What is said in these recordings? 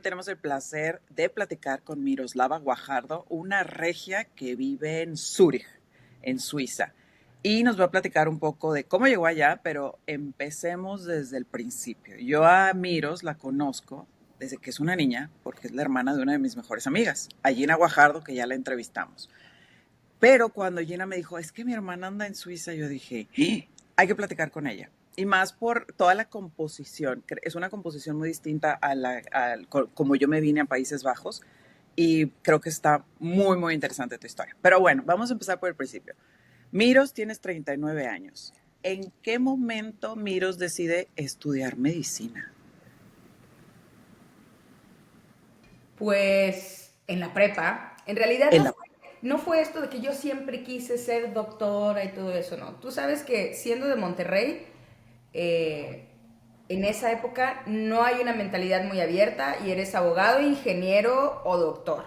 tenemos el placer de platicar con Miroslava Guajardo, una regia que vive en Zúrich, en Suiza. Y nos va a platicar un poco de cómo llegó allá, pero empecemos desde el principio. Yo a Miros la conozco desde que es una niña, porque es la hermana de una de mis mejores amigas, a Gina Guajardo, que ya la entrevistamos. Pero cuando Gina me dijo, es que mi hermana anda en Suiza, yo dije, hay que platicar con ella. Y más por toda la composición. Es una composición muy distinta como yo me vine a Países Bajos. Y creo que está muy, muy interesante tu historia. Pero bueno, vamos a empezar por el principio. Miros, tienes 39 años. ¿En qué momento Miros decide estudiar medicina? Pues en la prepa, en realidad En la... no fue esto de que yo siempre quise ser doctora y todo eso, no. Tú sabes que siendo de Monterrey, eh, en esa época no hay una mentalidad muy abierta y eres abogado, ingeniero o doctor.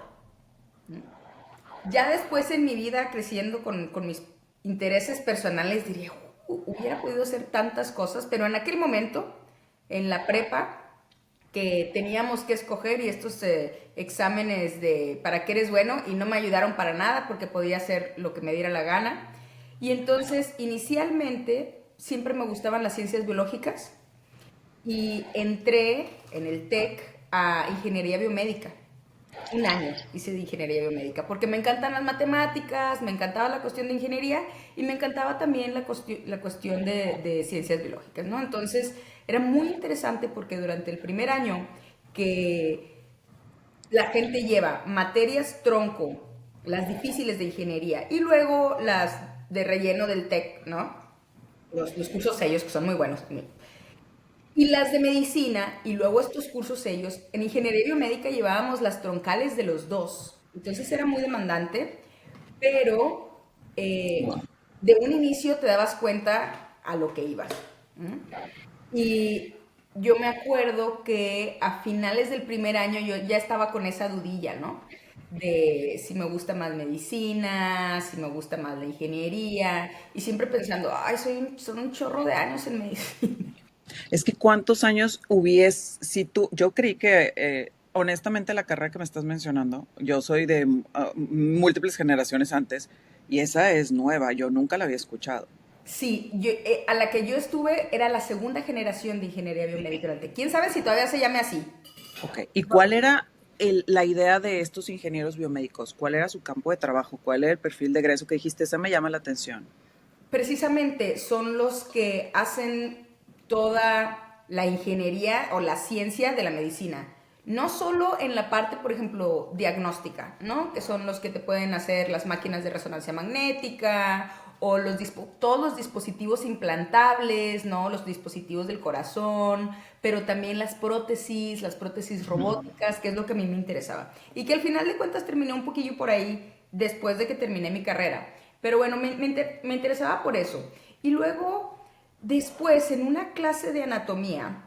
Ya después en mi vida, creciendo con mis intereses personales, diría, hubiera podido hacer tantas cosas, pero en aquel momento, en la prepa, que teníamos que escoger y estos exámenes de para qué eres bueno y no me ayudaron para nada porque podía hacer lo que me diera la gana. Y entonces, inicialmente, siempre me gustaban las ciencias biológicas y entré en el TEC a ingeniería biomédica. Un año hice de ingeniería biomédica porque me encantan las matemáticas, me encantaba la cuestión de ingeniería y me encantaba también la cuestión de ciencias biológicas, ¿no? Entonces era muy interesante porque durante el primer año que la gente lleva materias tronco, las difíciles de ingeniería y luego las de relleno del TEC, ¿no? Los cursos sellos que son muy buenos. Y las de medicina, y luego estos cursos ellos, en ingeniería biomédica llevábamos las troncales de los dos. Entonces era muy demandante, pero de un inicio te dabas cuenta a lo que ibas. ¿Mm? Y yo me acuerdo que a finales del primer año yo ya estaba con esa dudilla, ¿no? De si me gusta más medicina, si me gusta más la ingeniería, y siempre pensando, ay, son un chorro de años en medicina. Es que cuántos años hubies, si tú, yo creí que, honestamente, la carrera que me estás mencionando, yo soy de múltiples generaciones antes, y esa es nueva, yo nunca la había escuchado. Sí, a la que yo estuve era la segunda generación de ingeniería biomédica. ¿Quién sabe si todavía se llame así? Ok, ¿y cuál era la idea de estos ingenieros biomédicos? ¿Cuál era su campo de trabajo? ¿Cuál era el perfil de egreso que dijiste? Esa me llama la atención. Precisamente son los que hacen toda la ingeniería o la ciencia de la medicina. No solo en la parte, por ejemplo, diagnóstica, ¿no? Que son los que te pueden hacer las máquinas de resonancia magnética o todos los dispositivos implantables, ¿no? Los dispositivos del corazón, pero también las prótesis robóticas, que es lo que a mí me interesaba. Y que al final de cuentas terminé un poquillo por ahí después de que terminé mi carrera. Pero bueno, me interesaba por eso. Y luego, después, en una clase de anatomía,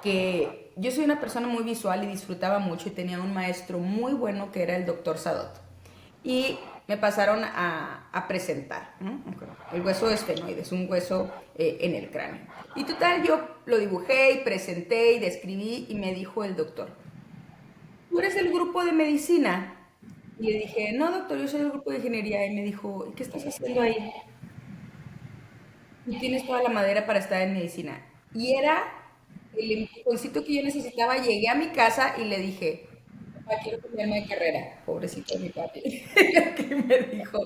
que yo soy una persona muy visual y disfrutaba mucho y tenía un maestro muy bueno que era el doctor Sadot. Y me pasaron a presentar, ¿no? El hueso esfenoide, es un hueso en el cráneo. Y total, yo lo dibujé y presenté y describí y me dijo el doctor, ¿tú eres del grupo de medicina? Y le dije, no, doctor, yo soy del grupo de ingeniería. Y me dijo, ¿y qué estás haciendo ahí? Tú tienes toda la madera para estar en medicina. Y era el empujoncito que yo necesitaba. Llegué a mi casa y le dije, papá, quiero cambiarme de carrera. Pobrecito de mi papi. Que me dijo,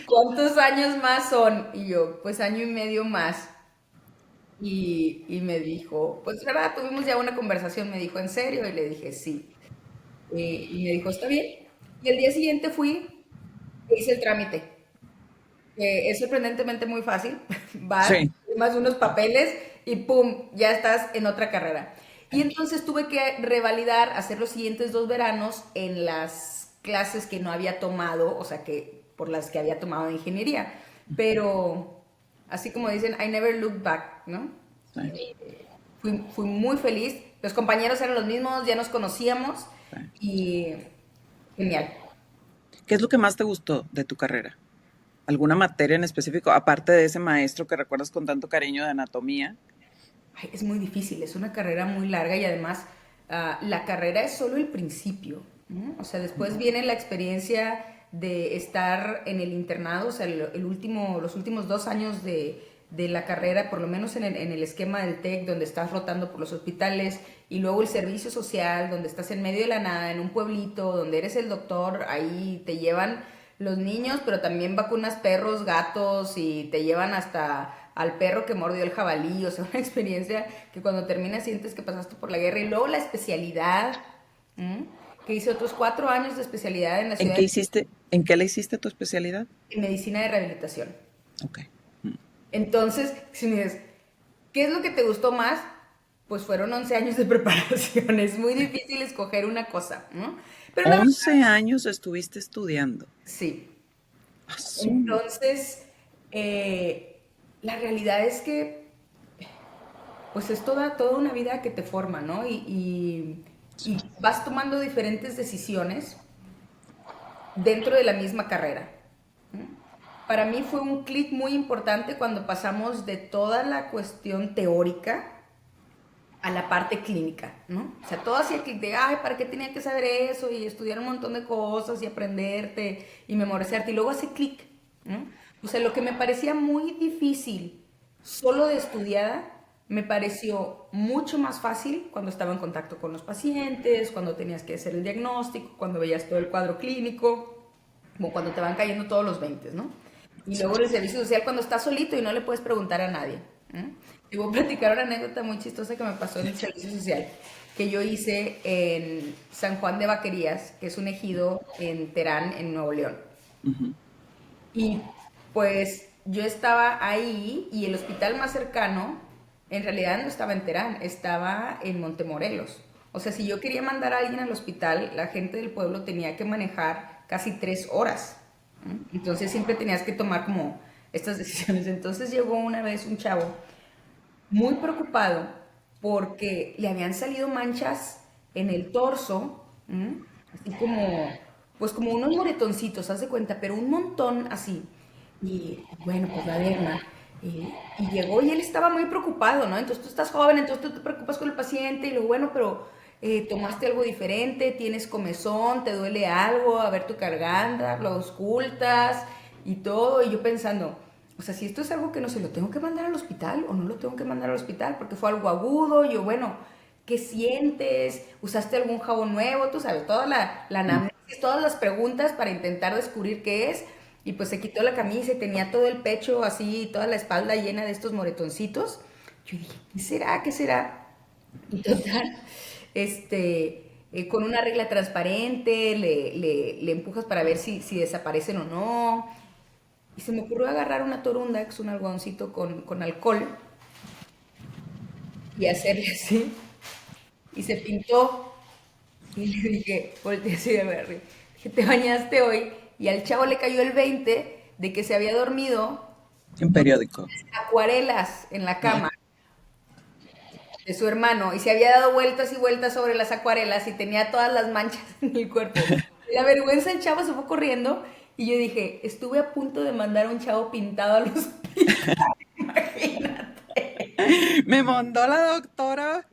¿cuántos años más son? Y yo, pues año y medio más. Y me dijo, pues verdad, tuvimos ya una conversación. Me dijo, ¿en serio? Y le dije, sí. Y me dijo, está bien. Y el día siguiente fui e hice el trámite. Es sorprendentemente muy fácil. Vas, Sí. firmas unos papeles y ¡pum! Ya estás en otra carrera. Y entonces tuve que revalidar, hacer los siguientes 2 veranos en las clases que no había tomado, o sea, que por las que había tomado de ingeniería. Pero, así como dicen, I never look back, ¿no? Sí, Fui muy feliz. Los compañeros eran los mismos, ya nos conocíamos sí. y genial. ¿Qué es lo que más te gustó de tu carrera? ¿Alguna materia en específico, aparte de ese maestro que recuerdas con tanto cariño de anatomía? Ay, es muy difícil, es una carrera muy larga y además la carrera es solo el principio, ¿no? O sea, después viene la experiencia de estar en el internado, o sea, los últimos 2 años de la carrera, por lo menos en el esquema del TEC, donde estás rotando por los hospitales, y luego el servicio social, donde estás en medio de la nada, en un pueblito, donde eres el doctor, ahí te llevan los niños, pero también vacunas perros, gatos, y te llevan hasta al perro que mordió el jabalí, o sea, una experiencia que cuando terminas sientes que pasaste por la guerra. Y luego la especialidad, ¿m? Que hice otros 4 años de especialidad en la ¿En ciudad qué hiciste, en qué le hiciste tu especialidad? de medicina de rehabilitación. Ok. Entonces, si me dices, ¿qué es lo que te gustó más? Pues fueron 11 años de preparación. Es muy difícil escoger una cosa, ¿no? Pero la verdad, 11 años estuviste estudiando. sí. Azul. Entonces, la realidad es que, pues es toda una vida que te forma, ¿no? Y vas tomando diferentes decisiones dentro de la misma carrera. Para mí fue un clic muy importante cuando pasamos de toda la cuestión teórica a la parte clínica, ¿no? O sea, todo hacía clic de, ay, ¿para qué tenía que saber eso? Y estudiar un montón de cosas y aprenderte y memorizarte. Y luego hace clic, ¿no? O sea, lo que me parecía muy difícil solo de estudiar, me pareció mucho más fácil cuando estaba en contacto con los pacientes, cuando tenías que hacer el diagnóstico, cuando veías todo el cuadro clínico, como cuando te van cayendo todos los 20, ¿no? Y luego el servicio social cuando estás solito y no le puedes preguntar a nadie, ¿no? Y voy a platicar una anécdota muy chistosa que me pasó en el servicio social, que yo hice en San Juan de Vaquerías, que es un ejido en Terán, en Nuevo León. Ujú. Y pues yo estaba ahí y el hospital más cercano en realidad no estaba en Terán, estaba en Montemorelos. O sea, si yo quería mandar a alguien al hospital, la gente del pueblo tenía que manejar casi 3 horas, ¿no? Entonces siempre tenías que tomar como estas decisiones. Entonces llegó una vez un chavo muy preocupado porque le habían salido manchas en el torso, ¿m? Así como, pues como unos moretoncitos, haz de cuenta, pero un montón así. Y bueno, pues la derma. Y llegó y él estaba muy preocupado, ¿no? Entonces tú estás joven, entonces tú te preocupas con el paciente y luego, bueno, pero tomaste algo diferente, tienes comezón, te duele algo, a ver tu garganta, lo auscultas y todo. Y yo pensando, o sea, si esto es algo que no sé, ¿lo tengo que mandar al hospital o no lo tengo que mandar al hospital? Porque fue algo agudo, yo, bueno, ¿qué sientes? ¿Usaste algún jabón nuevo? Tú sabes, toda la anamnesis, todas las preguntas para intentar descubrir qué es. Y pues se quitó la camisa y tenía todo el pecho así, toda la espalda llena de estos moretoncitos. Yo dije, ¿qué será? ¿Qué será? Y total, con una regla transparente le empujas para ver si desaparecen o no. Y se me ocurrió agarrar una torunda, que es un algodoncito con alcohol, y hacerle así. Y se pintó. Y le dije, volteé así de verle. Dije, te bañaste hoy. Y al chavo le cayó el 20 de que se había dormido En periódico. acuarelas en la Ah, cama de su hermano y se había dado vueltas y vueltas sobre las acuarelas y tenía todas las manchas en el cuerpo. La vergüenza el chavo se fue corriendo y yo dije, estuve a punto de mandar a un chavo pintado al hospital, imagínate. me mandó la doctora.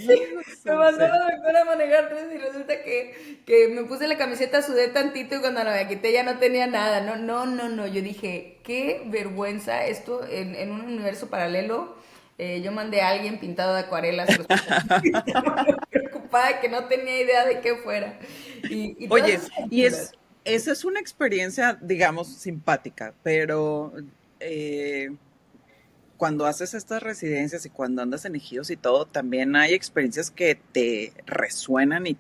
Hijo de Me su- mandó sí. la doctora a manejar tres y resulta que me puse la camiseta, sudé tantito y cuando la me quité ya no tenía nada. No, no, no, no. Yo dije, qué vergüenza esto en un universo paralelo. Yo mandé a alguien pintado de acuarelas al hospital. Estaba muy preocupada que no tenía idea de qué fuera. Y todas Oye, esas y aventuras. esa es una experiencia, digamos, simpática, pero eh, cuando haces estas residencias y cuando andas en ejidos y todo, también hay experiencias que te resuenan y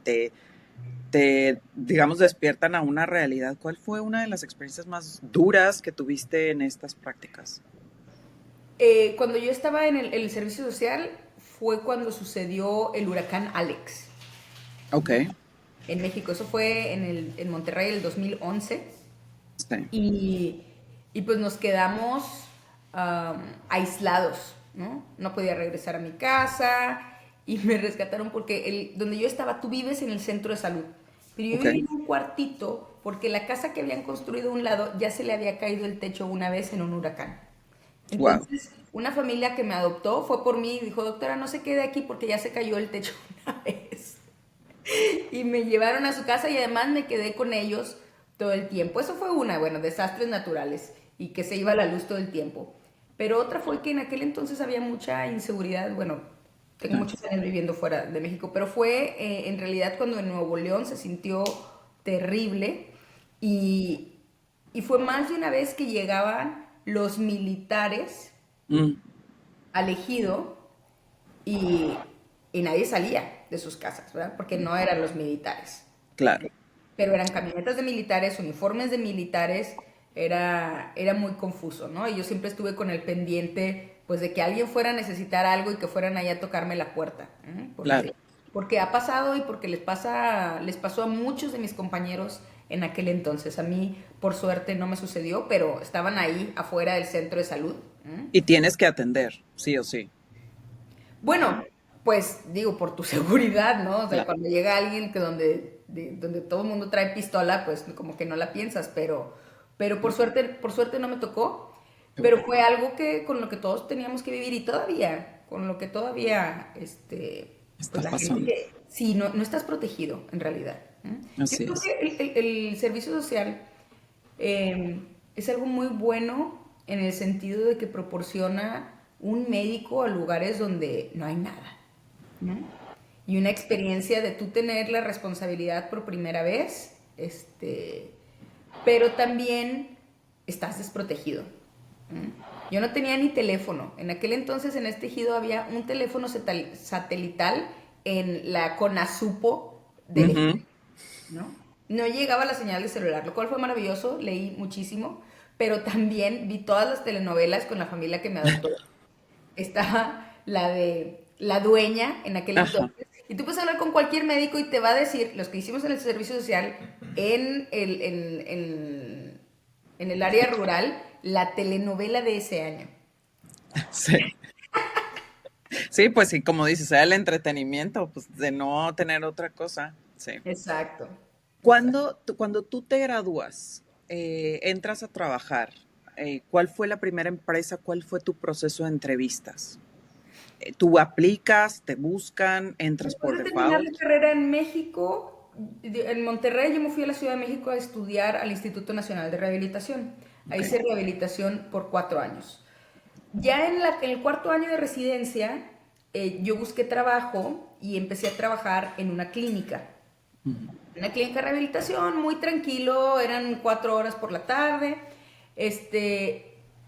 digamos, despiertan a una realidad. ¿Cuál fue una de las experiencias más duras que tuviste en estas prácticas? Cuando yo estaba en el servicio social fue cuando sucedió el huracán Alex Ok, en México. Eso fue en Monterrey el 2011. sí, Y, y pues nos quedamos aislados, ¿no? No podía regresar a mi casa y me rescataron porque donde yo estaba, tú vives en el centro de salud, pero yo ok, vivía en un cuartito porque la casa que habían construido a un lado ya se le había caído el techo una vez en un huracán. wow. Entonces, una familia que me adoptó fue por mí y dijo, doctora, no se quede aquí porque ya se cayó el techo una vez. Y me llevaron a su casa y además me quedé con ellos todo el tiempo. Eso fue una, bueno, desastres naturales y que se iba la luz todo el tiempo. Pero otra fue que en aquel entonces había mucha inseguridad. Bueno, tengo Claro. muchos años viviendo fuera de México, pero fue en realidad cuando en Nuevo León se sintió terrible y, y fue más de una vez que llegaban los militares Mm, al ejido y, y nadie salía de sus casas, ¿verdad? Porque no eran los militares. claro. Pero eran camionetas de militares, uniformes de militares, era muy confuso, ¿no? Y yo siempre estuve con el pendiente, pues, de que alguien fuera a necesitar algo y que fueran ahí a tocarme la puerta, ¿eh? Claro. Porque ha pasado y porque les pasó a muchos de mis compañeros en aquel entonces. A mí, por suerte, no me sucedió, pero estaban ahí afuera del centro de salud. ¿Eh? Y tienes que atender, sí o sí. Bueno, pues digo, por tu seguridad, ¿no? O sea, Claro. cuando llega alguien que donde todo el mundo trae pistola, pues como que no la piensas, pero por suerte no me tocó, Qué pero bueno. fue algo que con lo que todos teníamos que vivir y todavía, con lo que todavía, pues Estás la gente pasando. que, sí, no estás protegido en realidad. ¿Eh? Yo Así creo es. que el servicio social es algo muy bueno en el sentido de que proporciona un médico a lugares donde no hay nada, ¿no? Y una experiencia de tú tener la responsabilidad por primera vez, pero también estás desprotegido. ¿Mm? Yo no tenía ni teléfono. En aquel entonces en este ejido había un teléfono satelital en la Conasupo del ejido, Ujú. ¿no? No llegaba la señal de celular, lo cual fue maravilloso, leí muchísimo, pero también vi todas las telenovelas con la familia que me adoptó. Estaba la de la dueña en aquel Ajá. entonces, y tú puedes hablar con cualquier médico y te va a decir, los que hicimos en el servicio social, en el área rural, la telenovela de ese año. Sí. Sí, pues sí, como dices, sea el entretenimiento, pues de no tener otra cosa. Sí. Exacto, exacto. Cuando tú te gradúas, entras a trabajar, ¿cuál fue la primera empresa? ¿Cuál fue tu proceso de entrevistas? ¿Tú aplicas, te buscan, entras Después por de terminar default? la carrera en México, en Monterrey, yo me fui a la Ciudad de México a estudiar al Instituto Nacional de Rehabilitación. Ahí Ok. hice rehabilitación por 4 años. Ya en el cuarto año de residencia, yo busqué trabajo y empecé a trabajar en una clínica. Una clínica de rehabilitación, muy tranquilo, eran 4 horas por la tarde.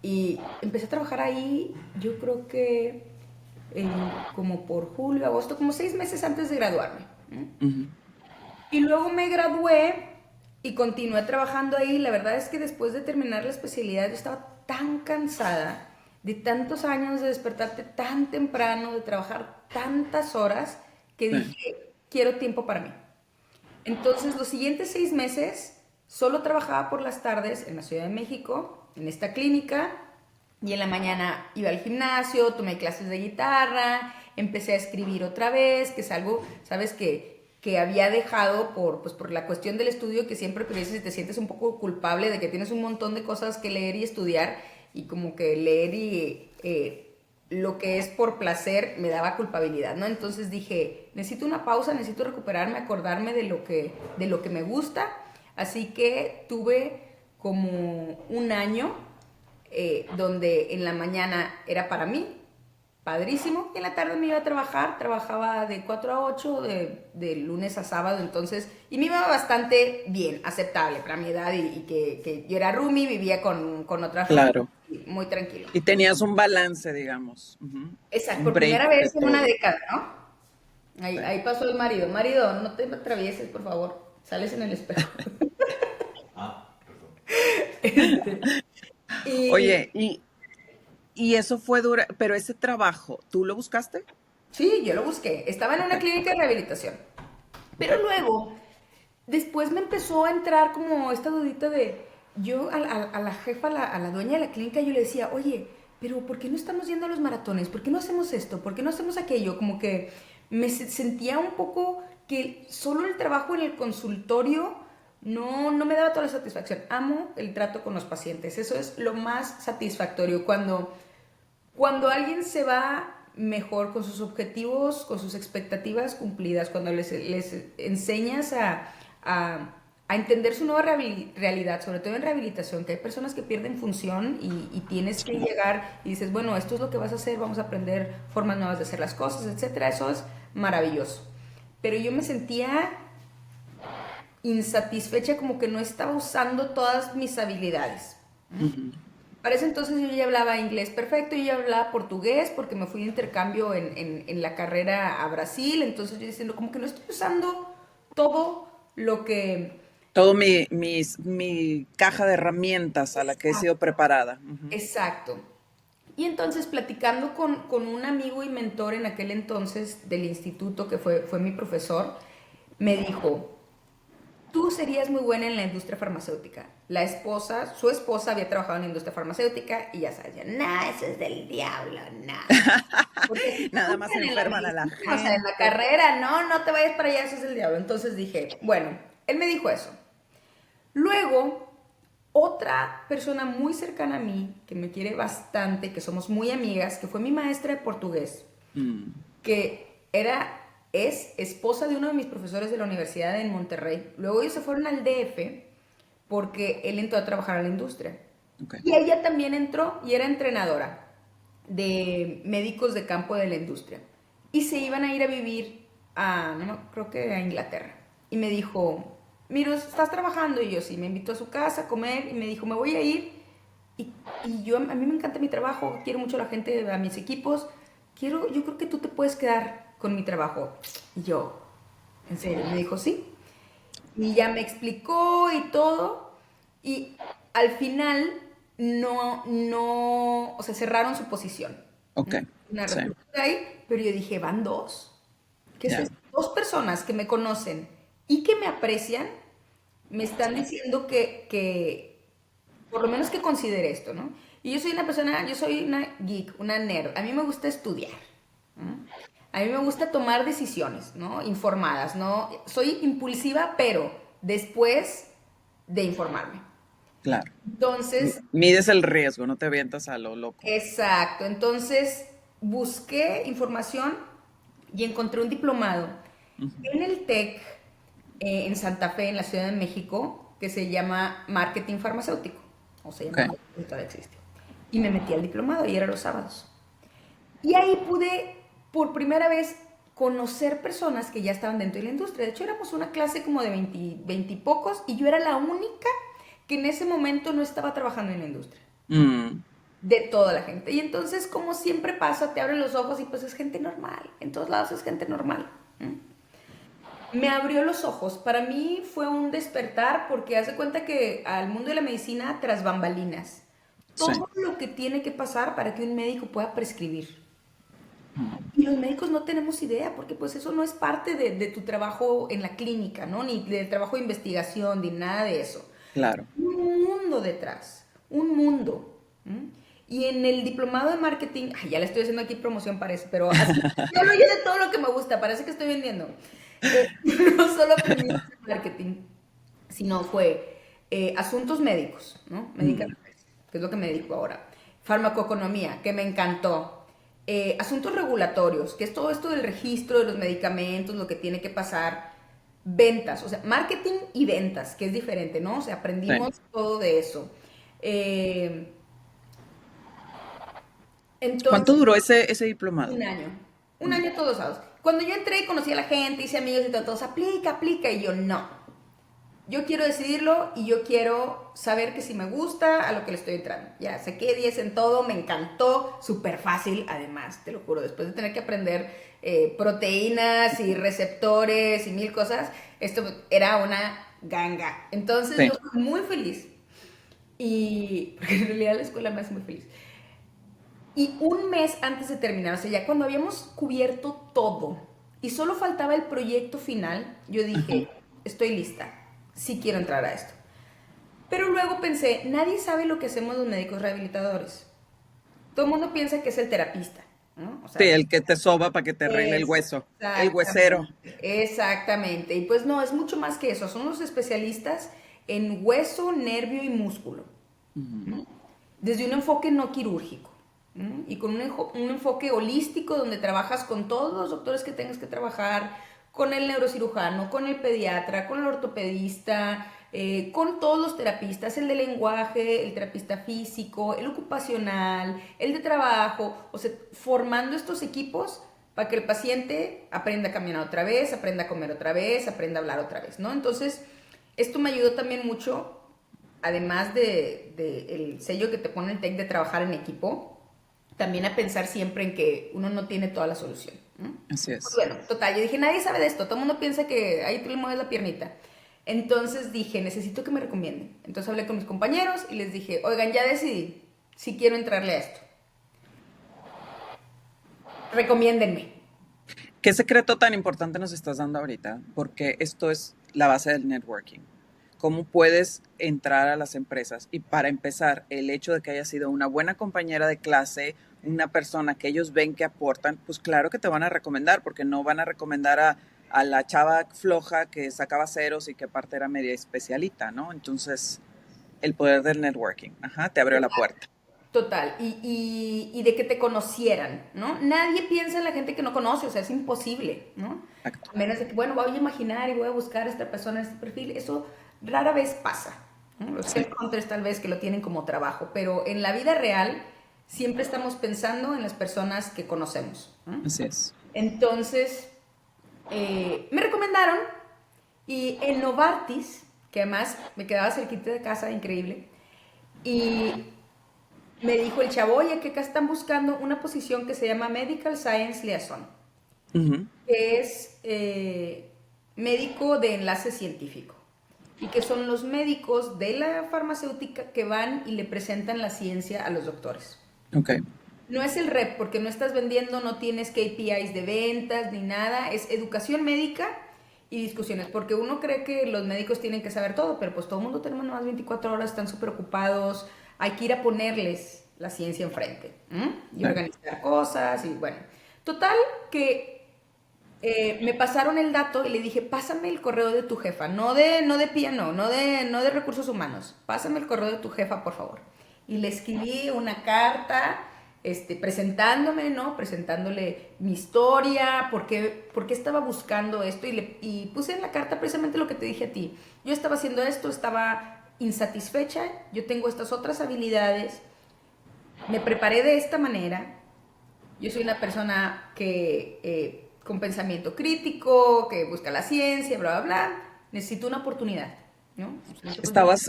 Y empecé a trabajar ahí, yo creo que como por julio, agosto, como 6 meses antes de graduarme. ¿Eh? Ujú. Y luego me gradué y continué trabajando ahí. La verdad es que después de terminar la especialidad yo estaba tan cansada de tantos años de despertarte tan temprano, de trabajar tantas horas, que Sí. dije, quiero tiempo para mí. Entonces los siguientes 6 meses solo trabajaba por las tardes en la Ciudad de México, en esta clínica, y en la mañana iba al gimnasio, tomé clases de guitarra, empecé a escribir otra vez, que es algo, sabes, que había dejado pues, por la cuestión del estudio, que siempre que veces te sientes un poco culpable de que tienes un montón de cosas que leer y estudiar, y como que leer y lo que es por placer me daba culpabilidad, ¿no? Entonces dije, necesito una pausa, necesito recuperarme, acordarme de lo que me gusta, así que tuve como un año donde en la mañana era para mí, padrísimo, y en la tarde me iba a trabajar, trabajaba de 4 a 8, de lunes a sábado, entonces, y me iba bastante bien, aceptable para mi edad, y que yo era roomie, vivía con otra familia, Claro. muy tranquilo. Y tenías un balance, digamos. Ujú. Exacto, Un por primera break de vez en una todo. década, ¿no? Sí. Ahí pasó el marido. Marido, no te atravieses, por favor. Sales en el espejo. Este, y Oye, y eso fue dura, pero ese trabajo, ¿tú lo buscaste? sí, yo lo busqué. Estaba en Ok, una clínica de rehabilitación. ok. Pero luego, después me empezó a entrar como esta dudita de, yo a la jefa, a la dueña de la clínica, yo le decía, oye, pero ¿por qué no estamos yendo a los maratones? ¿Por qué no hacemos esto? ¿Por qué no hacemos aquello? Como que sentía un poco que solo el trabajo en el consultorio no me daba toda la satisfacción. Amo el trato con los pacientes, eso es lo más satisfactorio. Cuando alguien se va mejor con sus objetivos, con sus expectativas cumplidas, cuando les enseñas a entender su nueva realidad, sobre todo en rehabilitación, que hay personas que pierden función y tienes que llegar y dices, bueno, esto es lo que vas a hacer, vamos a aprender formas nuevas de hacer las cosas, etcétera. Eso es maravilloso. Pero yo me sentía insatisfecha, como que no estaba usando todas mis habilidades. Para ese entonces yo ya hablaba inglés perfecto, yo ya hablaba portugués porque me fui de intercambio en la carrera a Brasil, entonces yo diciendo como que no estoy usando todo lo que... Todo mi caja de herramientas a la que he sido preparada. Ujú. Exacto. Y entonces platicando con un amigo y mentor en aquel entonces del instituto, que fue mi profesor, me dijo, tú serías muy buena en la industria farmacéutica. Su esposa había trabajado en la industria farmacéutica y ya sabes, ya, nah, eso es del diablo, nah. Porque si te Nada más buscan en la enferman a la medicina, o sea, en la gente. carrera, no, no te vayas para allá, eso es del diablo. Entonces dije, bueno, él me dijo eso. Luego, otra persona muy cercana a mí, que me quiere bastante, que somos muy amigas, que fue mi maestra de portugués, Mm, que es esposa de uno de mis profesores de la universidad en Monterrey. Luego ellos se fueron al DF porque él entró a trabajar a la industria. ok. Y ella también entró y era entrenadora de médicos de campo de la industria. Y se iban a ir a vivir creo que a Inglaterra. Y me dijo, mira, ¿estás trabajando? Y yo sí, me invitó a su casa a comer y me dijo, me voy a ir. Y a mí me encanta mi trabajo, quiero mucho a la gente, a mis equipos. Yo creo que tú te puedes quedar con mi trabajo. Y yo, en serio, me dijo, sí. Y ya me explicó y todo. Y al final no, o sea, cerraron su posición. Ok, ¿No? Una sí, reestructura ahí, pero yo dije, van dos. ¿Qué es ya. esto? Dos personas que me conocen y que me aprecian, me están diciendo que por lo menos que considere esto, ¿no? Y yo soy una persona, yo soy una geek, una nerd. A mí me gusta estudiar. ¿No? A mí me gusta tomar decisiones, ¿no? Informadas, ¿no? Soy impulsiva, pero después de informarme. Claro. Entonces, Mides el riesgo, no te avientas a lo loco. exacto. Entonces, busqué información y encontré un diplomado Ujú. en el TEC, en Santa Fe, en la Ciudad de México, que se llama Marketing Farmacéutico. O se Ok, llama, todavía existe. Y me metí al diplomado y era los sábados. Y ahí pude, por primera vez, conocer personas que ya estaban dentro de la industria. De hecho, éramos una clase como de 20 y pocos y yo era la única que en ese momento no estaba trabajando en la industria. mm, De toda la gente. Y entonces, como siempre pasa, te abren los ojos y pues es gente normal. En todos lados es gente normal. Me abrió los ojos. Para mí fue un despertar porque hace cuenta que al mundo de la medicina tras bambalinas. sí. Todo lo que tiene que pasar para que un médico pueda prescribir. Mm, Y los médicos no tenemos idea, porque pues eso no es parte de tu trabajo en la clínica, ¿no? Ni del trabajo de investigación, ni nada de eso. claro. Un mundo detrás, un mundo. Y en el diplomado de marketing, ay, ya le estoy haciendo aquí promoción, parece, pero así, yo hablo ya de todo lo que me gusta, parece que estoy vendiendo. No solo aprendí a hacer marketing, sino fue asuntos médicos, ¿no? Mm, Medicamentos, que es lo que me dedico ahora. Farmacoeconomía, que me encantó. Asuntos regulatorios, que es todo esto del registro de los medicamentos, lo que tiene que pasar. Ventas, o sea, marketing y ventas, que es diferente, ¿no? O sea, sí. aprendimos todo de eso. Eh, ¿Cuánto entonces, duró ese diplomado? un año. Un Mm, año todos lados. Cuando yo entré, conocí a la gente, hice amigos y todos, aplica, aplica. Y yo, no. Yo quiero decidirlo y yo quiero saber que si me gusta a lo que le estoy entrando. Ya, saqué 10 en todo, me encantó, súper fácil, además, te lo juro, después de tener que aprender proteínas y receptores y mil cosas, esto era una ganga. Entonces sí. yo fui muy feliz y, porque en realidad la escuela me hace muy feliz. Y un mes antes de terminar, o sea, ya cuando habíamos cubierto todo y solo faltaba el proyecto final, yo Ujú. dije, estoy lista, sí quiero entrar a esto. Pero luego pensé, nadie sabe lo que hacemos los médicos rehabilitadores. Todo el mundo piensa que es el terapista, ¿no? O Sí, sea, el que te soba para que te arregle el hueso. El huesero. exactamente, exactamente. Y pues no, es mucho más que eso. Son los especialistas en hueso, nervio y músculo, Ujú. ¿no? Desde un enfoque no quirúrgico. y con un enfoque holístico donde trabajas con todos los doctores que tengas que trabajar, con el neurocirujano, con el pediatra, con el ortopedista, con todos los terapistas, el de lenguaje, el terapista físico, el ocupacional, el de trabajo, o sea, formando estos equipos para que el paciente aprenda a caminar otra vez, aprenda a comer otra vez, aprenda a hablar otra vez, ¿no? Entonces, esto me ayudó también mucho, además de el sello que te pone el TEC de trabajar en equipo, también a pensar siempre en que uno no tiene toda la solución, ¿no? Así Pues es. bueno, total, yo dije, nadie sabe de esto, todo el mundo piensa que ahí tú le mueves la piernita. Entonces dije, necesito que me recomienden. Entonces hablé con mis compañeros y les dije, oigan, ya decidí si quiero entrarle a esto. Recomiéndenme. ¿Qué secreto tan importante nos estás dando ahorita? Porque esto es la base del networking. ¿Cómo puedes entrar a las empresas? Y para empezar, el hecho de que haya sido una buena compañera de clase, una persona que ellos ven que aportan, pues claro que te van a recomendar, porque no van a recomendar a la chava floja que sacaba ceros y que aparte era media especialita, ¿no? Entonces, el poder del networking, ajá, te abrió la puerta. Total, y de que te conocieran, ¿no? Nadie piensa en la gente que no conoce, o sea, es imposible, ¿no? Exacto. A menos de que, bueno, voy a imaginar y voy a buscar a esta persona, este perfil, eso rara vez pasa, ¿no? Los Sí, headhunters tal vez que lo tienen como trabajo, pero en la vida real siempre estamos pensando en las personas que conocemos, ¿no? así es. Entonces, me recomendaron y en Novartis, que además me quedaba cerquita de casa, increíble, y me dijo el chavo, oye, que acá están buscando una posición que se llama Medical Science Liaison, Ujú. que es médico de enlace científico y que son los médicos de la farmacéutica que van y le presentan la ciencia a los doctores. Ok, No es el rep, porque no estás vendiendo, no tienes KPIs de ventas ni nada, es educación médica y discusiones, porque uno cree que los médicos tienen que saber todo, pero pues todo el mundo tenemos nomás 24 horas, están súper ocupados, hay que ir a ponerles la ciencia enfrente, ¿m? Y claro. organizar cosas y bueno. Total que me pasaron el dato y le dije, pásame el correo de tu jefa, no de piano, no de recursos humanos, pásame el correo de tu jefa, por favor. Y le escribí una carta, presentándome, ¿no? Presentándole mi historia, por qué estaba buscando esto y puse en la carta precisamente lo que te dije a ti. Yo estaba haciendo esto, estaba insatisfecha, yo tengo estas otras habilidades, me preparé de esta manera, yo soy una persona que con pensamiento crítico, que busca la ciencia, bla, bla, bla. Necesito una oportunidad, ¿no?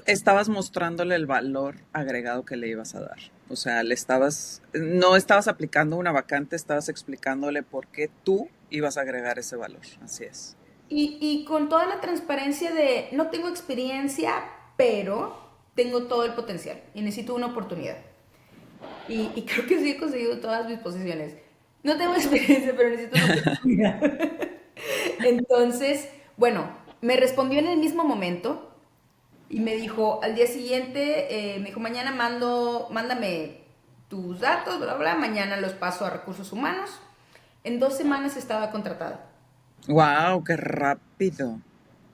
Estabas mostrándole el valor agregado que le ibas a dar. O sea, no estabas aplicando una vacante, estabas explicándole por qué tú ibas a agregar ese valor. Así es. Y con toda la transparencia de no tengo experiencia, pero tengo todo el potencial y necesito una oportunidad. Y creo que sí he conseguido todas mis posiciones. No tengo experiencia, pero necesito una oportunidad. Entonces, bueno, me respondió en el mismo momento y me dijo, al día siguiente, me dijo, mañana mándame tus datos, bla, bla, mañana los paso a recursos humanos. En 2 semanas estaba contratada. ¡Wow! ¡Qué rápido!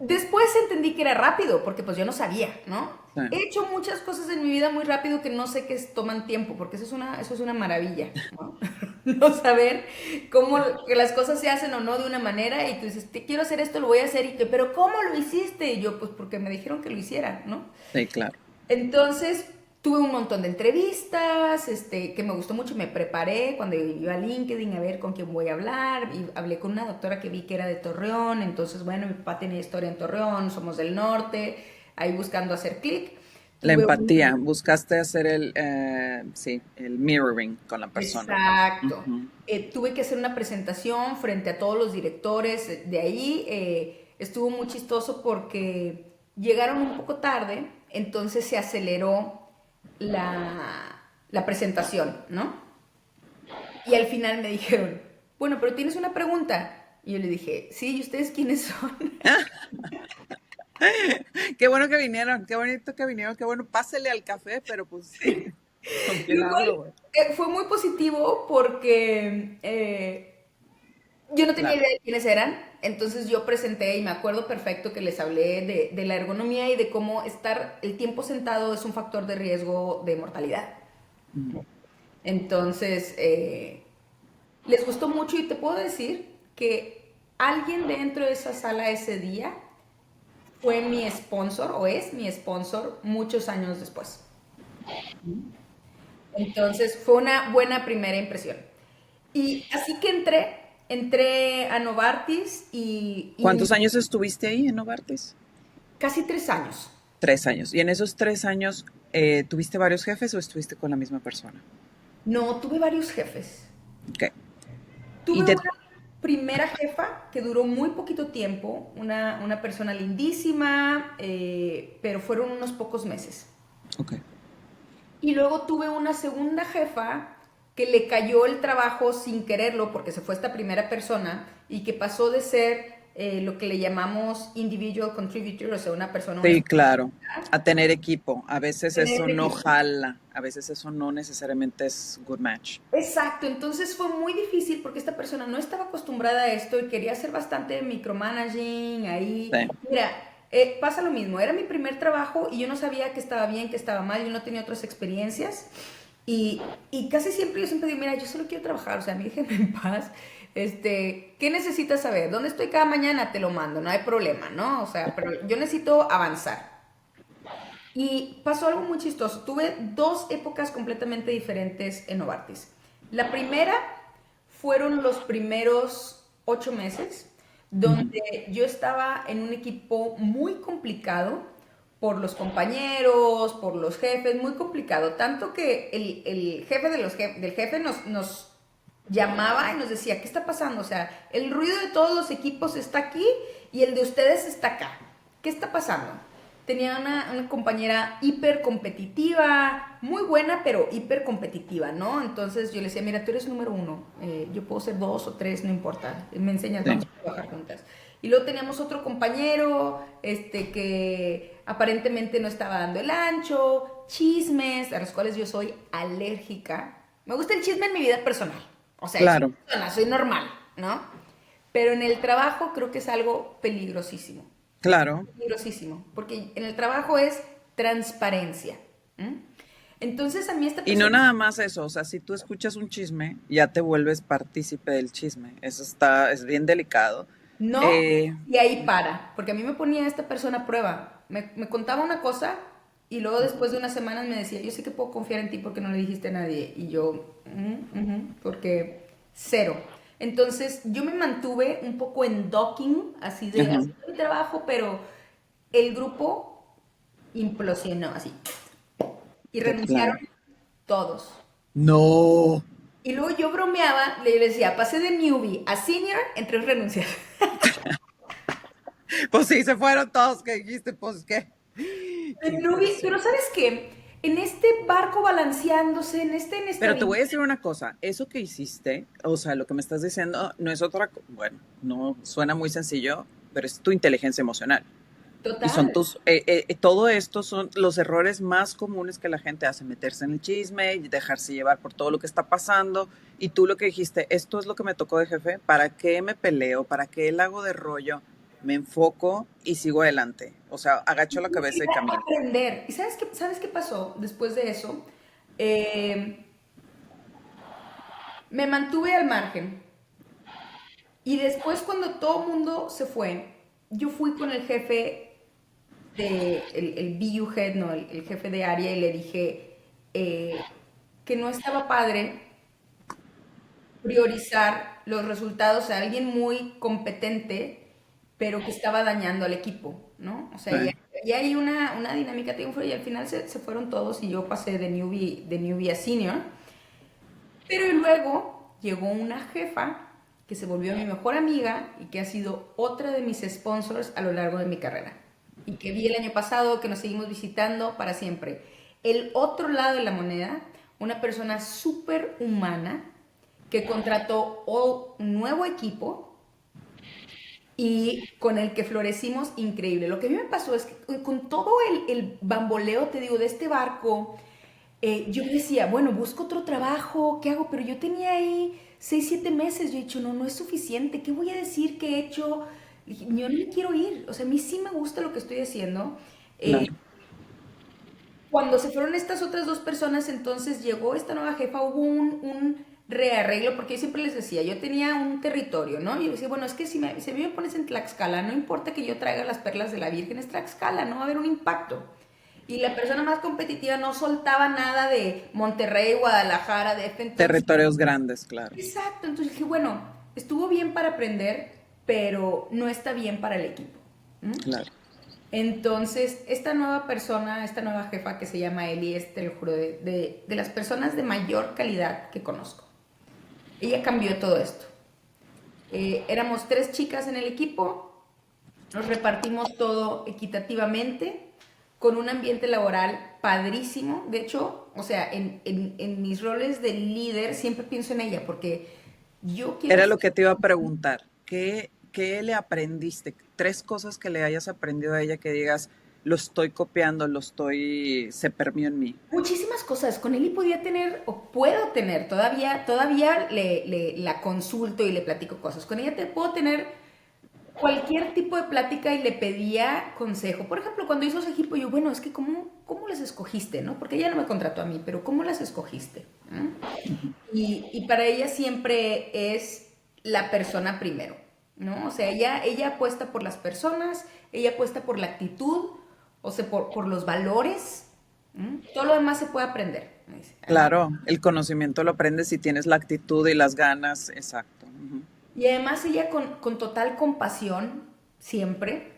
Después entendí que era rápido, porque pues yo no sabía, ¿no? Sí, He hecho muchas cosas en mi vida muy rápido que no sé que toman tiempo, porque eso es una maravilla, ¿no? No saber cómo que las cosas se hacen o no de una manera y tú dices, te quiero hacer esto, lo voy a hacer, pero ¿cómo lo hiciste? Y yo, pues porque me dijeron que lo hiciera, ¿no? sí, claro. Entonces, tuve un montón de entrevistas, que me gustó mucho, me preparé cuando iba a LinkedIn a ver con quién voy a hablar, y hablé con una doctora que vi que era de Torreón, entonces, bueno, mi papá tenía historia en Torreón, somos del norte, ahí buscando hacer clic. La Tuve un... empatía, buscaste hacer sí, el mirroring con la persona. Exacto. Ujú. Tuve que hacer una presentación frente a todos los directores de ahí. Estuvo muy chistoso porque llegaron un poco tarde, entonces se aceleró la presentación, ¿no? Y al final me dijeron, bueno, pero tienes una pregunta. Y yo le dije, sí, ¿y ustedes quiénes son? Qué bueno que vinieron, qué bonito que vinieron, qué bueno, pásele al café, pero pues, ¿con quién Lo hablo, cual güey? fue muy positivo porque yo no tenía Claro. idea de quiénes eran, entonces yo presenté y me acuerdo perfecto que les hablé de la ergonomía y de cómo estar el tiempo sentado es un factor de riesgo de mortalidad. Mm. Entonces, les gustó mucho y te puedo decir que alguien dentro de esa sala ese día fue mi sponsor o es mi sponsor muchos años después. Entonces fue una buena primera impresión. Y así que entré a Novartis y ¿Cuántos años estuviste ahí en Novartis? casi 3 años. 3 años. ¿Y en esos 3 años tuviste varios jefes o estuviste con la misma persona? No, tuve varios jefes. Ok. Y Tuve de... una primera jefa que duró muy poquito tiempo, una persona lindísima, pero fueron unos pocos meses. Ok. Y luego tuve una segunda jefa que le cayó el trabajo sin quererlo porque se fue esta primera persona y que pasó de ser lo que le llamamos individual contributor, o sea, una persona, una Sí, especialidad, claro. A tener equipo. A veces tener eso un no equipo. jala. A veces eso no necesariamente es good match. Exacto, entonces fue muy difícil porque esta persona no estaba acostumbrada a esto y quería hacer bastante micromanaging ahí. Sí. Mira, pasa lo mismo, era mi primer trabajo y yo no sabía qué estaba bien, qué estaba mal, yo no tenía otras experiencias y casi siempre yo siempre digo, mira, yo solo quiero trabajar, o sea, a mí déjenme en paz. ¿Qué necesitas saber? ¿Dónde estoy cada mañana? Te lo mando, no hay problema, ¿no? O sea, pero yo necesito avanzar. Y pasó algo muy chistoso. Tuve dos épocas completamente diferentes en Novartis. La primera fueron los primeros 8 meses, Ujú. donde yo estaba en un equipo muy complicado por los compañeros, por los jefes, muy complicado. Tanto que el jefe de del jefe nos llamaba y nos decía, ¿qué está pasando? O sea, el ruido de todos los equipos está aquí y el de ustedes está acá. ¿Qué está pasando? Tenía una compañera hiper competitiva, muy buena, pero hiper competitiva, ¿no? Entonces yo le decía, mira, tú eres número uno, yo puedo ser dos o tres, no importa, me enseñas, Sí. vamos a trabajar juntas. Y luego teníamos otro compañero, que aparentemente no estaba dando el ancho, chismes, a los cuales yo soy alérgica. Me gusta el chisme en mi vida personal, o sea, yo soy Claro, persona, soy normal, ¿no? Pero en el trabajo creo que es algo peligrosísimo. claro. Peligrosísimo, porque en el trabajo es transparencia. ¿M? Entonces a mí esta Y no persona, nada más eso, o sea, si tú escuchas un chisme, ya te vuelves partícipe del chisme. Eso es bien delicado. no, Eh, y ahí para, porque a mí me ponía esta persona a prueba. Me contaba una cosa y luego después de unas semanas me decía, yo sé que puedo confiar en ti porque no le dijiste a nadie. Y yo, porque cero. Entonces yo me mantuve un poco en docking, así de ajá. haciendo mi trabajo, pero el grupo implosionó así. Y De renunciaron plano. todos. No. Y luego yo bromeaba, le decía, pasé de newbie a senior en 3 renuncias. Pues sí, se fueron todos, que dijiste, pues qué. Qué De newbie, pero impresión. ¿sabes qué? En este barco balanceándose, en esta Pero te voy a inestabilidad, decir una cosa, eso que hiciste, o sea, lo que me estás diciendo no es bueno, no suena muy sencillo, pero es tu inteligencia emocional. Y son total. todo esto son los errores más comunes que la gente hace, meterse en el chisme y dejarse llevar por todo lo que está pasando. Y tú lo que dijiste, esto es lo que me tocó de jefe, ¿para qué me peleo? ¿Para qué le hago de rollo? Me enfoco y sigo adelante. O sea, agacho la cabeza y Quería camino. aprender. ¿Y sabes qué pasó después de eso? Eh, Me mantuve al margen. Y después cuando todo el mundo se fue, yo fui con el jefe el BU head, no, el jefe de área y le dije que no estaba padre priorizar los resultados a alguien muy competente, pero que estaba dañando al equipo, ¿no? O sea, Sí. ya hay una dinámica triunfo y al final se fueron todos y yo pasé de newbie a senior, pero luego llegó una jefa que se volvió mi mejor amiga y que ha sido otra de mis sponsors a lo largo de mi carrera. Y que vi el año pasado, que nos seguimos visitando para siempre. El otro lado de la moneda, una persona súper humana que contrató un nuevo equipo y con el que florecimos increíble. Lo que a mí me pasó es que con todo el bamboleo, te digo, de este barco, yo decía, bueno, busco otro trabajo, ¿qué hago? Pero yo tenía ahí 6, 7 meses, yo he dicho, no, no es suficiente, ¿qué voy a decir que he hecho? Yo no me quiero ir, o sea, a mí sí me gusta lo que estoy haciendo. Eh, Claro. Cuando se fueron estas otras dos personas, entonces llegó esta nueva jefa, hubo un rearreglo, porque yo siempre les decía, yo tenía un territorio, ¿no? Y yo decía, bueno, es que si me pones en Tlaxcala, no importa que yo traiga las perlas de la Virgen, es Tlaxcala, no va a haber un impacto. Y la persona más competitiva no soltaba nada de Monterrey, Guadalajara, de entonces, Territorios grandes, claro. exacto, entonces dije, bueno, estuvo bien para aprender, pero no está bien para el equipo. ¿Mm? Claro. Entonces, esta nueva persona, esta nueva jefa que se llama Eli, es, te lo juro, de las personas de mayor calidad que conozco. Ella cambió todo esto. Éramos 3 chicas en el equipo, nos repartimos todo equitativamente, con un ambiente laboral padrísimo. De hecho, o sea, en mis roles de líder siempre pienso en ella, porque yo quiero Era lo ser. que te iba a preguntar. ¿Qué le aprendiste? 3 cosas que le hayas aprendido a ella que digas, lo estoy copiando, se permió en mí. Muchísimas cosas. Con Eli podía tener, o puedo tener, todavía la consulto y le platico cosas. Con ella te puedo tener cualquier tipo de plática y le pedía consejo. Por ejemplo, cuando hizo su equipo, yo, bueno, es que ¿cómo las escogiste, no? Porque ella no me contrató a mí, pero ¿cómo las escogiste? ¿Mm? Y para ella siempre es la persona primero, ¿no? O sea, ella apuesta por las personas, ella apuesta por la actitud, o sea, por los valores. Todo lo demás se puede aprender. Me dice. Claro, el conocimiento lo aprendes si tienes la actitud y las ganas, exacto. Ujú. Y además ella con total compasión, siempre.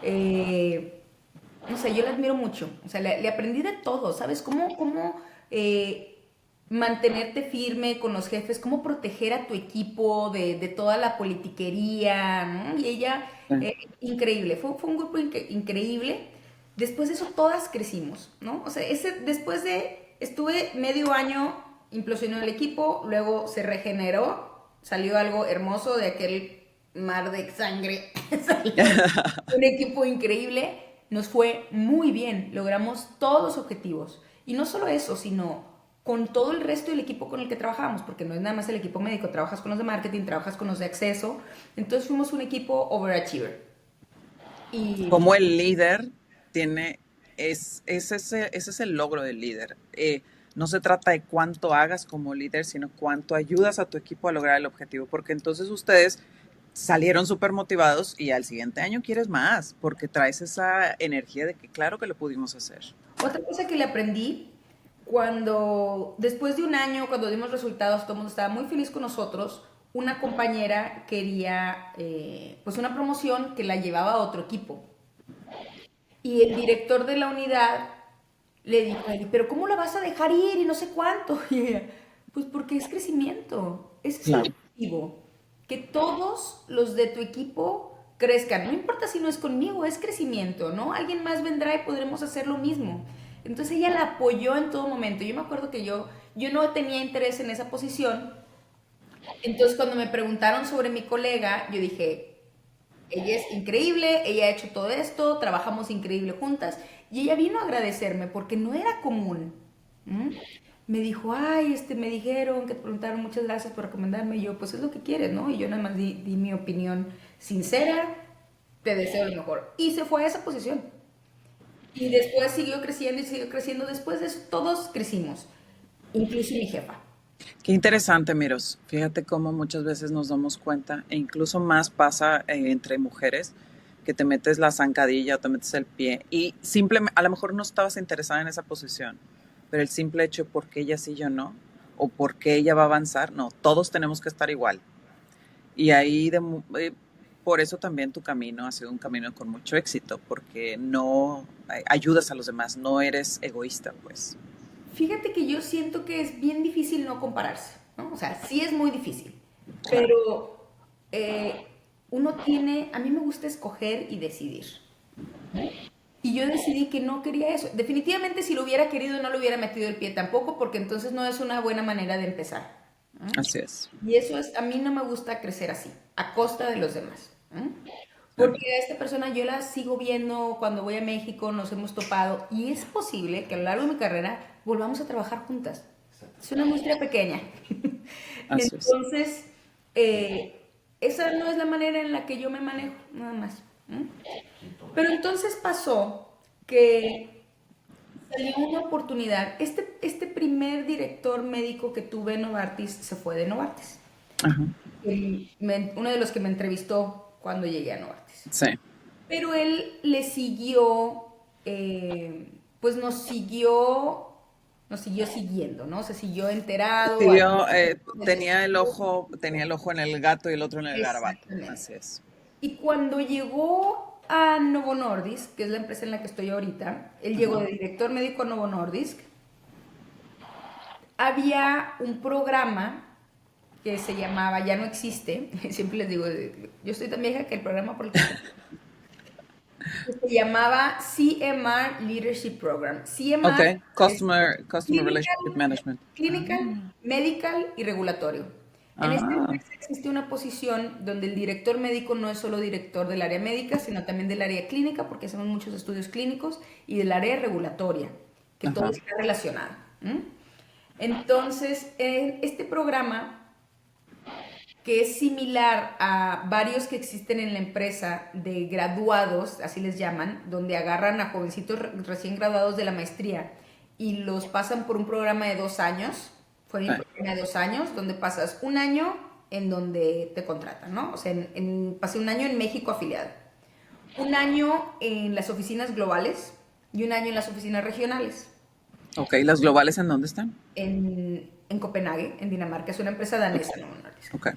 eh, no sé, yo la admiro mucho. O sea, le aprendí de todo, ¿sabes? Cómo mantenerte firme con los jefes, cómo proteger a tu equipo de toda la politiquería, ¿no? Y ella, Sí. increíble, fue un grupo increíble. Después de eso, todas crecimos, ¿no? O sea, estuve medio año, implosionó el equipo, luego se regeneró, salió algo hermoso de aquel mar de sangre, salió un equipo increíble, nos fue muy bien, logramos todos los objetivos. Y no solo eso, sino con todo el resto del equipo con el que trabajamos, porque no es nada más el equipo médico, trabajas con los de marketing, trabajas con los de acceso, entonces fuimos un equipo overachiever. Y Como el líder tiene, ese es el logro del líder. No se trata de cuánto hagas como líder, sino cuánto ayudas a tu equipo a lograr el objetivo, porque entonces ustedes salieron súper motivados y al siguiente año quieres más, porque traes esa energía de que claro que lo pudimos hacer. otra cosa que le aprendí, después de un año, cuando dimos resultados, todo el mundo estaba muy feliz con nosotros, una compañera quería pues una promoción que la llevaba a otro equipo. Y el director de la unidad le dijo a Eli, pero ¿cómo la vas a dejar ir y no sé cuánto? Y ella, pues porque es crecimiento, ese es el Claro. objetivo, que todos los de tu equipo crezcan, no importa si no es conmigo, es crecimiento, ¿no? Alguien más vendrá y podremos hacer lo mismo. Entonces ella la apoyó en todo momento. Yo me acuerdo que yo no tenía interés en esa posición, entonces cuando me preguntaron sobre mi colega, yo dije, ella es increíble, ella ha hecho todo esto, trabajamos increíble juntas. Y ella vino a agradecerme porque no era común. ¿Mm? Me dijo, ay, me dijeron que te preguntaron, muchas gracias por recomendarme. Y yo, pues es lo que quieres, ¿no? Y yo nada más di mi opinión sincera, te deseo lo mejor. Y se fue a esa posición. Y después siguió creciendo y siguió creciendo. Después de eso, todos crecimos, incluso mi jefa. Qué interesante, Miros. Fíjate cómo muchas veces nos damos cuenta, e incluso más pasa entre mujeres, que te metes la zancadilla o te metes el pie y simplemente, a lo mejor no estabas interesada en esa posición, pero el simple hecho porque ella sí, yo no, o porque ella va a avanzar, no, todos tenemos que estar igual. Y ahí, por eso también tu camino ha sido un camino con mucho éxito, porque no ayudas a los demás, no eres egoísta, pues. Fíjate que yo siento que es bien difícil no compararse, ¿no? O sea, sí es muy difícil, Claro. pero eh, a mí me gusta escoger y decidir. Y yo decidí que no quería eso. Definitivamente si lo hubiera querido no le hubiera metido el pie tampoco, porque entonces no es una buena manera de empezar. ¿No? Así es. Y eso es, a mí no me gusta crecer así, a costa de los demás. ¿No? Claro. Porque a esta persona yo la sigo viendo cuando voy a México, nos hemos topado y es posible que a lo largo de mi carrera volvamos a trabajar juntas. Es una industria pequeña. Así es. Entonces, esa no es la manera en la que yo me manejo, nada más. ¿Mm? Pero entonces pasó que salió una oportunidad. Este primer director médico que tuve en Novartis se fue de Novartis. Ajá. Uno de los que me entrevistó cuando llegué a Novartis. Sí. Pero él le siguió, pues nos siguió siguiendo, ¿no? Se siguió enterado. Siguió, tenía el ojo en el gato y el otro en el garabato. Exactamente. Así es. Y cuando llegó a Novo Nordisk, que es la empresa en la que estoy ahorita, él llegó de director médico a Novo Nordisk, había un programa que se llamaba, ya no existe, siempre les digo, yo estoy tan vieja que el programa por el que se llamaba CMR Leadership Program. CMR Ok, es Customer Relationship Clinical, Management. Clinical, Medical y Regulatorio. En esta Ah, empresa existe una posición donde el director médico no es solo director del área médica, sino también del área clínica, porque hacemos muchos estudios clínicos, y del área regulatoria, que todo ajá. está relacionado. Entonces, en este programa, que es similar a varios que existen en la empresa de graduados, así les llaman, donde agarran a jovencitos recién graduados de la maestría y los pasan por un programa de 2 años. Fue Sí. mi programa de 2 años, donde pasas un año en donde te contratan, ¿no? O sea, pasé un año en México afiliado, un año en las oficinas globales y un año en las oficinas regionales. Ok, ¿las globales en dónde están? En Copenhague, en Dinamarca, es una empresa danesa, no, no, Ok,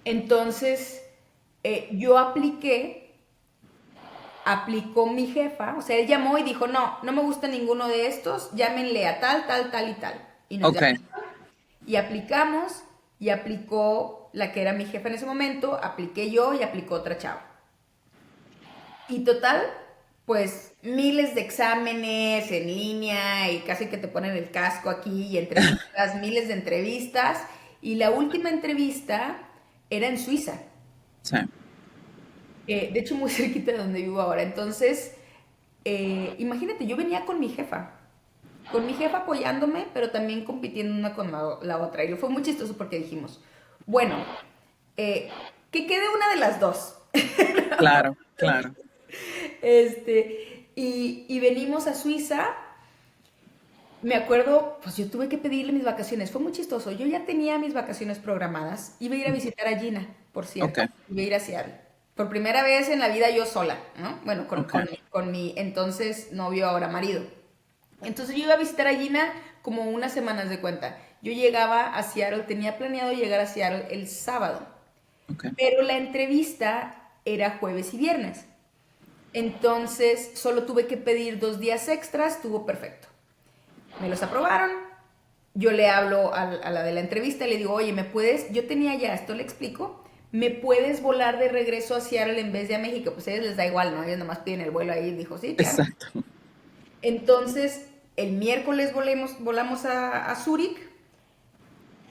entonces, yo aplicó mi jefa, o sea, él llamó y dijo, no, no me gusta ninguno de estos, llámenle a tal, tal, tal y tal. Y nos ok, llamaron y aplicamos y aplicó la que era mi jefa en ese momento, apliqué yo y aplicó otra chava. Y total, pues miles de exámenes en línea y casi que te ponen el casco aquí y entrevistas, miles de entrevistas. Y la última entrevista era en Suiza. sí. De hecho, muy cerquita de donde vivo ahora. Entonces, imagínate, yo venía con mi jefa apoyándome, pero también compitiendo una con la otra. Y fue muy chistoso porque dijimos, bueno, eh, que quede una de las dos. Claro, claro. Y venimos a Suiza. Me acuerdo, pues yo tuve que pedirle mis vacaciones. Fue muy chistoso. Yo ya tenía mis vacaciones programadas. Iba a ir a visitar a Gina, por Ok, cierto. Iba a ir a Seattle. Por primera vez en la vida yo sola, ¿no? Bueno, ok. con mi entonces novio, ahora marido. Entonces yo iba a visitar a Gina como unas semanas de cuenta. Yo llegaba a Seattle, tenía planeado llegar a Seattle el sábado, Ok. pero la entrevista era jueves y viernes. Entonces solo tuve que pedir 2 días extras, estuvo perfecto. Me los aprobaron. Yo le hablo a la de la entrevista y le digo, oye, ¿me puedes? Yo tenía ya, esto le explico, ¿me puedes volar de regreso a Seattle en vez de a México? Pues a ellos les da igual, ¿no? Ellos nomás piden el vuelo ahí. Dijo, sí, claro. Exacto. Entonces, el miércoles volamos a Zúrich.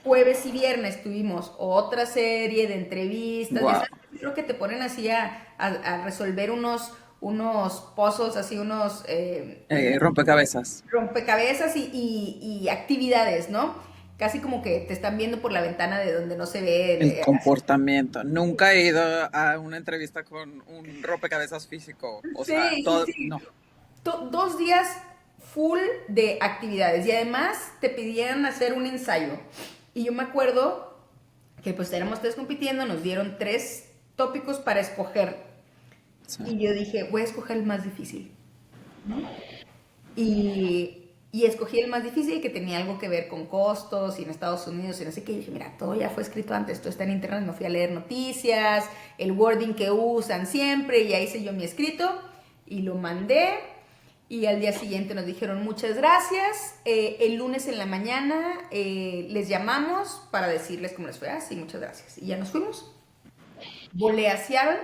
Jueves y viernes tuvimos otra serie de entrevistas. Ya Wow. sabes, creo que te ponen así a resolver unos pozos, así Rompecabezas. rompecabezas y actividades, ¿no? Casi como que te están viendo por la ventana de donde no se ve. El comportamiento. Nunca he ido a una entrevista con un rompecabezas físico. O sea, Sí, sí, todo, sí. no. 2 días full de actividades y además te pidieron hacer un ensayo. Y yo me acuerdo que pues éramos tres compitiendo, nos dieron 3 tópicos para escoger. Sí. Y yo dije, voy a escoger el más difícil. Y escogí el más difícil que tenía algo que ver con costos y en Estados Unidos y no sé qué. Y dije, mira, todo ya fue escrito antes, esto está en internet, me fui a leer noticias, el wording que usan siempre y ahí hice yo mi escrito y lo mandé. Y al día siguiente nos dijeron muchas gracias. El lunes en la mañana les llamamos para decirles cómo les fue. Ah, sí, muchas gracias. Y ya nos fuimos. Volé a Seattle.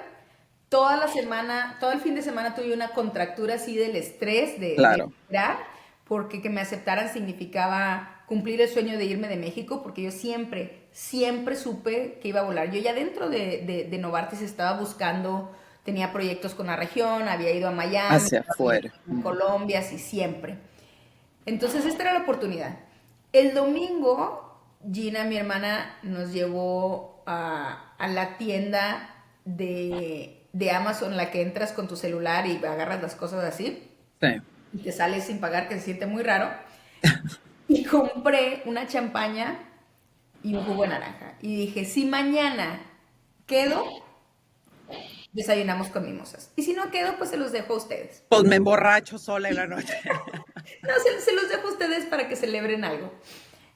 Toda la semana, todo el fin de semana tuve una contractura así del estrés de Claro. esperar, porque que me aceptaran significaba cumplir el sueño de irme de México, porque yo siempre, siempre supe que iba a volar. Yo ya dentro de Novartis estaba buscando, tenía proyectos con la región, había ido a Miami, Hacia había afuera. ido a Colombia, así siempre. Entonces esta era la oportunidad. El domingo, Gina, mi hermana, nos llevó a la tienda de Amazon, la que entras con tu celular y agarras las cosas así. Sí. y te sales sin pagar, que se siente muy raro. Y compré una champaña y un jugo de naranja. Y dije, si mañana quedo, desayunamos con mimosas. Y si no quedo, pues se los dejo a ustedes. Pues me emborracho sola en la noche. No, se los dejo a ustedes para que celebren algo.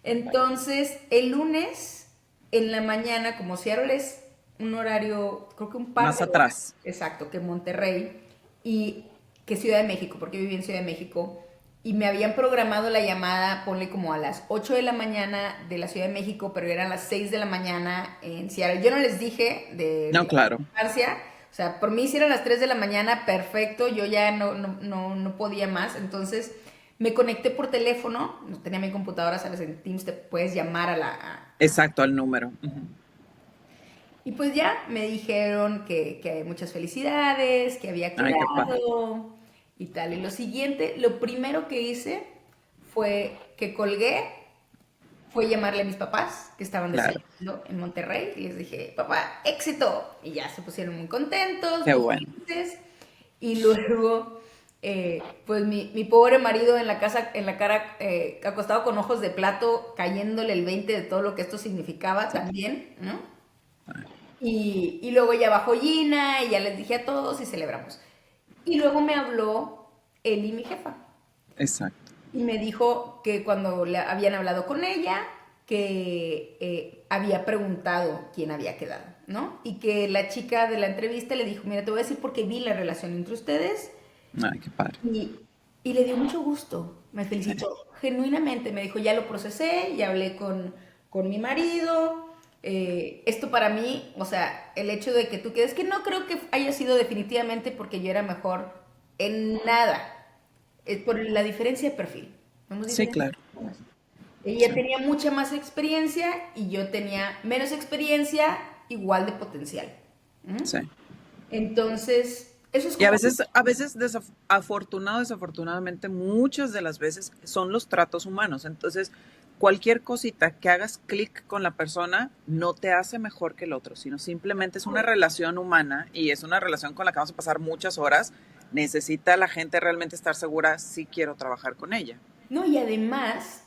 Entonces, el lunes en la mañana, como Seattle es un horario, creo que un par Más de horas, atrás. exacto, que Monterrey y que Ciudad de México, porque yo viví en Ciudad de México, y me habían programado la llamada, ponle como a las 8 de la mañana de la Ciudad de México, pero eran las 6 de la mañana en Seattle. Yo no les dije de No, mi claro. distancia, o sea, por mí si eran las 3 de la mañana, perfecto, yo ya no podía más, entonces me conecté por teléfono, no tenía mi computadora, sabes, en Teams te puedes llamar a Exacto, al número. Ujú. y pues ya me dijeron que muchas felicidades, que había Ay, qué padre. quedado y tal. Y lo siguiente, lo primero que hice fue que colgué, fue llamarle a mis papás, que estaban Claro. desayunando en Monterrey, y les dije, papá, éxito. Y ya se pusieron muy contentos, Qué muy bueno. felices. Y luego, pues mi pobre marido en la casa, en la cara, acostado con ojos de plato, cayéndole el 20 de todo lo que esto significaba Sí. también, ¿no? Y luego ya bajó Gina y ya les dije a todos y celebramos. Y luego me habló Eli, mi jefa, Exacto. y me dijo que cuando le habían hablado con ella, que había preguntado quién había quedado, ¿no? Y que la chica de la entrevista le dijo, mira, te voy a decir porque vi la relación entre ustedes Ay, qué padre. y le dio mucho gusto, me Sí. felicitó genuinamente, me dijo, ya lo procesé, ya hablé con mi marido, esto para mí, o sea, el hecho de que tú quedes, que no creo que haya sido definitivamente porque yo era mejor en nada, es por la diferencia de perfil, somos Sí, diferentes claro. personas. Ella Sí. tenía mucha más experiencia y yo tenía menos experiencia, igual de potencial. ¿Mm? Sí. Entonces, eso es Y como... a veces afortunado, desafortunadamente, muchas de las veces son los tratos humanos. Entonces, cualquier cosita que hagas clic con la persona no te hace mejor que el otro, sino simplemente es una relación humana y es una relación con la que vamos a pasar muchas horas. Necesita la gente realmente estar segura si quiero trabajar con ella. No, y además,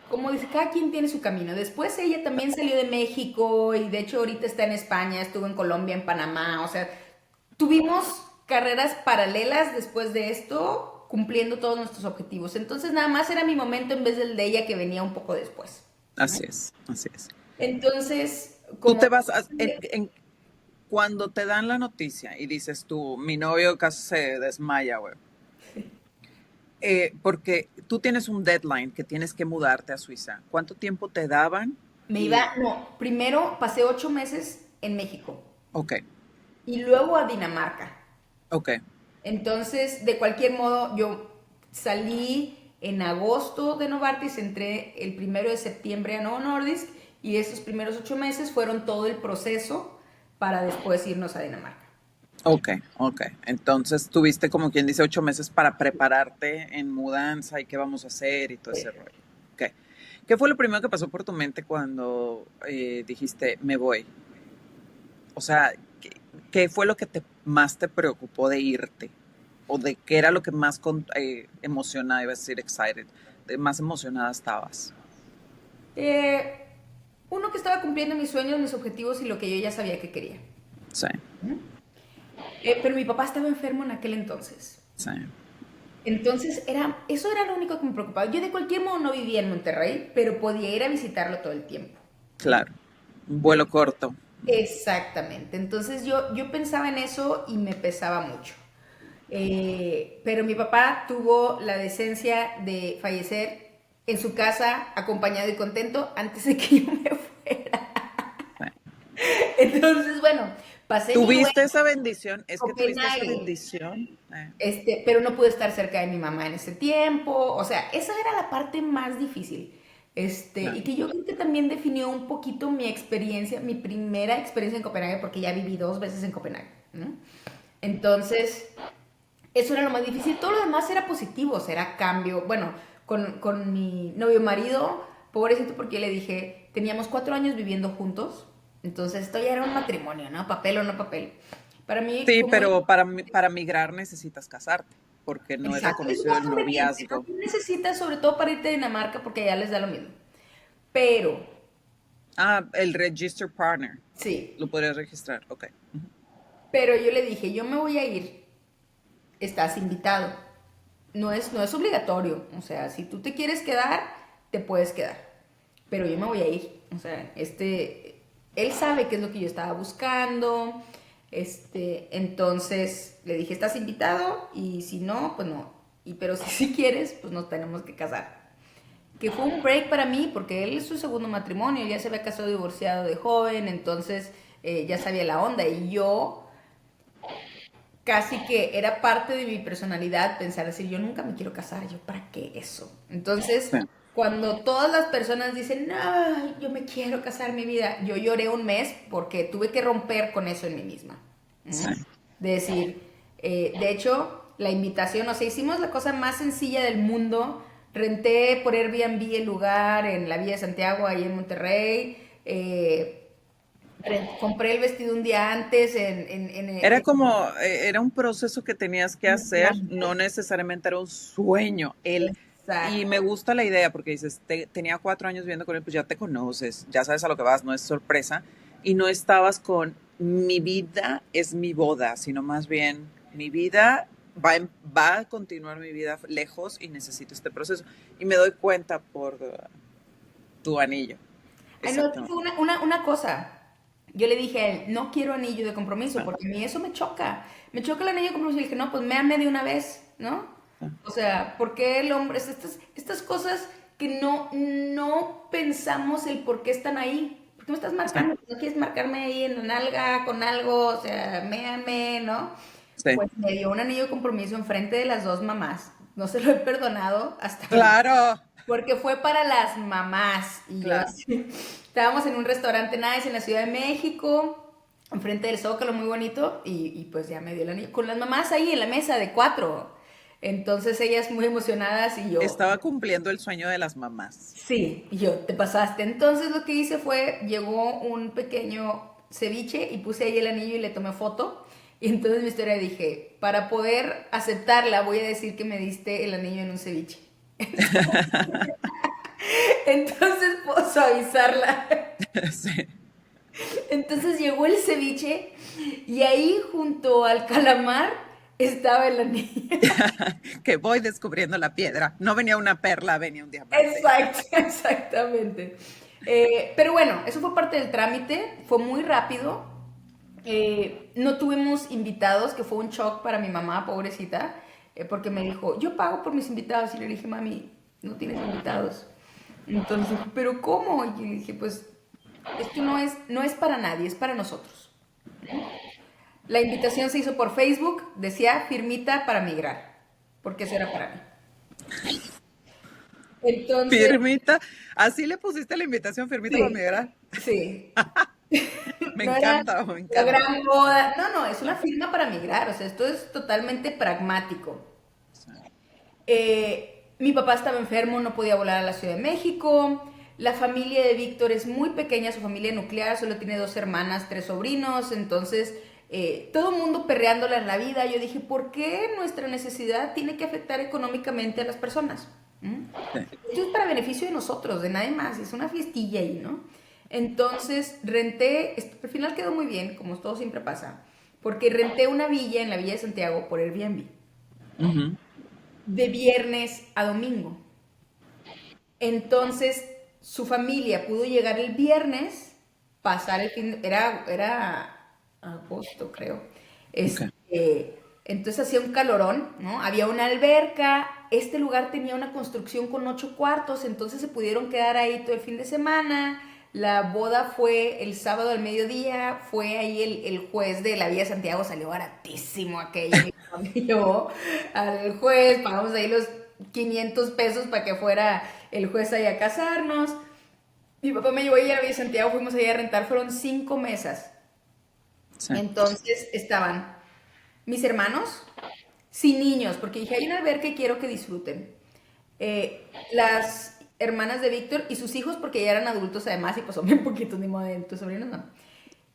como dice, cada quien tiene su camino. Después ella también salió de México y de hecho ahorita está en España, estuvo en Colombia, en Panamá, o sea, tuvimos carreras paralelas después de esto, cumpliendo todos nuestros objetivos. Entonces nada más era mi momento en vez del de ella que venía un poco después. ¿No? Así es, así es. Entonces, Tú te como... vas, cuando te dan la noticia y dices tú, mi novio casi se desmaya, güey. Porque tú tienes un deadline que tienes que mudarte a Suiza. ¿Cuánto tiempo te daban? Me Y, iba, no, primero pasé 8 meses en México ok, y luego a Dinamarca. ok, Entonces, de cualquier modo, yo salí en agosto de Novartis, entré el 1 de septiembre a Novo Nordisk y esos primeros 8 meses fueron todo el proceso para después irnos a Dinamarca. ok, ok. Entonces tuviste como quien dice 8 meses para prepararte en mudanza y qué vamos a hacer y todo ese rollo. Ok. ¿Qué fue lo primero que pasó por tu mente cuando dijiste, me voy? O sea, ¿qué fue lo que más te preocupó de irte? ¿O de qué era lo que más emocionada, iba a decir excited, más emocionada estabas? Eh, Uno que estaba cumpliendo mis sueños, mis objetivos y lo que yo ya sabía que quería. Sí, Pero mi papá estaba enfermo en aquel entonces. sí, Entonces, eso era lo único que me preocupaba. Yo de cualquier modo no vivía en Monterrey, pero podía ir a visitarlo todo el tiempo. ¿No? claro. Un vuelo corto. Exactamente. Entonces yo pensaba en eso y me pesaba mucho. Pero mi papá tuvo la decencia de fallecer en su casa, acompañado y contento, antes de que yo me fuera. Sí. Entonces, bueno, pasé mi duelo ¿Tuviste esa bendición? Es en que tuviste esa Copenhague, bendición. pero no pude estar cerca de mi mamá en ese tiempo. O sea, esa era la parte más difícil. No. Y que yo creo que también definió un poquito mi experiencia, mi primera experiencia en Copenhague, porque ya viví 2 veces en Copenhague, ¿no? Entonces, eso era lo más difícil. Todo lo demás era positivo, o sea, era cambio. Bueno, con mi novio marido, pobrecito, porque le dije, teníamos 4 años viviendo juntos, entonces esto ya era un matrimonio, ¿no? Papel o no papel. Para mí Sí, fue muy... pero para migrar necesitas casarte. porque no es Exacto, es reconocido más el conveniente, ¿no? noviazgo. Necesitas sobre todo para irte a Dinamarca porque allá les da lo mismo. Pero, Ah, el register partner. sí, Lo podrías registrar, ok. pero yo le dije, yo me voy a ir, estás invitado. No es obligatorio, o sea, si tú te quieres quedar, te puedes quedar. Pero yo me voy a ir, o sea, él sabe qué es lo que yo estaba buscando, entonces le dije, estás invitado y si no, pues no. Pero si quieres, pues nos tenemos que casar. Que fue un break para mí porque él es su segundo matrimonio, ya se había casado divorciado de joven, entonces ya sabía la onda y yo casi que era parte de mi personalidad pensar así, yo nunca me quiero casar, yo para qué eso. Entonces, Sí, cuando todas las personas dicen, no, yo me quiero casar mi vida, yo lloré un mes porque tuve que romper con eso en mí misma. sí. De decir, de hecho, la invitación, o sea, hicimos la cosa más sencilla del mundo, renté por Airbnb el lugar en la Villa de Santiago, ahí en Monterrey, compré el vestido un día antes Era como, era un proceso que tenías que hacer, en no necesariamente era un sueño. Y me Exacto. gusta la idea porque dices, tenía 4 años viviendo con él, pues ya te conoces, ya sabes a lo que vas, no es sorpresa. Y no estabas con mi vida es mi boda, sino más bien mi vida va a continuar mi vida lejos y necesito este proceso. Y me doy cuenta por tu anillo. Ay, no, es que Exactamente. fue una cosa. Yo le dije a él, no quiero anillo de compromiso, porque a mí eso me choca. Me choca el anillo de compromiso. Y le dije, no, pues méame de una vez, ¿no? O sea, ¿por qué el hombre, estas cosas que no pensamos el por qué están ahí? ¿Por qué me estás Sí, marcando? ¿No quieres marcarme ahí en la nalga con algo? O sea, méame, ¿no? sí. Pues me dio un anillo de compromiso enfrente de las dos mamás. No se lo he perdonado hasta ahorita. Claro, Porque fue para las mamás. Y yo claro. así. Estábamos en un restaurante nice en la Ciudad de México, enfrente del Zócalo, muy bonito. Y pues ya me dio el anillo. Con las mamás ahí en la mesa de cuatro. Entonces ellas muy emocionadas y yo, Estaba cumpliendo el sueño de las mamás. sí, y yo, te pasaste. Entonces lo que hice fue, llegó un pequeño ceviche y puse ahí el anillo y le tomé foto. Y entonces mi historia dije, para poder aceptarla voy a decir que me diste el anillo en un ceviche. Entonces puedo suavizarla. Sí. Entonces llegó el ceviche y ahí junto al calamar estaba el anillo. Que voy descubriendo la piedra. No venía una perla, venía un diamante. Exacto, exactamente. Pero bueno, eso fue parte del trámite, fue muy rápido. No tuvimos invitados, que fue un shock para mi mamá, pobrecita, porque me dijo, yo pago por mis invitados. Y le dije, mami, no tienes invitados. Entonces dijo, ¿pero cómo? Y le dije, pues esto no es para nadie, es para nosotros. La invitación se hizo por Facebook, decía firmita para migrar, porque eso era para mí. Entonces, Firmita. Así le pusiste la invitación, firmita para sí, migrar. sí. Me No era encanta, me la encanta. gran boda. No, no, es una firma para migrar. O sea, esto es totalmente pragmático. Sí. Mi papá estaba enfermo, no podía volar a la Ciudad de México. La familia de Víctor es muy pequeña, su familia nuclear, solo tiene 2 hermanas, 3 sobrinos. Entonces, todo el mundo perreándola en la vida. Yo dije, ¿por qué nuestra necesidad tiene que afectar económicamente a las personas? ¿Mm? Sí. Esto es para beneficio de nosotros, de nadie más. Es una fiestilla ahí, ¿no? Entonces renté, al final quedó muy bien, como todo siempre pasa, porque renté una villa en la Villa de Santiago por Airbnb, Ujú. de viernes a domingo. Entonces su familia pudo llegar el viernes, pasar el fin, era agosto creo. Ok. Entonces hacía un calorón, ¿no? Había una alberca, este lugar tenía una construcción con 8 cuartos, entonces se pudieron quedar ahí todo el fin de semana. La boda fue el sábado al mediodía, fue ahí el juez de la Villa de Santiago, salió baratísimo aquello, mi papá me llevó al juez, pagamos ahí los 500 pesos para que fuera el juez ahí a casarnos. Mi papá me llevó ahí a la Villa de Santiago, fuimos ahí a rentar, fueron 5 mesas. Sí. Entonces estaban mis hermanos, sin niños, porque dije, hay una alberca y quiero que disfruten. Las hermanas de Víctor y sus hijos, porque ya eran adultos además, y pues son bien poquitos, ni modo de tus sobrinos, no.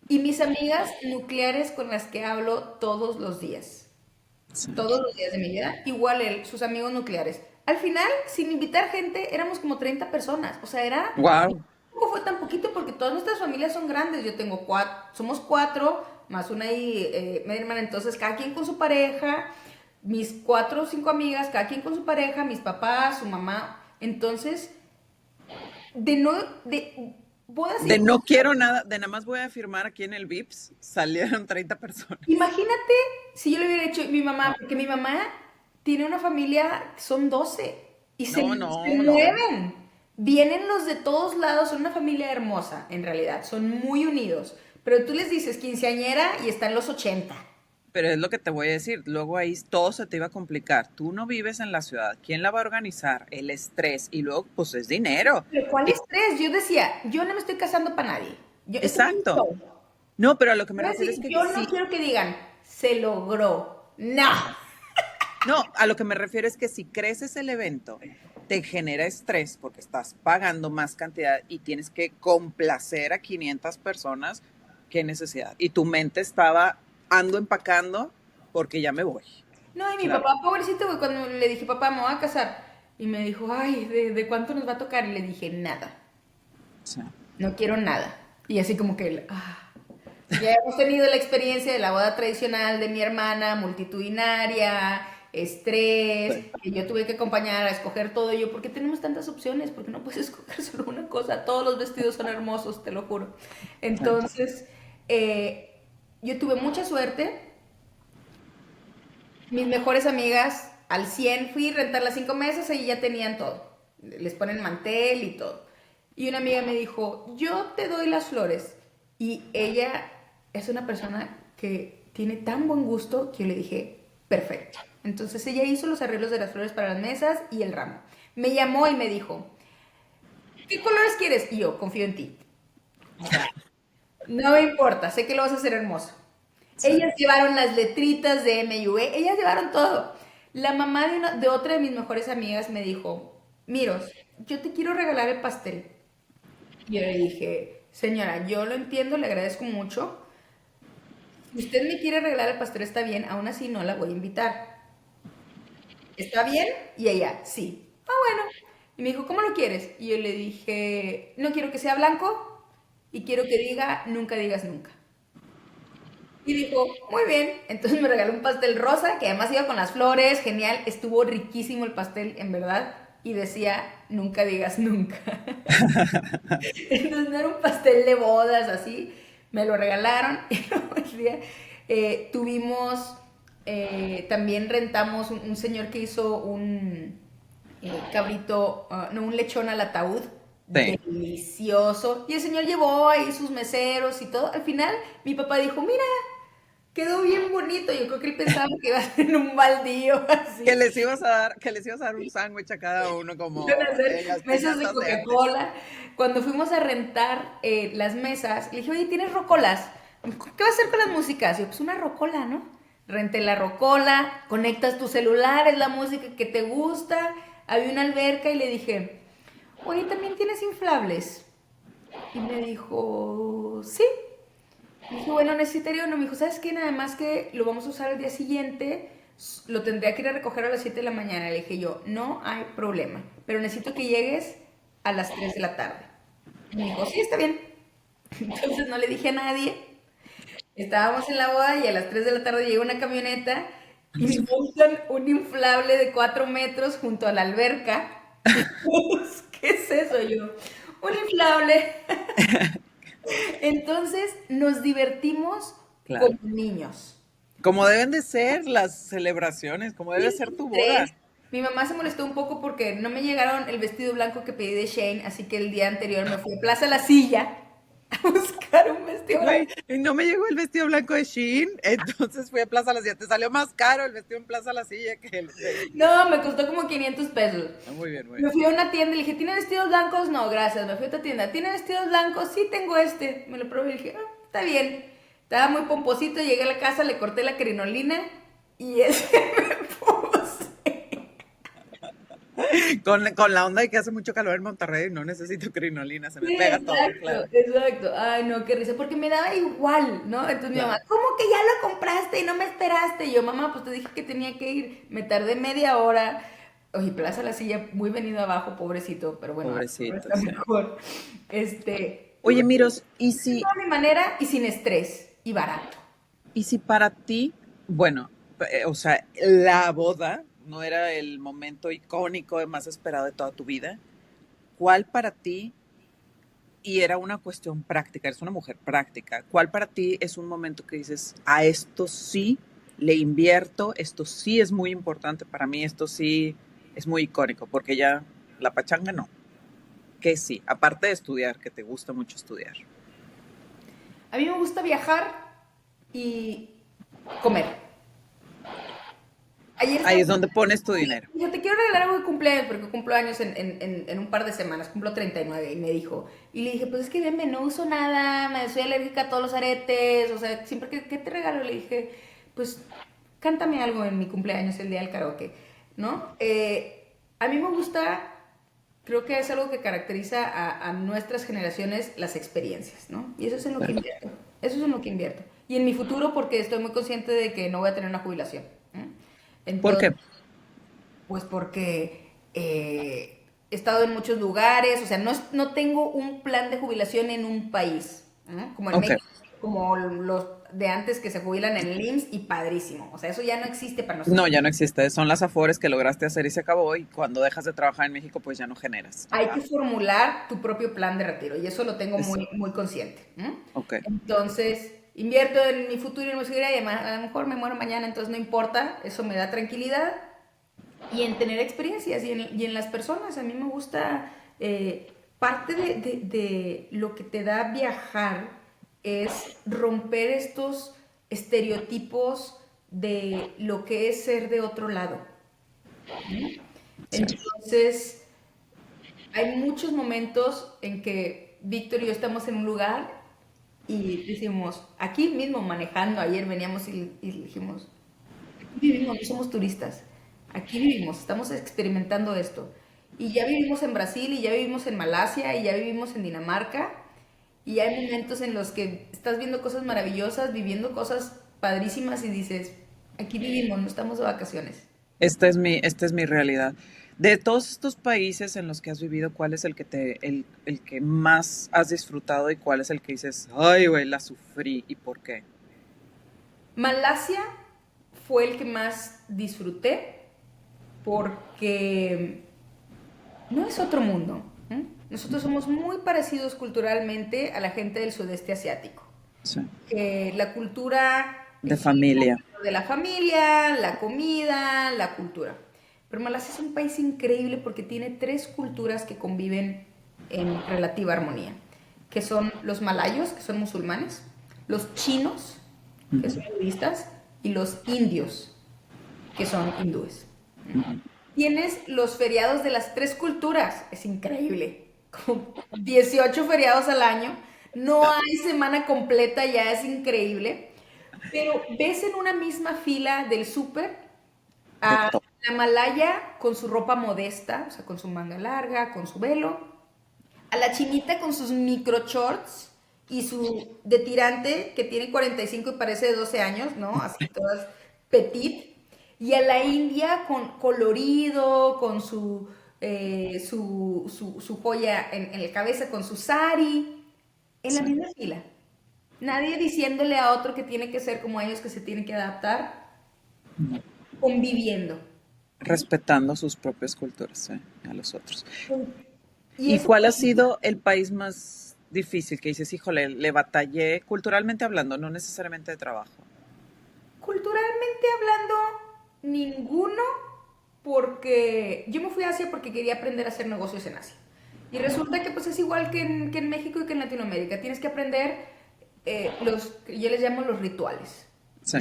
Y mis amigas nucleares con las que hablo todos los días. Sí. todos los días de mi vida. Igual él, sus amigos nucleares. Al final, sin invitar gente, éramos como 30 personas. O sea, Wow. tampoco fue tan poquito porque todas nuestras familias son grandes. Yo tengo cuatro, somos cuatro, más una y media hermana. Entonces, cada quien con su pareja. Mis cuatro o cinco amigas, cada quien con su pareja, mis papás, su mamá. Entonces, de no, de bodas De y no quiero nada, de nada más voy a firmar aquí en el VIPS, salieron 30 personas. imagínate si yo lo hubiera hecho mi mamá, porque mi mamá tiene una familia, son 12 y No, se no, no. mueven. Vienen los de todos lados, son una familia hermosa, en realidad, son muy unidos. Pero tú les dices quinceañera y están los 80. Pero es lo que te voy a decir, luego ahí todo se te iba a complicar. Tú no vives en la ciudad, ¿quién la va a organizar? El estrés y luego pues es dinero. Pero ¿cuál Y- estrés? Yo decía, yo no me estoy casando para nadie. Esto es un exacto. show. No, pero a lo que me Voy a refiero decir, es que yo no sí, quiero que digan, se logró. No. no, a lo que me refiero es que si creces el evento, te genera estrés porque estás pagando más cantidad y tienes que complacer a 500 personas, qué necesidad. Y tu mente estaba, ando empacando porque ya me voy. No, y mi Claro. papá, pobrecito, güey, cuando le dije, papá, me voy a casar. Y me dijo, ay, ¿de cuánto nos va a tocar? Y le dije, nada, Sí. no quiero nada. Y así como que, ya hemos tenido la experiencia de la boda tradicional de mi hermana, multitudinaria, estrés, Sí. que yo tuve que acompañar a escoger todo. Y yo, ¿por qué tenemos tantas opciones? Porque no puedes escoger solo una cosa. Todos los vestidos son hermosos, te lo juro. Sí. Entonces, yo tuve mucha suerte. Mis mejores amigas al 100 fui a rentar las 5 mesas y ya tenían todo. Les ponen mantel y todo. Y una amiga me dijo, yo te doy las flores. Y ella es una persona que tiene tan buen gusto que yo le dije, perfecto. Entonces ella hizo los arreglos de las flores para las mesas y el ramo. Me llamó y me dijo, ¿qué colores quieres? Y yo, confío en ti. No me importa, sé que lo vas a hacer hermoso. Sí. Ellas llevaron las letritas de MUE, ellas llevaron todo. La mamá de otra de mis mejores amigas me dijo, Miros, yo te quiero regalar el pastel. Y yo le dije, señora, yo lo entiendo, le agradezco mucho. Si usted me quiere regalar el pastel está bien, aún así no la voy a invitar. ¿Está bien? Y ella, sí. Ah, bueno. Y me dijo, ¿cómo lo quieres? Y yo le dije, no quiero que sea blanco y quiero que diga, nunca digas nunca. Y dijo, muy bien. Entonces me regaló un pastel rosa, que además iba con las flores, genial. Estuvo riquísimo el pastel, en verdad. Y decía, nunca digas nunca. Entonces no era un pastel de bodas así. Me lo regalaron. Y luego el día tuvimos, también rentamos un señor que hizo un cabrito, no, un lechón al ataúd. Sí. Delicioso. Y el señor llevó ahí sus meseros y todo. Al final, mi papá dijo, mira, quedó bien bonito. Yo creo que él pensaba que iba a ser en un baldío Que así. les ibas a dar, que les ibas a dar un sándwich a cada uno Iban a como hacer en las mesas de piñatas de antes. Coca-Cola. Cuando fuimos a rentar las mesas, le dije, oye, ¿tienes rocolas? Me dijo, ¿qué vas a hacer con las músicas? Y yo, pues una rocola, ¿no? Renté la rocola, conectas tu celular, es la música que te gusta. Había una alberca y le dije, oye, ¿también tienes inflables? Y me dijo, sí. Y dije, bueno, necesitaría uno. Me dijo, ¿sabes qué? Nada más que lo vamos a usar el día siguiente, lo tendría que ir a recoger a las 7 de la mañana. Le dije yo, no hay problema, pero necesito que llegues a las 3 de la tarde. Y me dijo, sí, está bien. Entonces no le dije a nadie. Estábamos en la boda y a las 3 de la tarde llega una camioneta y montan un inflable de 4 metros junto a la alberca. Y todos, ¿qué es eso? Yo, un inflable. Entonces nos divertimos como Claro. niños. Como deben de ser las celebraciones, como debe Sin ser tu estrés. boda. Mi mamá se molestó un poco porque no me llegaron el vestido blanco que pedí de Shane, así que el día anterior me fui a Plaza La Silla a buscar un vestido Güey, blanco. y no me llegó el vestido blanco de Shein, entonces fui a Plaza La Silla. Te salió más caro el vestido en Plaza La Silla que el de... No, me costó como 500 pesos. Ah, muy bien, muy Me bien. fui a una tienda y le dije, ¿tiene vestidos blancos? No, gracias. Me fui a otra tienda. ¿Tiene vestidos blancos? Sí, tengo este. Me lo probé y dije, está bien. Estaba muy pomposito. Llegué a la casa, le corté la crinolina y ese me puse. Con la onda de que hace mucho calor en Monterrey, no necesito crinolina, se me Sí, pega todo, exacto, claro. exacto. Ay, no, qué risa, porque me daba igual, ¿no? Entonces mi mamá, Claro, ¿cómo que ya lo compraste y no me esperaste? Y yo, mamá, pues te dije que tenía que ir. Me tardé media hora. Oye, Plaza La Silla, muy venido abajo, pobrecito, pero bueno, ahora pobrecito, está sí. mejor. Y Oye, bueno, Miros, a mi manera y sin estrés y barato. y si para ti, bueno, o sea, la boda no era el momento icónico más esperado de toda tu vida, ¿cuál para ti, y era una cuestión práctica, eres una mujer práctica, cuál para ti es un momento que dices, a esto sí le invierto, esto sí es muy importante para mí, esto sí es muy icónico, porque ya la pachanga no, que sí, aparte de estudiar, que te gusta mucho estudiar. A mí me gusta viajar y comer. Ayer Ahí estaba. es donde pones tu dinero. Yo te quiero regalar algo de cumpleaños porque cumplo años en un par de semanas, cumplo 39 y me dijo, y le dije, pues es que veme, no uso nada, me soy alérgica a todos los aretes, o sea, siempre que, ¿qué te regalo? Le dije, pues cántame algo en mi cumpleaños, el día del karaoke, ¿no? A mí me gusta, creo que es algo que caracteriza a nuestras generaciones, las experiencias, ¿no? Y eso es en lo que invierto, eso es en lo que invierto. Y en mi futuro porque estoy muy consciente de que no voy a tener una jubilación. ¿Eh? ¿Por Entonces, qué? pues porque he estado en muchos lugares, o sea, no tengo un plan de jubilación en un país, ¿no? Como en Ok. México, como los de antes que se jubilan en el IMSS y padrísimo. O sea, eso ya no existe para No, nosotros. ya no existe. Son las afores que lograste hacer y se acabó. Y cuando dejas de trabajar en México, pues ya no generas. Hay Ajá. que formular tu propio plan de retiro y eso lo tengo Es, muy, muy consciente. ¿No? ok. Entonces, invierto en mi futuro y en mi seguridad y además, a lo mejor me muero mañana, entonces no importa, eso me da tranquilidad y en tener experiencias y en las personas. A mí me gusta, parte de lo que te da viajar es romper estos estereotipos de lo que es ser de otro lado. Sí. Entonces, hay muchos momentos en que Víctor y yo estamos en un lugar y decimos, aquí mismo manejando, ayer veníamos y dijimos, aquí vivimos, no somos turistas. Aquí vivimos, estamos experimentando esto. Y ya vivimos en Brasil, y ya vivimos en Malasia, y ya vivimos en Dinamarca. Y hay momentos en los que estás viendo cosas maravillosas, viviendo cosas padrísimas y dices, aquí vivimos, no estamos de vacaciones. Esta es mi realidad. De todos estos países en los que has vivido, ¿cuál es el que más has disfrutado y cuál es el que dices, ay, güey, la sufrí y por qué? Malasia fue el que más disfruté porque no es otro mundo. ¿Eh? Nosotros somos muy parecidos culturalmente a la gente del sudeste asiático. Sí. La cultura De es familia. de la familia, la comida, la cultura. Pero Malasia es un país increíble porque tiene tres culturas que conviven en relativa armonía, que son los malayos, que son musulmanes, los chinos, que son Ujú, budistas, y los indios, que son hindúes. ujú. Tienes los feriados de las tres culturas, es increíble, como 18 feriados al año, no hay semana completa, ya es increíble, pero ves en una misma fila del súper De a todo. la malaya con su ropa modesta, o sea, con su manga larga, con su velo, a la chinita con sus micro shorts y su de tirante que tiene 45 y parece de 12 años, ¿no? Así todas petit. Y a la india con colorido, con su joya en la cabeza, con su sari, en la Sí. misma fila. Nadie diciéndole a otro que tiene que ser como ellos, que se tienen que adaptar, Ujú. conviviendo. Respetando sus propias culturas, sí, a los otros. Y ¿Y eso cuál ha sido el país más difícil que dices, híjole, le batallé culturalmente hablando, no necesariamente de trabajo? culturalmente hablando, ninguno, porque yo me fui a Asia porque quería aprender a hacer negocios en Asia. Y resulta que pues es igual que en México y que en Latinoamérica. Tienes que aprender que yo les llamo los rituales. Sí.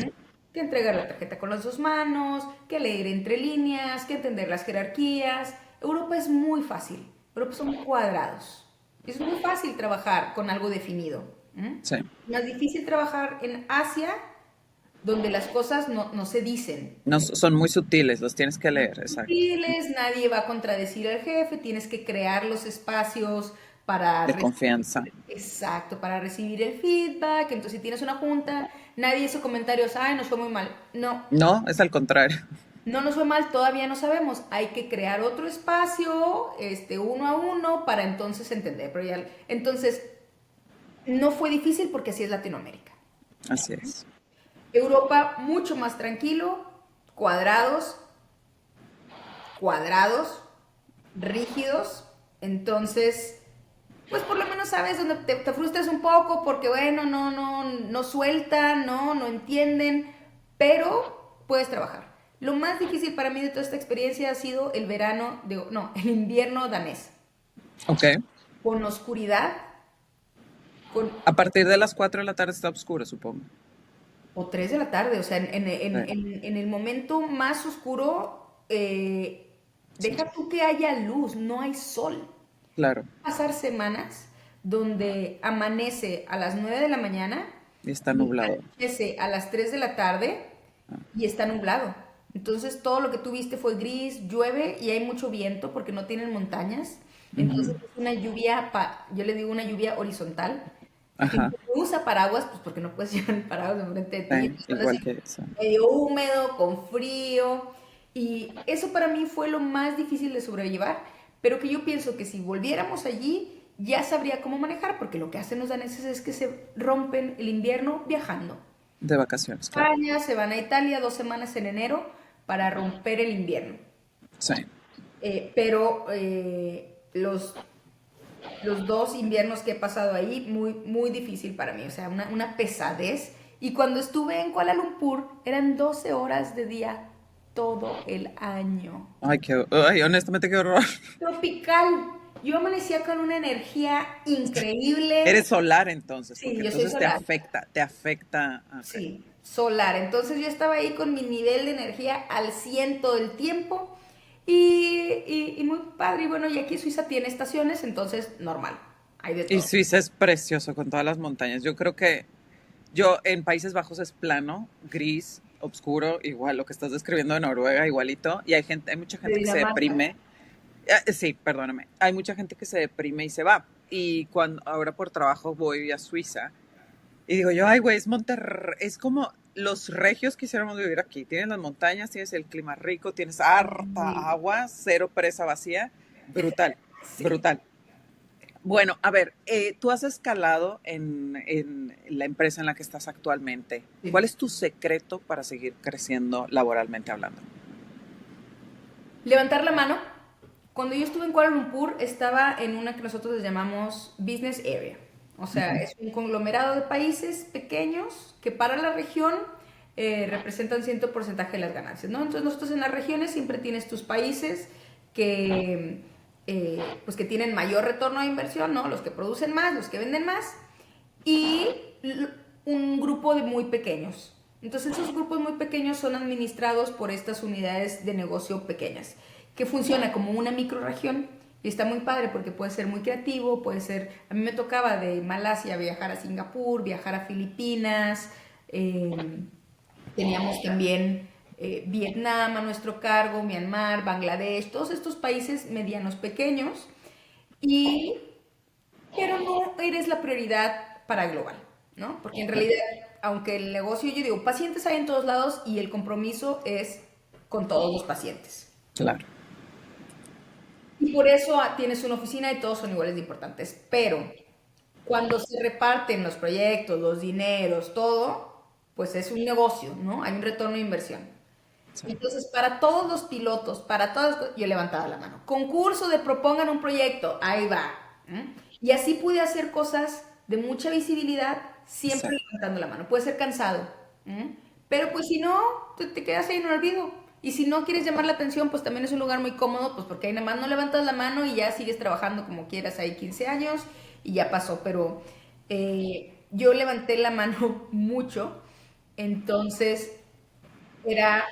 Que entregar la tarjeta con las dos manos, que leer entre líneas, que entender las jerarquías. Europa es muy fácil. Europa son cuadrados. Es muy fácil trabajar con algo definido. Sí. Más difícil trabajar en Asia donde las cosas no se dicen. No, son muy sutiles, los tienes que leer, exacto. Sutiles, nadie va a contradecir al jefe, tienes que crear los espacios para De confianza. exacto, para recibir el feedback. Entonces, si tienes una junta, nadie hizo comentarios, ay, nos fue muy mal. No, No, es al contrario. no nos fue mal, todavía no sabemos. Hay que crear otro espacio, uno a uno, para entonces entender. Entonces, no fue difícil porque así es Latinoamérica. Así es. Europa, mucho más tranquilo, cuadrados, cuadrados, rígidos. Entonces, pues por lo menos sabes donde te frustras un poco porque, bueno, no sueltan, no entienden, pero puedes trabajar. Lo más difícil para mí de toda esta experiencia ha sido el verano, no, el invierno danés. Ok. Con oscuridad, con, A partir de las 4 de la tarde está oscuro, supongo. o 3 de la tarde, o sea, Sí, en el momento más oscuro, sí, deja tú que haya luz, no hay sol. claro. Pasar semanas donde amanece a las 9 de la mañana Y está y nublado. anochece a las 3 de la tarde y está nublado. Entonces todo lo que tú viste fue gris, llueve y hay mucho viento porque no tienen montañas. Entonces Ujú. es una lluvia, yo le digo una lluvia horizontal. La Ajá. gente no usa paraguas, pues porque no puedes llevar el paraguas enfrente de ti. Sí, Entonces anda igual así que eso. medio húmedo, con frío. Y eso para mí fue lo más difícil de sobrellevar, pero que yo pienso que si volviéramos allí ya sabría cómo manejar, porque lo que hacen los daneses es que se rompen el invierno viajando. De vacaciones, claro. España, se van a Italia 2 semanas en enero para romper el invierno. Sí. Pero los 2 inviernos que he pasado ahí, muy, muy difícil para mí, o sea, una pesadez. Y cuando estuve en Kuala Lumpur, eran 12 horas de día todo el año. Ay, ay, honestamente, qué horror. Tropical. Yo amanecía con una energía increíble. Eres solar entonces, Sí, porque yo soy entonces solar. te afecta. Ok. Sí, solar. Entonces yo estaba ahí con mi nivel de energía al 100 todo el tiempo y muy padre. Y bueno, y aquí Suiza tiene estaciones, entonces normal. Hay de Y todo. Suiza es precioso con todas las montañas. Yo creo que yo en Países Bajos es plano, gris, oscuro, igual lo que estás describiendo de Noruega, igualito. Y hay mucha De gente que se Dinamarca. deprime. Sí, perdóname. Hay mucha gente que se deprime y se va. Y cuando ahora por trabajo voy a Suiza y digo yo, ay, güey, es Monterrey, es como los regios quisiéramos vivir aquí. Tienes las montañas, tienes el clima rico, tienes harta Sí, agua, cero presa vacía. Brutal, sí. brutal. Bueno, a ver, tú has escalado en la empresa en la que estás actualmente. Sí. ¿Cuál es tu secreto para seguir creciendo laboralmente hablando? Levantar la mano. Cuando yo estuve en Kuala Lumpur, estaba en una que nosotros les llamamos Business Area. O sea, Ujú. es un conglomerado de países pequeños que para la región representan cierto porcentaje de las ganancias, ¿no? Entonces nosotros en las regiones siempre tienes tus países que, pues que tienen mayor retorno de inversión, ¿no? Los que producen más, los que venden más, y un grupo de muy pequeños. Entonces esos grupos muy pequeños son administrados por estas unidades de negocio pequeñas, que funciona como una microregión y está muy padre porque puede ser muy creativo, puede ser, a mí me tocaba de Malasia viajar a Singapur, viajar a Filipinas, teníamos también Vietnam a nuestro cargo, Myanmar, Bangladesh, todos estos países medianos pequeños y pero no eres la prioridad para global, ¿no? Porque en realidad, aunque el negocio, yo digo, pacientes hay en todos lados y el compromiso es con todos los pacientes. Claro. Y por eso tienes una oficina y todos son iguales de importantes. Pero cuando se reparten los proyectos, los dineros, todo, pues es un negocio, ¿no? Hay un retorno de inversión. Sí. Entonces, para todos los pilotos, para todas, yo levantaba la mano. Concurso de propongan un proyecto, ahí va. Y así pude hacer cosas de mucha visibilidad, Sí. siempre levantando la mano. Puede ser cansado, pero pues si no, te quedas ahí en el olvido. Y si no quieres llamar la atención, pues también es un lugar muy cómodo, pues porque ahí nada más no levantas la mano y ya sigues trabajando como quieras ahí 15 años y ya pasó. Pero yo levanté la mano mucho, entonces era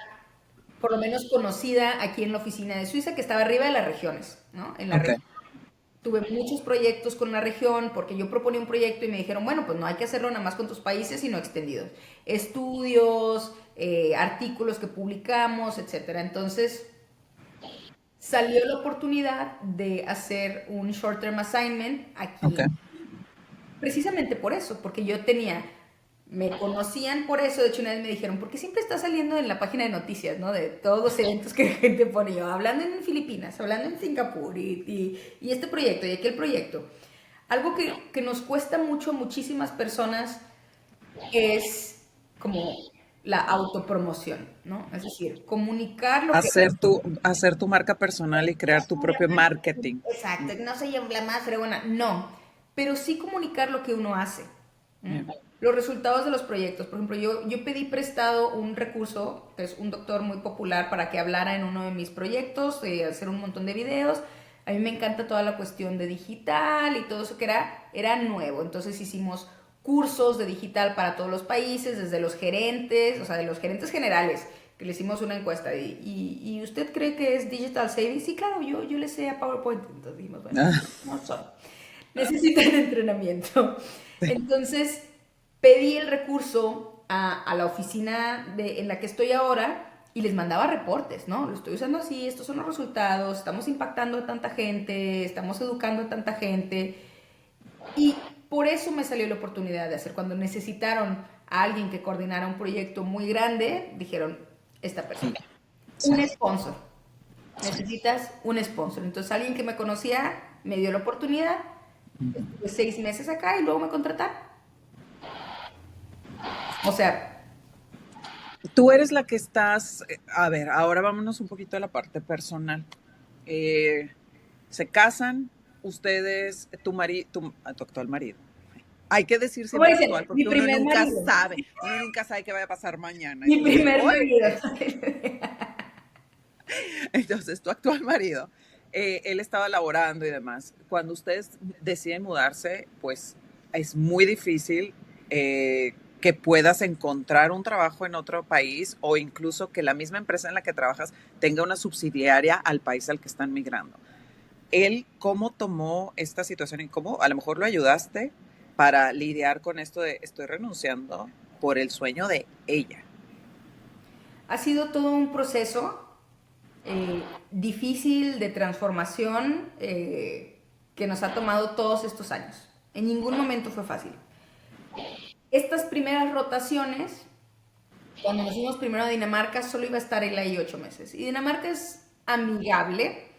por lo menos conocida aquí en la oficina de Suiza, que estaba arriba de las regiones, ¿no? En la Ok. región tuve muchos proyectos con la región, porque yo proponía un proyecto y me dijeron, bueno, pues no hay que hacerlo nada más con tus países, sino extendidos. Estudios, artículos que publicamos, etcétera. Entonces, salió la oportunidad de hacer un short term assignment Ok. aquí, precisamente por eso, porque yo tenía, me conocían por eso, de hecho una vez me dijeron, ¿por qué siempre está saliendo en la página de noticias, ¿no? De todos los eventos que la gente pone yo, hablando en Filipinas, hablando en Singapur y este proyecto y aquel proyecto. Algo que nos cuesta mucho a muchísimas personas es como la autopromoción, ¿no? Es decir, comunicar lo que... Hacer tu marca personal y crear tu propio marketing. Exacto, no soy la más fregona, no, pero sí comunicar lo que uno hace, ¿m? Bien. Los resultados de los proyectos. Por ejemplo, yo pedí prestado un recurso, que es un doctor muy popular, para que hablara en uno de mis proyectos, hacer un montón de videos. A mí me encanta toda la cuestión de digital y todo eso que era nuevo. Entonces hicimos cursos de digital para todos los países, desde los gerentes, o sea, de los gerentes generales, que le hicimos una encuesta. ¿Y usted cree que es Digital Savings? Sí, claro, yo le sé a PowerPoint. Entonces dijimos, bueno, Ah, no son. Necesitan entrenamiento. sí. Entonces, pedí el recurso a la oficina en la que estoy ahora y les mandaba reportes, ¿no? Lo estoy usando así, estos son los resultados, estamos impactando a tanta gente, estamos educando a tanta gente. Y por eso me salió la oportunidad de hacer. Cuando necesitaron a alguien que coordinara un proyecto muy grande, dijeron, esta persona. Sí, Un sponsor. sí. Necesitas un sponsor. Entonces alguien que me conocía me dio la oportunidad. Estuve 6 meses acá y luego me contrataron. O sea, Tú eres la que estás, a ver, ahora vámonos un poquito a la parte personal. Eh, Se casan ustedes, tu actual marido. Hay que decir ¿cómo siempre actual dicen? Mi porque primer marido. uno nunca sabe qué va a pasar mañana. Mi Entonces, primer hoy, marido. entonces tu actual marido, él estaba laborando y demás. Cuando ustedes deciden mudarse, pues es muy difícil que puedas encontrar un trabajo en otro país o incluso que la misma empresa en la que trabajas tenga una subsidiaria al país al que están migrando. Él, ¿cómo tomó esta situación y cómo a lo mejor lo ayudaste para lidiar con esto de estoy renunciando por el sueño de ella? Ha sido todo un proceso difícil de transformación que nos ha tomado todos estos años. En ningún momento fue fácil. Estas primeras rotaciones, cuando nos fuimos primero a Dinamarca, solo iba a estar él ahí 8 meses. Y Dinamarca es amigable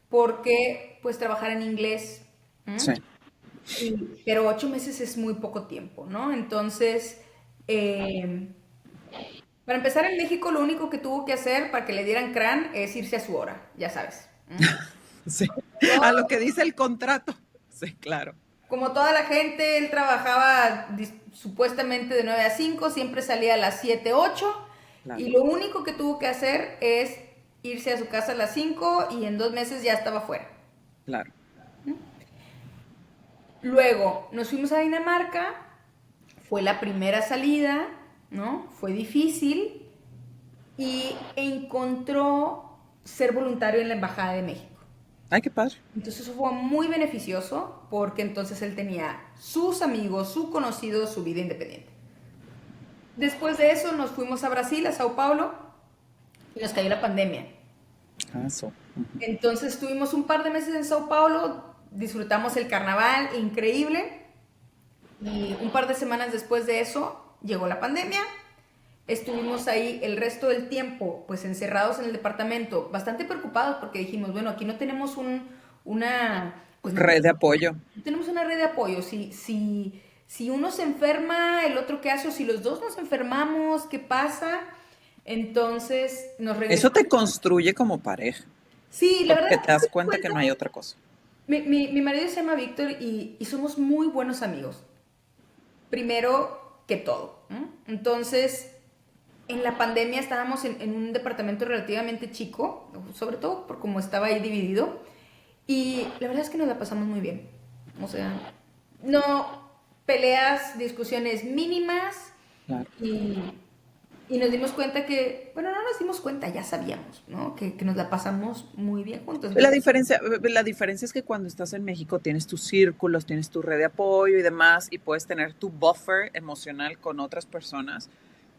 porque puedes trabajar en inglés, Sí, ¿m? Pero 8 meses es muy poco tiempo, ¿no? Entonces, eh, para empezar en México, lo único que tuvo que hacer para que le dieran CRAN es irse a su hora, ya sabes. ¿M? sí. A lo que Todo, dice el contrato. Sí, claro, como toda la gente, él trabajaba supuestamente de 9 a 5, siempre salía a las 7, 8, claro, y lo único que tuvo que hacer es irse a su casa a las 5 y en 2 meses ya estaba fuera. claro. Luego nos fuimos a Dinamarca, fue la primera salida, ¿no? Fue difícil y encontró ser voluntario en la Embajada de México. Ay, qué padre. Entonces eso fue muy beneficioso porque entonces él tenía sus amigos, su conocido, su vida independiente. Después de eso nos fuimos a Brasil, a Sao Paulo, y nos cayó la pandemia. Ah, eso. Entonces estuvimos un par de meses en Sao Paulo, disfrutamos el carnaval, increíble, y un par de semanas después de eso llegó la pandemia. Estuvimos ahí el resto del tiempo, pues encerrados en el departamento, bastante preocupados porque dijimos, bueno, aquí no tenemos pues Red de apoyo. no tenemos una red de apoyo. Si uno se enferma, el otro qué hace, o si los dos nos enfermamos, ¿qué pasa? Entonces nos Eso regresamos. te construye como pareja, Sí, la verdad porque es te que me das doy cuenta que cuenta, no hay otra cosa. mi marido se llama Víctor y somos muy buenos amigos, primero que todo. ¿M? Entonces, en la pandemia estábamos en un departamento relativamente chico, sobre todo por cómo estaba ahí dividido, y la verdad es que nos la pasamos muy bien. O sea, no peleas, discusiones mínimas Claro. y Y nos dimos cuenta que, bueno, no nos dimos cuenta, ya sabíamos, ¿no? Que nos la pasamos muy bien juntos. La diferencia es que cuando estás en México tienes tus círculos, tienes tu red de apoyo y demás, y puedes tener tu buffer emocional con otras personas,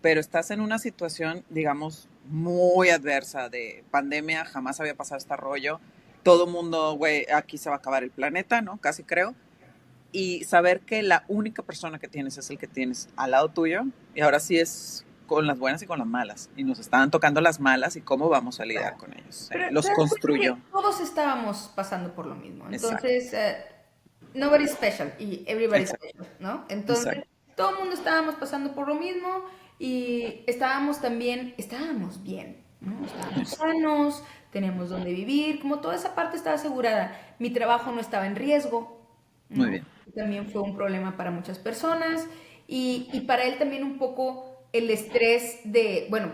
pero estás en una situación, digamos, muy adversa de pandemia, jamás había pasado este rollo, todo mundo, güey, aquí se va a acabar el planeta, ¿no? Casi creo. Y saber que la única persona que tienes es el que tienes al lado tuyo, y ahora sí es con las buenas y con las malas, y nos estaban tocando las malas y cómo vamos a lidiar con ellos. Pero te Los das cuenta construyó. que todos estábamos pasando por lo mismo. Exacto, Entonces, nobody special y everybody exacto, special, ¿no? Entonces, exacto. todo el mundo estábamos pasando por lo mismo y estábamos también, estábamos bien, ¿no? Estábamos sanos, teníamos donde vivir, como toda esa parte estaba asegurada. Mi trabajo no estaba en riesgo, Muy ¿no? bien. También fue un problema para muchas personas y para él también un poco el estrés de, bueno,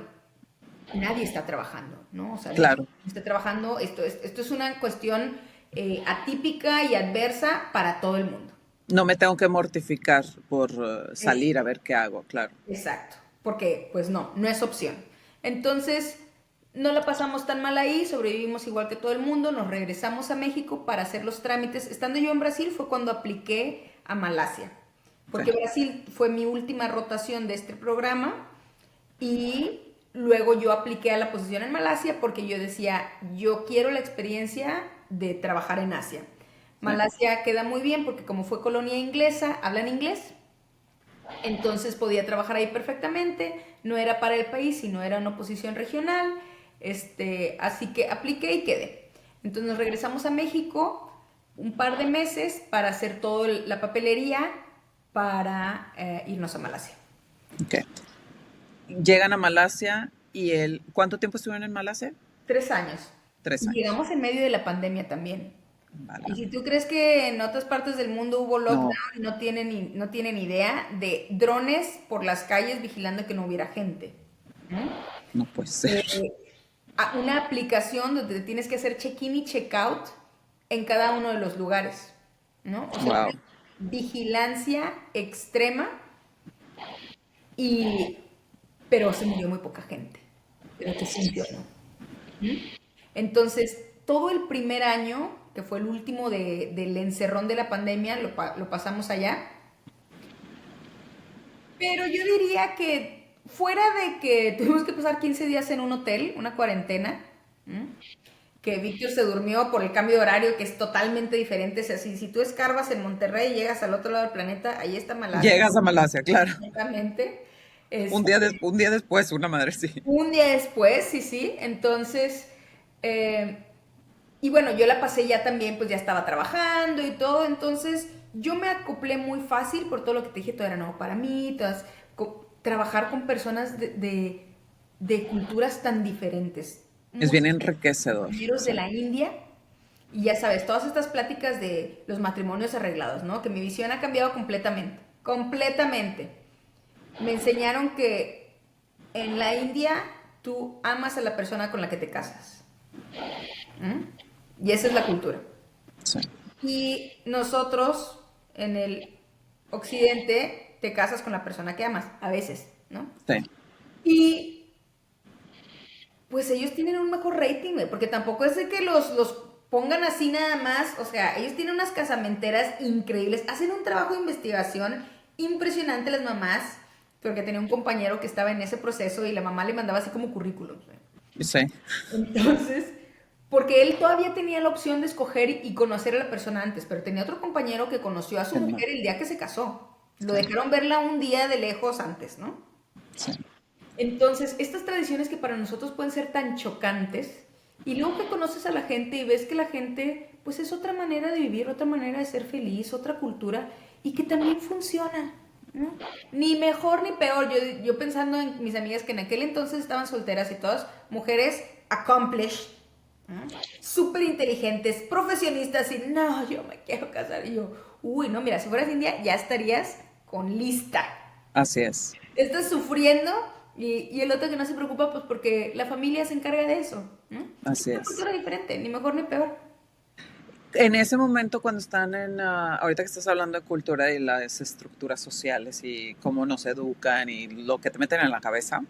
nadie está trabajando, ¿no? O sea, nadie Claro. está trabajando, esto es una cuestión atípica y adversa para todo el mundo. No me tengo que mortificar por Es, salir a ver qué hago, claro. exacto, porque pues no, no es opción. Entonces, no la pasamos tan mal ahí, sobrevivimos igual que todo el mundo, nos regresamos a México para hacer los trámites. Estando yo en Brasil fue cuando apliqué a Malasia, Okay. porque Brasil fue mi última rotación de este programa y luego yo apliqué a la posición en Malasia porque yo decía, yo quiero la experiencia de trabajar en Asia. Sí. Malasia queda muy bien porque como fue colonia inglesa, hablan inglés, entonces podía trabajar ahí perfectamente, no era para el país, sino era una posición regional, así que apliqué y quedé. Entonces nos regresamos a México un par de meses para hacer toda la papelería para irnos a Malasia. Okay. Llegan a Malasia y él, ¿cuánto tiempo estuvieron en Malasia? 3 años. Tres Y años. llegamos en medio de la pandemia también. Y si Válgame. tú crees que en otras partes del mundo hubo lockdown, No, no tienen idea de drones por las calles vigilando que no hubiera gente. ¿No? no puede ser. Una aplicación donde tienes que hacer check-in y check-out en cada uno de los lugares, ¿no? O sea, Wow. una vigilancia extrema y pero se murió muy poca gente. Pero que funcionó. ¿Mm? Entonces, todo el primer año, que fue el último del encerrón de la pandemia, lo pasamos allá. Pero yo diría que fuera de que tuvimos que pasar 15 días en un hotel, una cuarentena, ¿m? Que Víctor se durmió por el cambio de horario, que es totalmente diferente. O sea, si tú escarbas en Monterrey y llegas al otro lado del planeta, ahí está Malasia, Llegas a Malasia, claro. exactamente. Un día después, una madre sí. Un día después, sí, sí. Entonces, eh, y bueno, yo la pasé ya también, pues ya estaba trabajando y todo, entonces yo me acoplé muy fácil por todo lo que te dije, todo era nuevo para mí, trabajar con personas de culturas tan diferentes. Es bien Muchos enriquecedor. compañeros de Sí. la India, y ya sabes, todas estas pláticas de los matrimonios arreglados, ¿no? Que mi visión ha cambiado completamente, completamente. Me enseñaron que en la India tú amas a la persona con la que te casas. ¿Mm? Y esa es la cultura. Sí. Y nosotros en el occidente te casas con la persona que amas, a veces, ¿no? Sí. Y pues ellos tienen un mejor rating, güey, porque tampoco es de que los pongan así nada más, o sea, ellos tienen unas casamenteras increíbles, hacen un trabajo de investigación impresionante las mamás, porque tenía un compañero que estaba en ese proceso y la mamá le mandaba así como currículums, güey. Sí. Entonces, porque él todavía tenía la opción de escoger y conocer a la persona antes, pero tenía otro compañero que conoció a su No. mujer el día que se casó. Lo Sí. dejaron verla un día de lejos antes, ¿no? Sí. Entonces, estas tradiciones que para nosotros pueden ser tan chocantes, y luego que conoces a la gente y ves que la gente, pues es otra manera de vivir, otra manera de ser feliz, otra cultura, y que también funciona, ¿no? Ni mejor ni peor. Yo pensando en mis amigas que en aquel entonces estaban solteras y todas mujeres accomplished, ¿no? Súper inteligentes, profesionistas, y no, yo me quiero casar. Y yo, uy, no, mira, si fueras india ya estarías con lista. Así es. Estás sufriendo y el otro que no se preocupa, pues porque la familia se encarga de eso, ¿no? Es Así una es. cultura diferente, ni mejor ni peor. En ese momento, cuando están ahorita que estás hablando de cultura y las estructuras sociales y cómo nos educan y lo que te meten en la cabeza,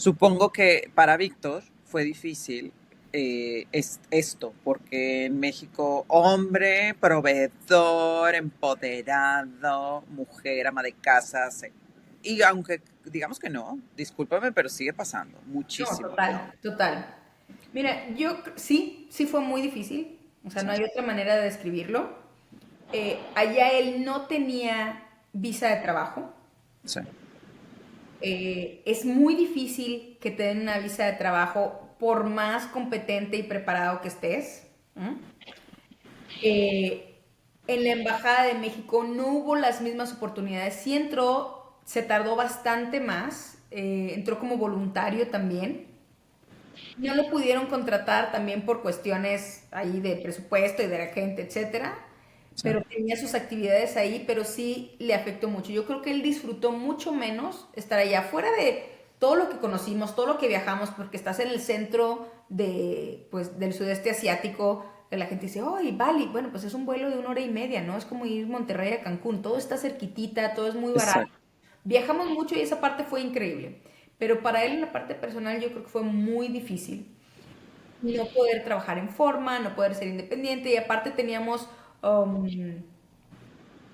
Supongo que para Víctor fue difícil es esto, porque en México, hombre, proveedor, empoderado, mujer, ama de casa, y aunque digamos que no, discúlpame, pero sigue pasando No, muchísimo, ¿no? total, total. Mira, sí, sí fue muy difícil, o sea, Sí, no hay otra manera de describirlo. Allá él no tenía visa de trabajo. sí, Es muy difícil que te den una visa de trabajo por más competente y preparado que estés. ¿M? En la Embajada de México no hubo las mismas oportunidades. Sí entró, se tardó bastante más, entró como voluntario también. No lo pudieron contratar también por cuestiones ahí de presupuesto y de la gente, etcétera, sí, pero tenía sus actividades ahí, pero sí le afectó mucho. Yo creo que él disfrutó mucho menos estar allá, fuera de todo lo que conocimos, todo lo que viajamos, porque estás en el centro de, pues, del sudeste asiático, que la gente dice, oh, y Bali, bueno, pues es un vuelo de 1 hora y media, ¿no? Es como ir Monterrey a Cancún, todo está cerquitita, todo es muy barato. exacto. Viajamos mucho y esa parte fue increíble. Pero para él en la parte personal yo creo que fue muy difícil no poder trabajar en forma, no poder ser independiente y aparte teníamos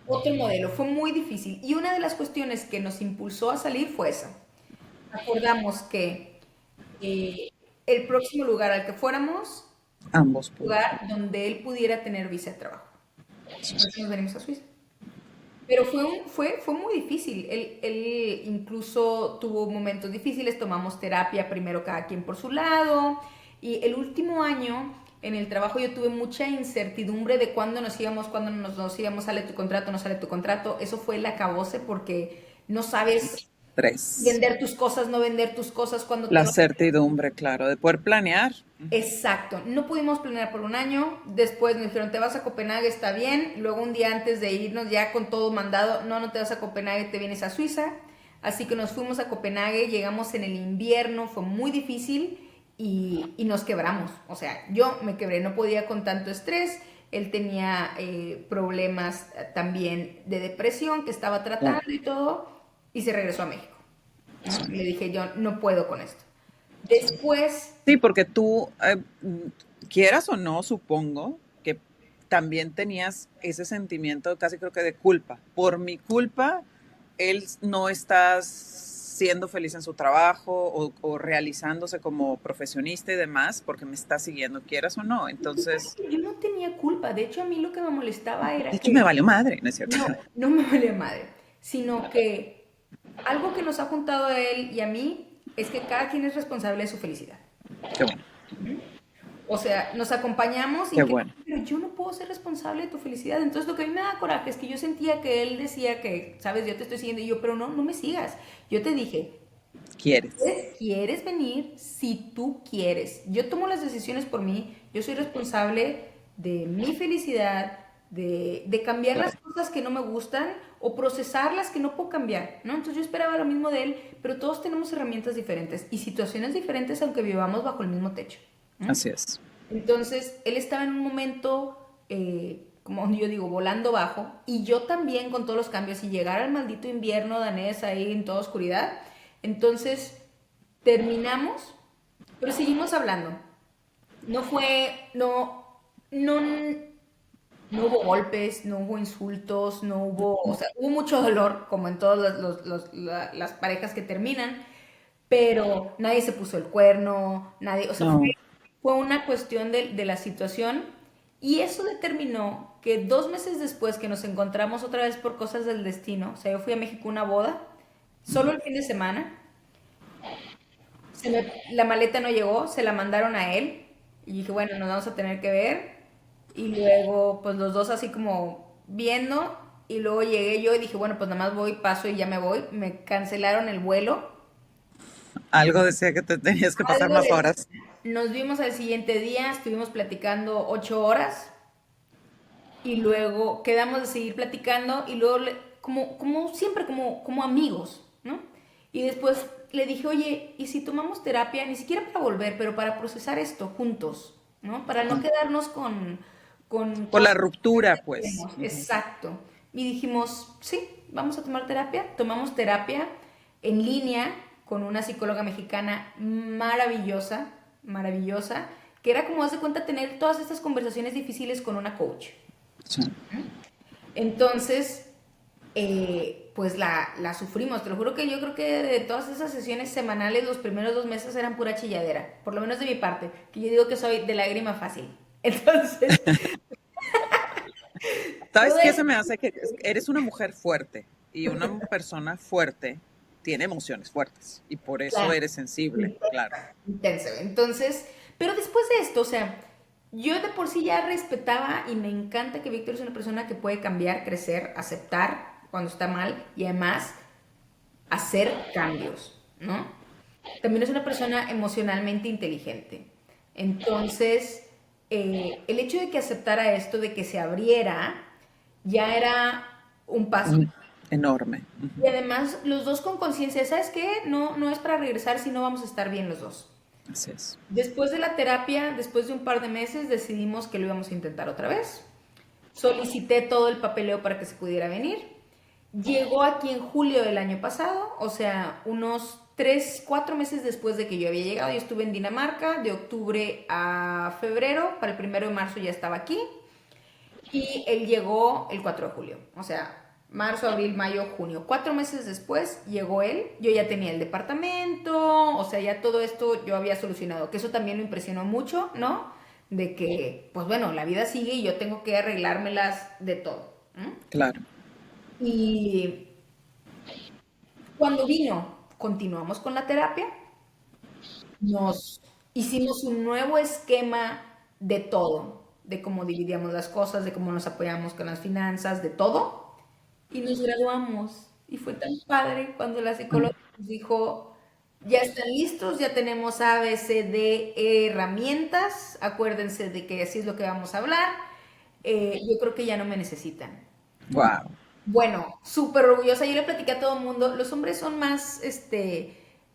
otro modelo. Fue muy difícil. Y una de las cuestiones que nos impulsó a salir fue esa. Acordamos que eh, el próximo lugar al que fuéramos, Ambos puntos. lugar donde él pudiera tener visa de trabajo. Sí, Por eso nos venimos a Suiza. Pero fue muy difícil. Él incluso tuvo momentos difíciles, tomamos terapia primero cada quien por su lado. Y el último año en el trabajo yo tuve mucha incertidumbre de cuándo nos íbamos, cuándo no nos íbamos, sale tu contrato, no sale tu contrato. Eso fue el acabose porque no sabes tres. vender tus cosas, no vender tus cosas, cuando te La vas. certidumbre, claro, de poder planear. Exacto, no pudimos planear por un año, después nos dijeron, te vas a Copenhague, está bien, luego un día antes de irnos ya con todo mandado, no, no te vas a Copenhague, te vienes a Suiza, así que nos fuimos a Copenhague, llegamos en el invierno, fue muy difícil y nos quebramos, o sea, yo me quebré, no podía con tanto estrés, él tenía problemas también de depresión que estaba Claro, tratando y todo, y se regresó a México, ¿no? sí. Y le dije, yo no puedo con esto. Después, Sí, porque tú, quieras o no, supongo que también tenías ese sentimiento casi creo que de culpa. Por mi culpa, él no está siendo feliz en su trabajo o realizándose como profesionista y demás, porque me está siguiendo, quieras o no. Entonces, yo no tenía culpa, de hecho a mí lo que me molestaba de era hecho, me que valió madre, ¿no es cierto? no, no me valía madre, sino que algo que nos ha juntado a él y a mí es que cada quien es responsable de su felicidad. Qué bueno, O sea, nos acompañamos qué y que, bueno. pero yo no puedo ser responsable de tu felicidad. Entonces lo que a mí me da coraje es que yo sentía que él decía que, sabes, yo te estoy siguiendo y yo, pero no, no me sigas. Yo te dije, ¿Quieres? ¿quieres venir? Si tú quieres. Yo tomo las decisiones por mí, yo soy responsable de mi felicidad, de cambiar las Claro, cosas que no me gustan o procesar las que no puedo cambiar, ¿no? Entonces yo esperaba lo mismo de él, pero todos tenemos herramientas diferentes y situaciones diferentes aunque vivamos bajo el mismo techo, ¿no? así es. Entonces él estaba en un momento, como yo digo, volando bajo y yo también con todos los cambios y llegar al maldito invierno danés ahí en toda oscuridad. Entonces terminamos, pero seguimos hablando. No fue, no, no hubo golpes, no hubo insultos, no hubo, o sea, hubo mucho dolor, como en todas las parejas que terminan, pero nadie se puso el cuerno, nadie, o sea, No, fue una cuestión de la situación y eso determinó que 2 meses después que nos encontramos otra vez por cosas del destino, o sea, yo fui a México a una boda, solo el fin de semana, la maleta no llegó, se la mandaron a él y dije, bueno, nos vamos a tener que ver. Y luego, pues los dos así como viendo y luego llegué yo y dije, bueno, pues nada más voy, paso y ya me voy. Me cancelaron el vuelo. algo decía que te tenías que pasar Algo más de... horas. Nos vimos al siguiente día, estuvimos platicando 8 horas y luego quedamos de seguir platicando y luego, como siempre, como amigos, ¿no? Y después le dije, oye, ¿y si tomamos terapia? Ni siquiera para volver, pero para procesar esto juntos, ¿no? Para no quedarnos con Por la cosas ruptura, que pues. tenemos. Exacto. Y dijimos, sí, vamos a tomar terapia. Tomamos terapia en línea con una psicóloga mexicana maravillosa, maravillosa, que era como, haz de cuenta, tener todas estas conversaciones difíciles con una coach. Sí. Entonces, pues la sufrimos. Te lo juro que yo creo que de todas esas sesiones semanales, los primeros 2 meses eran pura chilladera, por lo menos de mi parte, que yo digo que soy de lágrima fácil. Entonces, ¿Sabes todo qué es se me hace? Que eres una mujer fuerte y una persona fuerte tiene emociones fuertes y por eso claro, eres sensible, claro. intenso. Entonces, pero después de esto, o sea, yo de por sí ya respetaba y me encanta que Víctor es una persona que puede cambiar, crecer, aceptar cuando está mal y además hacer cambios, ¿no? También es una persona emocionalmente inteligente. Entonces, el hecho de que aceptara esto, de que se abriera, ya era un paso. Un- Enorme. Y Ujú. además, los dos con conciencia, ¿sabes qué? No, no es para regresar si no vamos a estar bien los dos. Así es. Después de la terapia, después de un par de meses, decidimos que lo íbamos a intentar otra vez. Solicité todo el papeleo para que se pudiera venir. Llegó aquí en julio del año pasado, o sea, unos 3, 4 meses después de que yo había llegado. Yo estuve en Dinamarca de octubre a febrero, para el 1 de marzo ya estaba aquí. Y él llegó el 4 de julio, o sea, marzo, abril, mayo, junio. 4 meses después llegó él, yo ya tenía el departamento, o sea, ya todo esto yo había solucionado, que eso también lo impresionó mucho, ¿no? De que, pues bueno, la vida sigue y yo tengo que arreglármelas de todo. ¿Mm? Claro. Y cuando vino, continuamos con la terapia, nos hicimos un nuevo esquema de todo, de cómo dividíamos las cosas, de cómo nos apoyamos con las finanzas, de todo. Y nos graduamos. Y fue tan padre cuando la Mm. psicóloga nos dijo, ya están listos, ya tenemos A, B, C, D, E herramientas, acuérdense de que así es lo que vamos a hablar. Yo creo que ya no me necesitan. Wow. Bueno, súper orgullosa. Yo le platiqué a todo el mundo. Los hombres son más,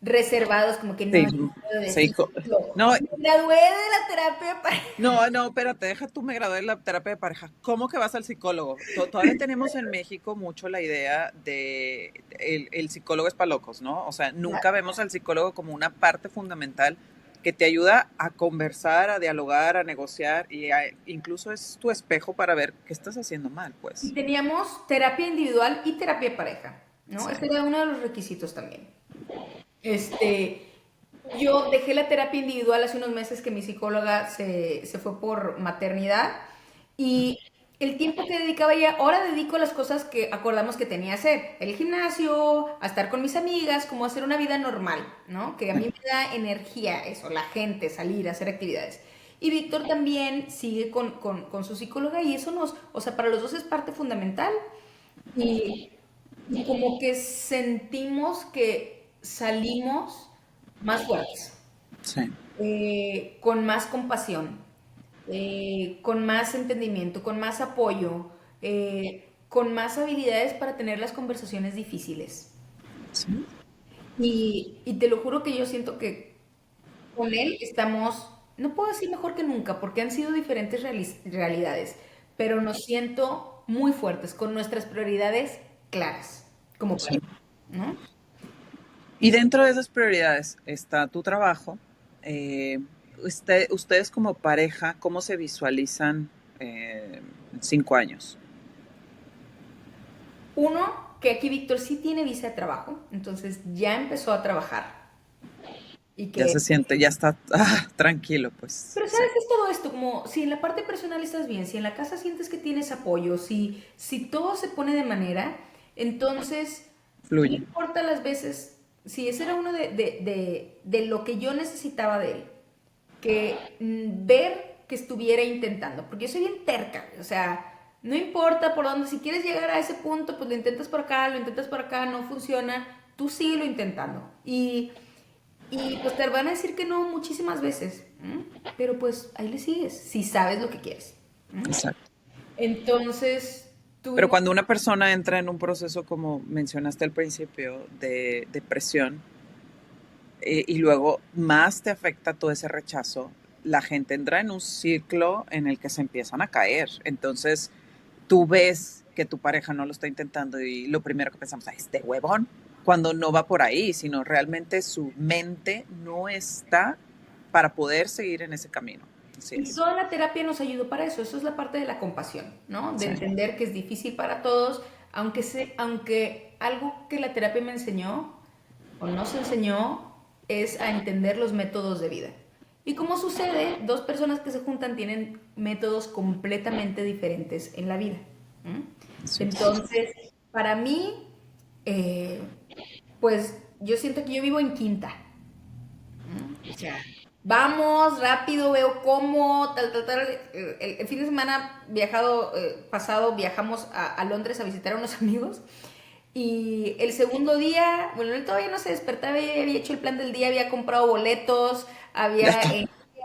reservados, como que no, Sí, no puedo sí, decirlo. no, Me gradué de la terapia para... no, espérate, deja tú, me gradué de la terapia de pareja. ¿Cómo que vas al psicólogo? Todavía tenemos en México mucho la idea de el psicólogo es para locos, ¿no? O sea, nunca vemos al psicólogo como una parte fundamental que te ayuda a conversar, a dialogar, a negociar incluso es tu espejo para ver qué estás haciendo mal, Y pues. teníamos terapia individual y terapia de pareja, ¿no? Sí. Ese era uno de los requisitos también. Este, yo dejé la terapia individual hace unos meses que mi psicóloga se fue por maternidad y el tiempo que dedicaba ella, ahora dedico a las cosas que acordamos que tenía que hacer, el gimnasio, a estar con mis amigas, como hacer una vida normal, ¿no? Que a mí me da energía eso, la gente, salir, hacer actividades. Y Víctor también sigue con su psicóloga y eso nos, o sea, para los dos es parte fundamental y, y como que sentimos que salimos más fuertes, Sí. con más compasión, con más entendimiento, con más apoyo, con más habilidades para tener las conversaciones difíciles. Sí. Y te lo juro que yo siento que con él estamos, no puedo decir mejor que nunca, porque han sido diferentes realidades, pero nos siento muy fuertes, con nuestras prioridades claras, como Sí. pareja, ¿no? Y dentro de esas prioridades está tu trabajo. Eh, ustedes como pareja, ¿cómo se visualizan en 5 años? Uno, que aquí Víctor sí tiene visa de trabajo, entonces ya empezó a trabajar. Y Ya que, se siente, ya está tranquilo, pues pero sí, sabes, es todo esto, como si en la parte personal estás bien, si en la casa sientes que tienes apoyo, si todo se pone de manera, entonces, no fluye. importa las veces, si ese era uno de lo que yo necesitaba de él, que ver que estuviera intentando, porque yo soy bien terca, o sea, no importa por dónde, si quieres llegar a ese punto, pues lo intentas por acá, no funciona, tú síguelo intentando. Y pues te van a decir que no muchísimas veces, ¿m? Pero pues ahí le sigues, si sabes lo que quieres. ¿M? Exacto. Entonces, Pero tuvimos... cuando una persona entra en un proceso, como mencionaste al principio, de depresión, y luego más te afecta todo ese rechazo, la gente entra en un ciclo en el que se empiezan a caer. Entonces, tú ves que tu pareja no lo está intentando y lo primero que pensamos, este huevón, cuando no va por ahí, sino realmente su mente no está para poder seguir en ese camino. Así Y es. toda la terapia nos ayudó para eso es la parte de la compasión, ¿no? De Sí. entender que es difícil para todos, aunque algo que la terapia me enseñó o nos enseñó es a entender los métodos de vida. Y como sucede, dos personas que se juntan tienen métodos completamente diferentes en la vida. ¿M? Así es. Entonces, para mí, eh, pues yo siento que yo vivo en quinta. O sea, vamos rápido, veo cómo, tal, tal, tal. El fin de semana pasado viajamos a Londres a visitar a unos amigos. Y el segundo día, bueno, él todavía no se despertaba, ya había hecho el plan del día, había comprado boletos,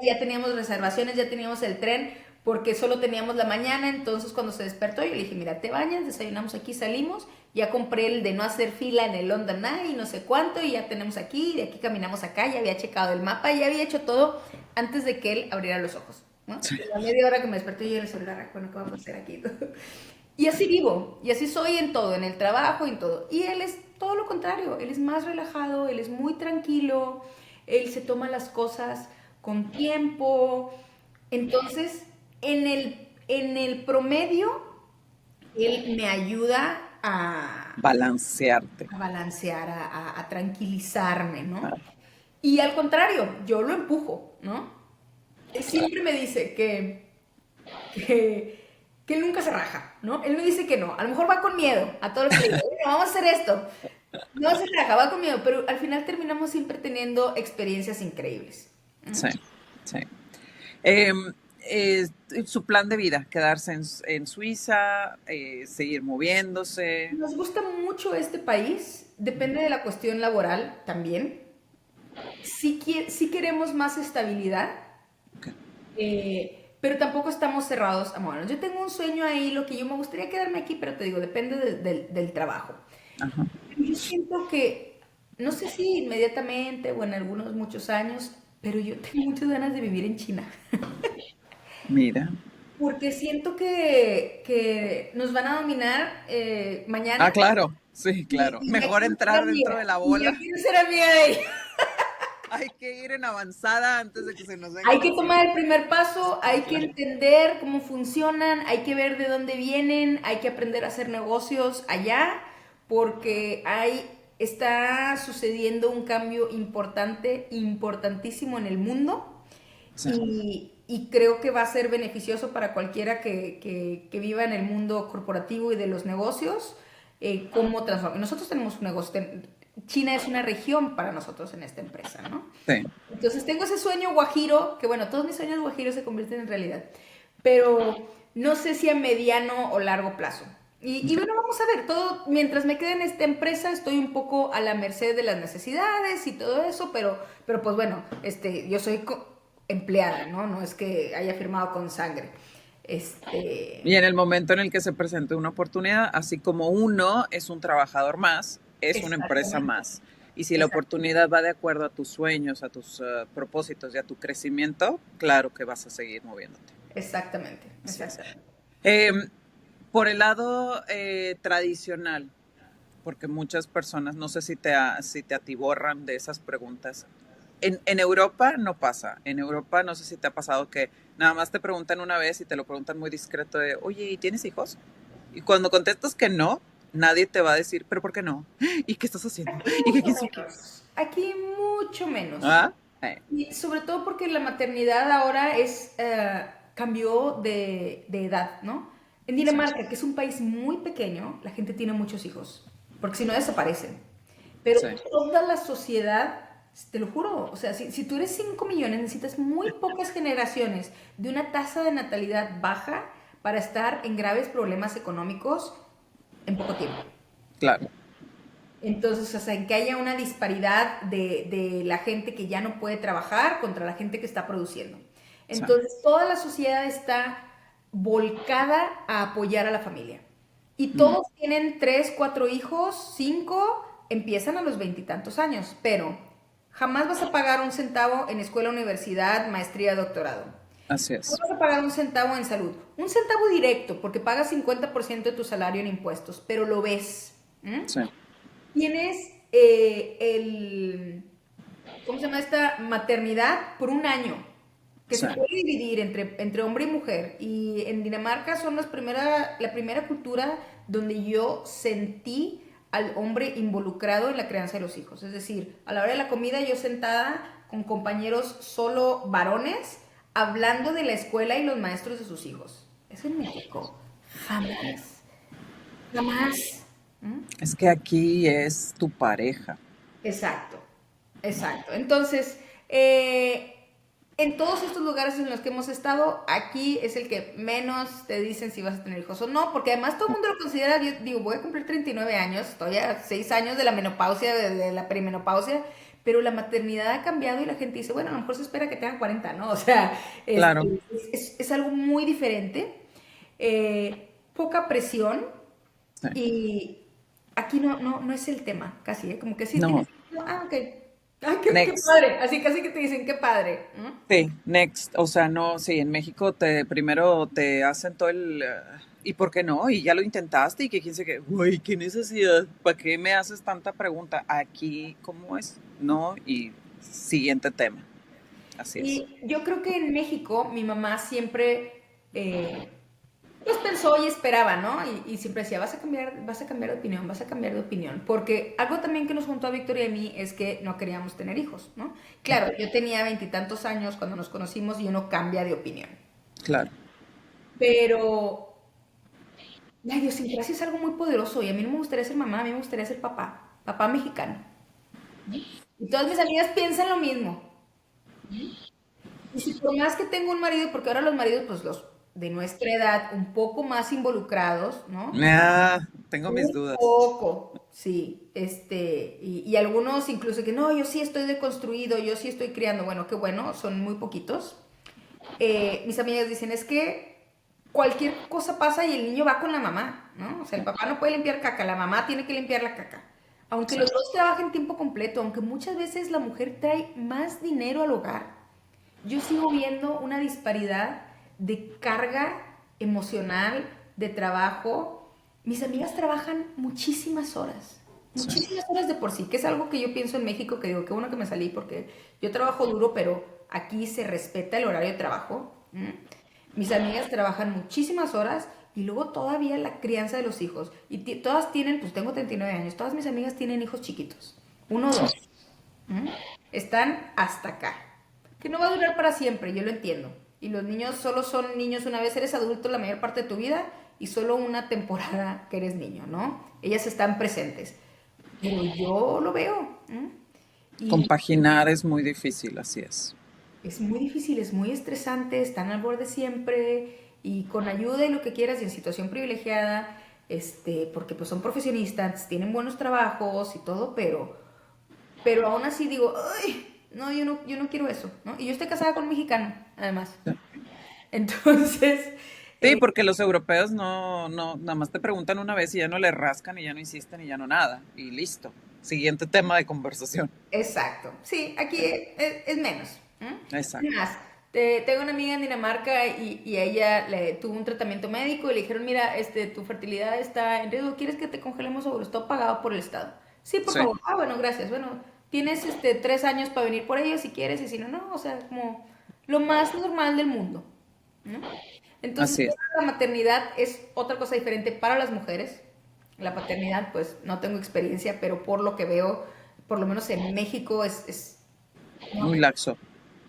ya teníamos reservaciones, ya teníamos el tren, porque solo teníamos la mañana. Entonces cuando se despertó yo le dije, mira, te bañas, desayunamos aquí, salimos, ya compré el de no hacer fila en el London Eye y no sé cuánto, y ya tenemos aquí, de aquí caminamos acá, ya había checado el mapa, ya había hecho todo antes de que él abriera los ojos, ¿no? Sí. Y a media hora que me desperté yo en el celular, bueno, ¿qué vamos a hacer aquí? Y así vivo, y así soy en todo, en el trabajo, en todo. Y él es todo lo contrario, él es más relajado, él es muy tranquilo, él se toma las cosas con tiempo. Entonces, en el promedio, él me ayuda Balancearte. a balancear, a tranquilizarme, ¿no? Ah, Y al contrario, yo lo empujo, ¿no? Él siempre me dice que, que él nunca se raja, ¿no? Él me dice que no. A lo mejor va con miedo a todo lo que le digo. "Oye, vamos a hacer esto. No se raja, va con miedo, pero al final terminamos siempre teniendo experiencias increíbles. sí, sí. Em, eh, Su plan de vida, quedarse en Suiza, seguir moviéndose. Nos gusta mucho este país, depende de la cuestión laboral también. Sí queremos más estabilidad, Ok. pero tampoco estamos cerrados a bueno, yo tengo un sueño ahí, lo que yo me gustaría quedarme aquí, pero te digo, depende del trabajo. Ajá. Yo siento que, no sé si inmediatamente o en algunos muchos años, pero yo tengo muchas ganas de vivir en China. Mira. Porque siento que nos van a dominar Ah, mañana claro. Sí, claro. y yo Mejor quiero ser entrar dentro amiga. de la Y yo bola. quiero ser amiga de ella. Hay que ir en avanzada antes de que se nos Hay vengan que encima. tomar el primer paso, Sí, hay que claro. entender cómo funcionan, hay que ver de dónde vienen, hay que aprender a hacer negocios allá, porque está sucediendo un cambio importante, importantísimo en el mundo Sí, y creo que va a ser beneficioso para cualquiera que viva en el mundo corporativo y de los negocios, cómo transformar. Nosotros tenemos un negocio, China es una región para nosotros en esta empresa, ¿no? sí. Entonces tengo ese sueño guajiro, que bueno, todos mis sueños guajiros se convierten en realidad, pero no sé si a mediano o largo plazo. Y bueno, vamos a ver, todo, mientras me quede en esta empresa, estoy un poco a la merced de las necesidades y todo eso, pero pues bueno, yo soy empleada, ¿no? No es que haya firmado con sangre. Y Este, en el momento en el que se presente una oportunidad, así como uno es un trabajador más, es una empresa exactamente, más. Y si la exactamente, oportunidad va de acuerdo a tus sueños, a tus propósitos y a tu crecimiento, claro que vas a seguir moviéndote. exactamente, Así es. exactamente. Eh, por el lado tradicional, porque muchas personas, no sé si te atiborran de esas preguntas. En Europa no pasa. En Europa no sé si te ha pasado que nada más te preguntan una vez y te lo preguntan muy discreto de, oye, ¿y tienes hijos? Y cuando contestas que no, nadie te va a decir, ¿pero por qué no? ¿Y qué estás haciendo? Aquí ¿Y qué mucho quieres qué? menos, aquí mucho menos. ¿Ah? Y sobre todo porque la maternidad ahora cambió de edad, ¿no? En Sí, Dinamarca, que es un país muy pequeño, la gente tiene muchos hijos, porque si no desaparecen. Pero sí, toda la sociedad, te lo juro, o sea, si tú eres 5 millones, necesitas muy pocas generaciones de una tasa de natalidad baja para estar en graves problemas económicos en poco tiempo. claro. Entonces, o sea, en que haya una disparidad de la gente que ya no puede trabajar contra la gente que está produciendo. Sí, Entonces, toda la sociedad está volcada a apoyar a la familia. Y mm, todos tienen 3, 4 hijos, 5, empiezan a los veintitantos años, pero jamás vas a pagar un centavo en escuela, universidad, maestría, doctorado. así No es. vas a pagar un centavo en salud. Un centavo directo, porque pagas 50% de tu salario en impuestos, pero lo ves. ¿M? Sí, Tienes ¿cómo se llama esta maternidad? Por un año, que se Sí, puede dividir entre hombre y mujer. Y en Dinamarca son la primera cultura donde yo sentí al hombre involucrado en la crianza de los hijos. Es decir, a la hora de la comida yo sentada con compañeros solo varones hablando de la escuela y los maestros de sus hijos. Eso en México, jamás, jamás. ¿Mm? es que aquí es tu pareja. Exacto, exacto. Entonces, eh, en todos estos lugares en los que hemos estado, aquí es el que menos te dicen si vas a tener hijos o no, porque además todo el mundo lo considera, yo digo, voy a cumplir 39 años, estoy a 6 años de la menopausia, de la perimenopausia, pero la maternidad ha cambiado y la gente dice, bueno, a lo mejor se espera que tengan 40, ¿no? O sea, Claro, es algo muy diferente, poca presión, sí. y aquí no es el tema, casi, ¿eh? Como que sí No, tienes... Ah, ok. Ay, qué next. padre. Así casi que te dicen, qué padre. ¿No? Sí, next. O sea, no, sí, en México primero te hacen todo ¿y por qué no? Y ya lo intentaste y que quién sabe qué, güey, qué necesidad, ¿para qué me haces tanta pregunta? Aquí, ¿cómo es? No, y siguiente tema. Así es. Y yo creo que en México mi mamá siempre, pues pensó y esperaba, ¿no? Y siempre decía, vas a cambiar de opinión, vas a cambiar de opinión. Porque algo también que nos juntó a Victoria y a mí es que no queríamos tener hijos, ¿no? Claro, yo tenía 20 y tantos años cuando nos conocimos y uno cambia de opinión. Claro. Pero la idiosincrasia es algo muy poderoso y a mí no me gustaría ser mamá, a mí me gustaría ser papá, papá mexicano. Y todas mis amigas piensan lo mismo. Y si por más que tengo un marido, porque ahora los maridos, pues los de nuestra edad, un poco más involucrados, ¿no? Ah, tengo mis Un dudas. poco, sí. Y algunos incluso que no, yo sí estoy deconstruido, yo sí estoy criando. Bueno, qué bueno, son muy poquitos. Mis amigas dicen, es que cualquier cosa pasa y el niño va con la mamá, ¿no? O sea, el papá no puede limpiar caca, la mamá tiene que limpiar la caca. Aunque Sí, los dos trabajen tiempo completo, aunque muchas veces la mujer trae más dinero al hogar, yo sigo viendo una disparidad de carga emocional, de trabajo. Mis amigas trabajan sí, muchísimas horas de por sí, que es algo que yo pienso en México, que digo, qué bueno que me salí porque yo trabajo duro, pero aquí se respeta el horario de trabajo. ¿M? Mis amigas trabajan muchísimas horas y luego todavía la crianza de los hijos. Y todas tienen, pues tengo 39 años, todas mis amigas tienen hijos chiquitos, uno o sí. dos. ¿M? Están hasta acá. Que no va a durar para siempre, yo lo entiendo. Y los niños solo son niños una vez eres adulto la mayor parte de tu vida y solo una temporada que eres niño, ¿no? Ellas están presentes. Pero yo lo veo. ¿M? Y Compaginar es muy difícil, así es. es muy difícil, es muy estresante, están al borde siempre y con ayuda y lo que quieras y en situación privilegiada, porque pues son profesionistas, tienen buenos trabajos y todo, pero aún así digo, ay, no, yo no quiero eso, ¿no? Y yo estoy casada con un mexicano, además. Entonces, Sí, eh, porque los europeos nada más te preguntan una vez y ya no le rascan y ya no insisten y ya no nada. Y listo. Siguiente tema de conversación. exacto. Sí, aquí es menos. Es Exacto. más, tengo una amiga en Dinamarca y a ella le tuvo un tratamiento médico y le dijeron, mira, tu fertilidad está en riesgo, ¿quieres que te congelemos óvulos? Todo pagado por el Estado. Sí, por Sí, favor. Ah, bueno, gracias. Bueno, tienes 3 años para venir por ellos si quieres y si no, no. O sea, como lo más normal del mundo. ¿No? Entonces, así es. la maternidad es otra cosa diferente para las mujeres. La paternidad, pues no tengo experiencia, pero por lo que veo, por lo menos en México, es no Muy laxo.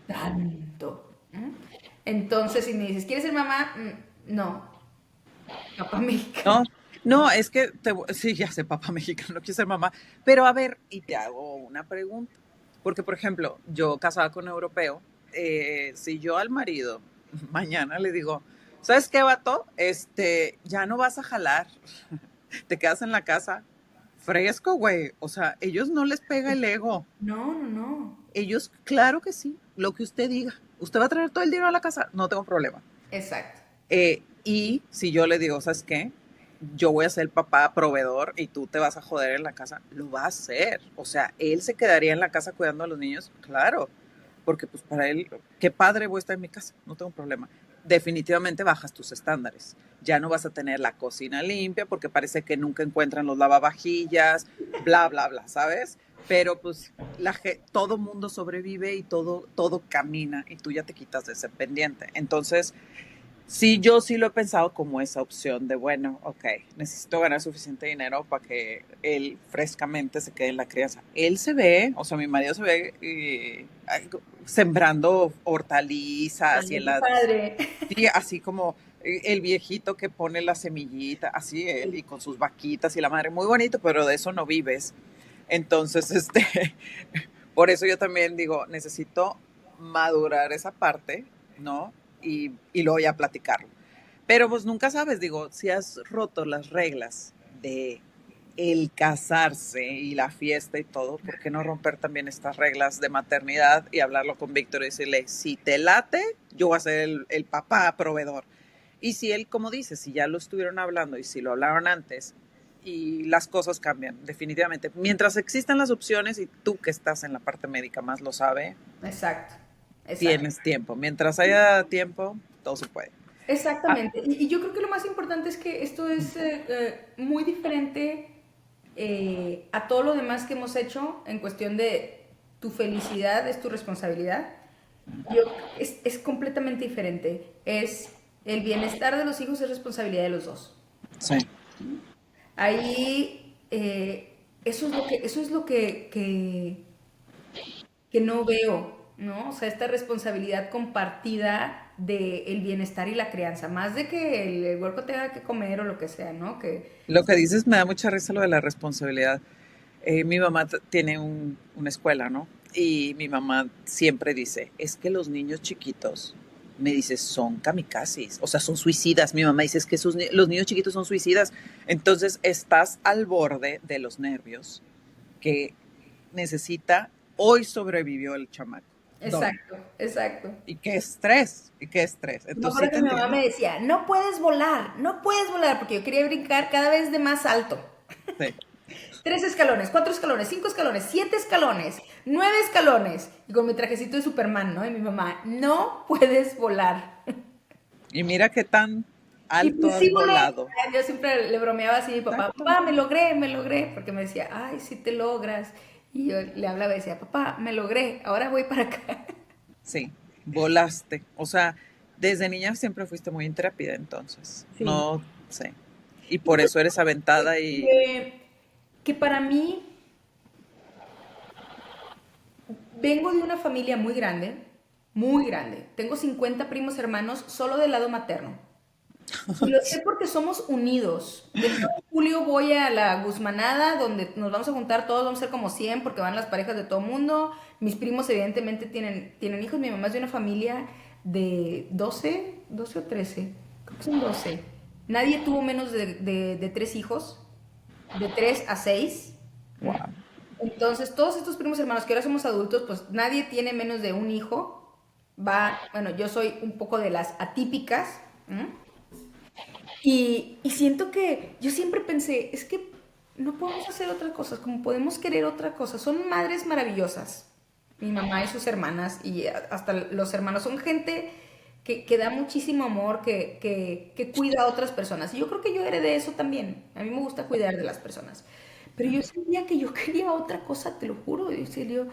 tanto. ¿Mm? Entonces, si me dices, ¿quieres ser mamá? No, papá mexicano. No, no, es que sí, ya sé, papá mexicano, no quiero ser mamá. Pero a ver, y te hago una pregunta. Porque, por ejemplo, yo casada con un europeo, si yo al marido mañana le digo, ¿sabes qué, vato? Ya no vas a jalar, te quedas en la casa. Fresco, güey. O sea, ellos no les pega el ego. No, no, no. Ellos, claro que sí, lo que usted diga. ¿Usted va a traer todo el dinero a la casa? No tengo problema. Exacto. Y si yo le digo, ¿sabes qué? Yo voy a ser el papá proveedor y tú te vas a joder en la casa, lo va a hacer. O sea, él se quedaría en la casa cuidando a los niños, claro, porque pues para él, qué padre voy a estar en mi casa, no tengo problema. definitivamente bajas tus estándares. Ya no vas a tener la cocina limpia porque parece que nunca encuentran los lavavajillas, bla, bla, bla, ¿sabes? Pero pues todo mundo sobrevive y todo camina y tú ya te quitas de ese pendiente. Entonces, sí, yo sí lo he pensado como esa opción de, bueno, ok, necesito ganar suficiente dinero para que él frescamente se quede en la crianza. Él se ve, o sea, mi marido se ve sembrando hortalizas y Ay, qué padre. sí, así como el viejito que pone la semillita, así él, y con sus vaquitas y la madre, muy bonito, pero de eso no vives. Entonces, por eso yo también digo, necesito madurar esa parte, ¿no? Y luego ya platicarlo. Pero pues nunca sabes, digo, si has roto las reglas de el casarse y la fiesta y todo, ¿por qué no romper también estas reglas de maternidad y hablarlo con Víctor y decirle, si te late, yo voy a ser el papá proveedor? Y si él, como dice, si ya lo estuvieron hablando y si lo hablaron antes, y las cosas cambian, definitivamente. Mientras existan las opciones y tú que estás en la parte médica más lo sabe, Exacto, exacto. tienes tiempo. Mientras haya tiempo, todo se puede. Ah, Exactamente. Y yo creo que lo más importante es que esto es muy diferente a todo lo demás que hemos hecho en cuestión de tu felicidad es tu responsabilidad. Yo, es completamente diferente. Es el bienestar de los hijos es responsabilidad de los dos. sí. Ahí eso es lo que no veo, ¿no? O sea, esta responsabilidad compartida del bienestar y la crianza, más de que el huerco tenga que comer o lo que sea, ¿no? Que Lo que dices me da mucha risa lo de la responsabilidad. Mi mamá tiene una escuela, ¿no? Y mi mamá siempre dice, es que los niños chiquitos, me dice, son kamikazes, o sea, son suicidas. Mi mamá dice, es que los niños chiquitos son suicidas. Entonces estás al borde de los nervios que necesita, hoy sobrevivió el chamaco. ¿Dónde? exacto, exacto. Y qué estrés. Me Entonces sí acuerdo te que mi mamá entiendo. me decía, no puedes volar, porque yo quería brincar cada vez de más alto. Sí. 3 escalones, 4 escalones, 5 escalones, 7 escalones, 9 escalones. Y con mi trajecito de Superman, ¿no? Y mi mamá, no puedes volar. Y mira qué tan Y alto pues has sí volé. volado. Yo siempre le bromeaba así a mi papá, Exacto. papá, me logré, porque me decía, ay, sí te logras. Y yo le hablaba y decía, papá, me logré, ahora voy para acá. Sí, volaste. O sea, desde niña siempre fuiste muy intrépida, entonces. Sí. No sé. Y Yo por creo eso eres aventada y que para mí vengo de una familia muy grande, muy grande. Tengo 50 primos hermanos solo del lado materno. Y lo sé porque somos unidos. El 9 de julio voy a la Guzmanada, donde nos vamos a juntar todos, vamos a ser como 100 porque van las parejas de todo mundo. Mis primos evidentemente tienen hijos, mi mamá es de una familia de 12 o 13, creo que son 12. Nadie tuvo menos de 3 hijos, de 3 a 6. wow. Entonces, todos estos primos hermanos que ahora somos adultos, pues nadie tiene menos de un hijo. Bueno, yo soy un poco de las atípicas. ¿M? Y siento que yo siempre pensé, es que no podemos hacer otra cosa, como podemos querer otra cosa. Son madres maravillosas, mi mamá y sus hermanas, y hasta los hermanos. Son gente que da muchísimo amor, que cuida a otras personas. Y yo creo que yo heredé eso también. A mí me gusta cuidar de las personas. Pero yo sentía que yo quería otra cosa, te lo juro. En serio.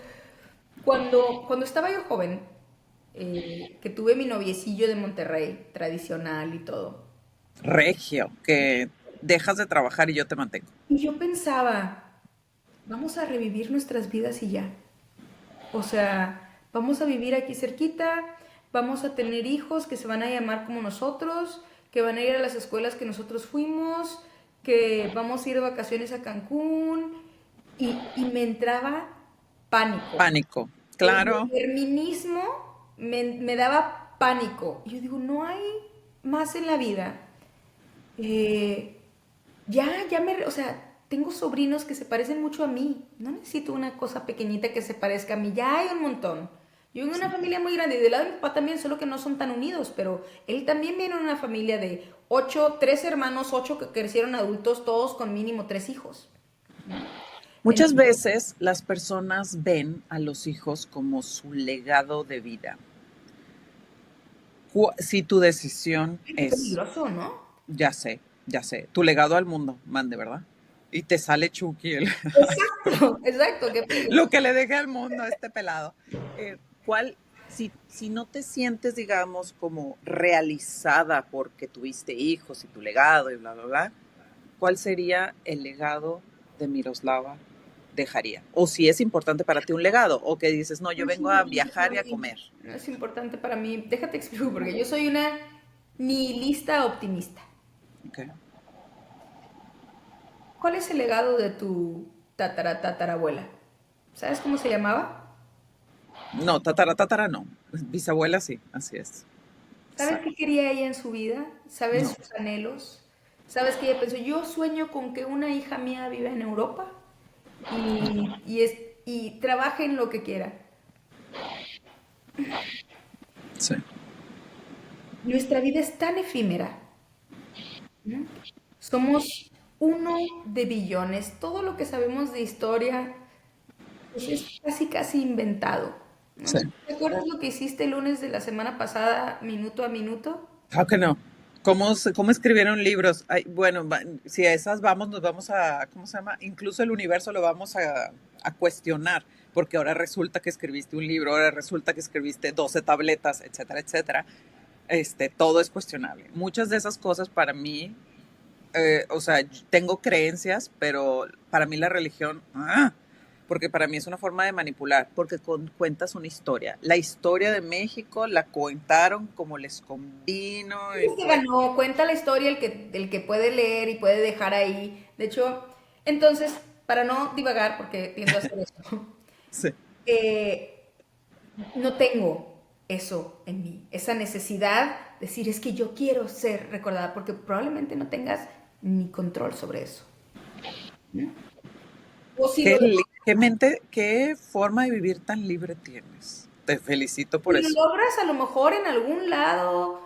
Cuando estaba yo joven, que tuve mi noviecillo de Monterrey, tradicional y todo. Regio, que dejas de trabajar y yo te mantengo. Y yo pensaba, vamos a revivir nuestras vidas y ya. O sea, vamos a vivir aquí cerquita, vamos a tener hijos que se van a llamar como nosotros, que van a ir a las escuelas que nosotros fuimos, que vamos a ir de vacaciones a Cancún. Y me entraba pánico. Pánico. El Claro. determinismo me daba pánico. Y yo digo, no hay más en la vida. Eh, o sea, tengo sobrinos que se parecen mucho a mí. No necesito una cosa pequeñita que se parezca a mí. Ya hay un montón. Yo vengo de una Sí. familia muy grande y del lado de mi papá también, solo que no son tan unidos, pero él también viene de una familia de 3 hermanos, 8 que crecieron adultos, todos con mínimo 3 hijos. Muchas Entonces, veces las personas ven a los hijos como su legado de vida, Si tu decisión Ay, qué es, peligroso, ¿no? ya sé, tu legado al mundo, mande, ¿verdad? Y te sale Chucky, Exacto, exacto, qué lo peligroso. que le deje al mundo a este pelado. ¿Cuál, si no te sientes, digamos, como realizada porque tuviste hijos y tu legado y bla, bla, bla, cuál sería el legado de Miroslava dejaría? O si es importante para ti un legado, o que dices, no, No yo es vengo a importante para viajar y a mí. comer. No es importante para mí. Déjate explico, porque yo soy una nihilista optimista. Okay. ¿Cuál es el legado de tu tatarabuela? ¿Sabes cómo se llamaba? No, tatara no. Bisabuela sí, así es. ¿Sabes Exacto. qué quería ella en su vida? ¿Sabes No, sus anhelos? ¿Sabes que ella pensó, yo sueño con que una hija mía viva en Europa y trabaje en lo que quiera? sí. Nuestra vida es tan efímera, ¿no? Somos uno de billones. Todo lo que sabemos de historia pues es casi casi inventado, ¿no? Sí. ¿Te acuerdas lo que hiciste el lunes de la semana pasada, minuto a minuto? Claro que no. ¿Cómo escribieron libros? Ay, bueno, si a esas vamos, nos vamos a, ¿cómo se llama? Incluso el universo lo vamos a cuestionar, porque ahora resulta que escribiste un libro, ahora resulta que escribiste 12 tabletas, etcétera, etcétera. Todo es cuestionable. Muchas de esas cosas para mí, o sea, tengo creencias, pero para mí la religión, porque para mí es una forma de manipular, porque cuentas una historia. La historia de México la contaron como les convino y Es que fue. ganó, cuenta la historia el que puede leer y puede dejar ahí. De hecho, entonces, para no divagar, porque tiendo a hacer eso, Sí. eh, no tengo eso en mí, esa necesidad de decir, es que yo quiero ser recordada, porque probablemente no tengas ni control sobre eso, ¿no? O si lo, ¿Qué mente, qué forma de vivir tan libre tienes? Te felicito si por lo eso. logras a lo mejor en algún lado,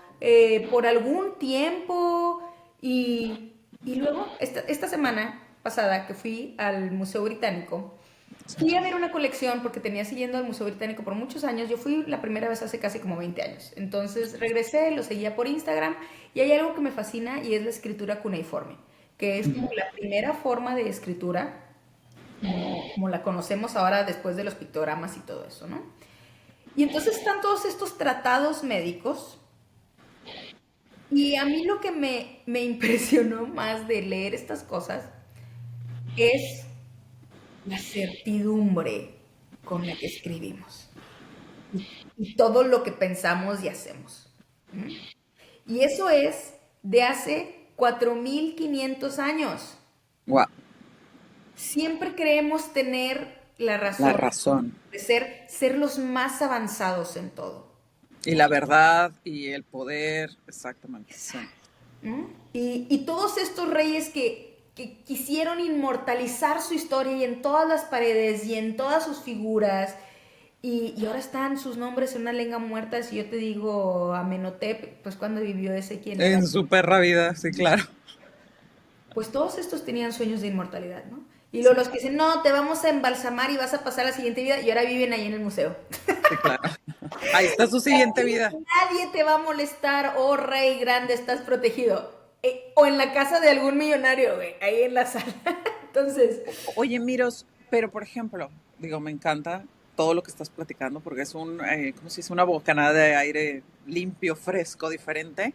por algún tiempo, y luego, esta semana pasada que fui al Museo Británico, fui a ver una colección porque tenía siguiendo al Museo Británico por muchos años. Yo fui la primera vez hace casi como 20 años. Entonces regresé, lo seguía por Instagram y hay algo que me fascina y es la escritura cuneiforme, que es como la primera forma de escritura, como la conocemos ahora después de los pictogramas y todo eso, ¿no? Y entonces están todos estos tratados médicos y a mí lo que me impresionó más de leer estas cosas es la certidumbre con la que escribimos y todo lo que pensamos y hacemos. ¿Mm? Y eso es de hace 4500 años. Wow, Siempre creemos tener la la razón razón. de ser los más avanzados en todo. Y la verdad y el poder, exactamente. Sí. Exacto. ¿No? Y todos estos reyes que quisieron inmortalizar su historia y en todas las paredes y en todas sus figuras, y ahora están sus nombres en una lengua muerta. Si yo te digo Amenhotep, pues cuando vivió ese, ¿quién era? En su perra vida, sí, claro. Pues todos estos tenían sueños de inmortalidad, ¿no? Y luego Sí, los que dicen, no, te vamos a embalsamar y vas a pasar a la siguiente vida, y ahora viven ahí en el museo. sí, claro. Ahí está su siguiente vida. Nadie te va a molestar, oh rey grande, estás protegido. O en la casa de algún millonario, güey, ahí en la sala. Entonces, Oye, Miros, pero por ejemplo, digo, me encanta todo lo que estás platicando porque es ¿cómo se dice? Una bocanada de aire limpio, fresco, diferente.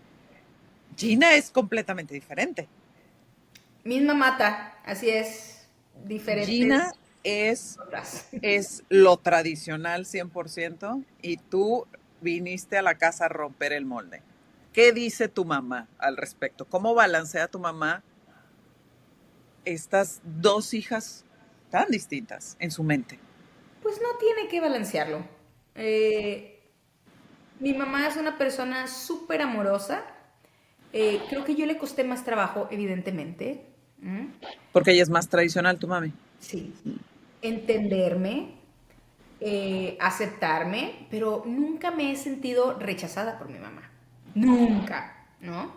Gina es completamente diferente. misma mata, así es, Gina diferentes es, otras. es lo tradicional 100% y tú viniste a la casa a romper el molde. ¿Qué dice tu mamá al respecto? ¿Cómo balancea tu mamá estas dos hijas tan distintas en su mente? Pues no tiene que balancearlo. Eh, Mi mamá es una persona súper amorosa. Creo que yo le costé más trabajo, evidentemente. ¿Mm? Porque ella es más tradicional, tu mami. Sí. Entenderme, aceptarme, pero nunca me he sentido rechazada por mi mamá. Nunca, ¿no?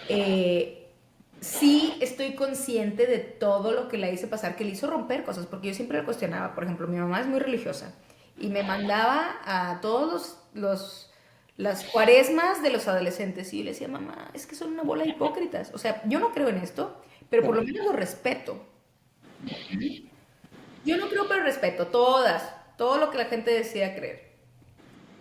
Eh, sí estoy consciente de todo lo que la hice pasar, que le hizo romper cosas, porque yo siempre le cuestionaba. Por ejemplo, mi mamá es muy religiosa y me mandaba a todos las cuaresmas de los adolescentes. Y yo le decía, mamá, es que son una bola de hipócritas. O sea, yo no creo en esto, pero por lo menos lo respeto. Yo no creo, pero respeto todo lo que la gente decida creer.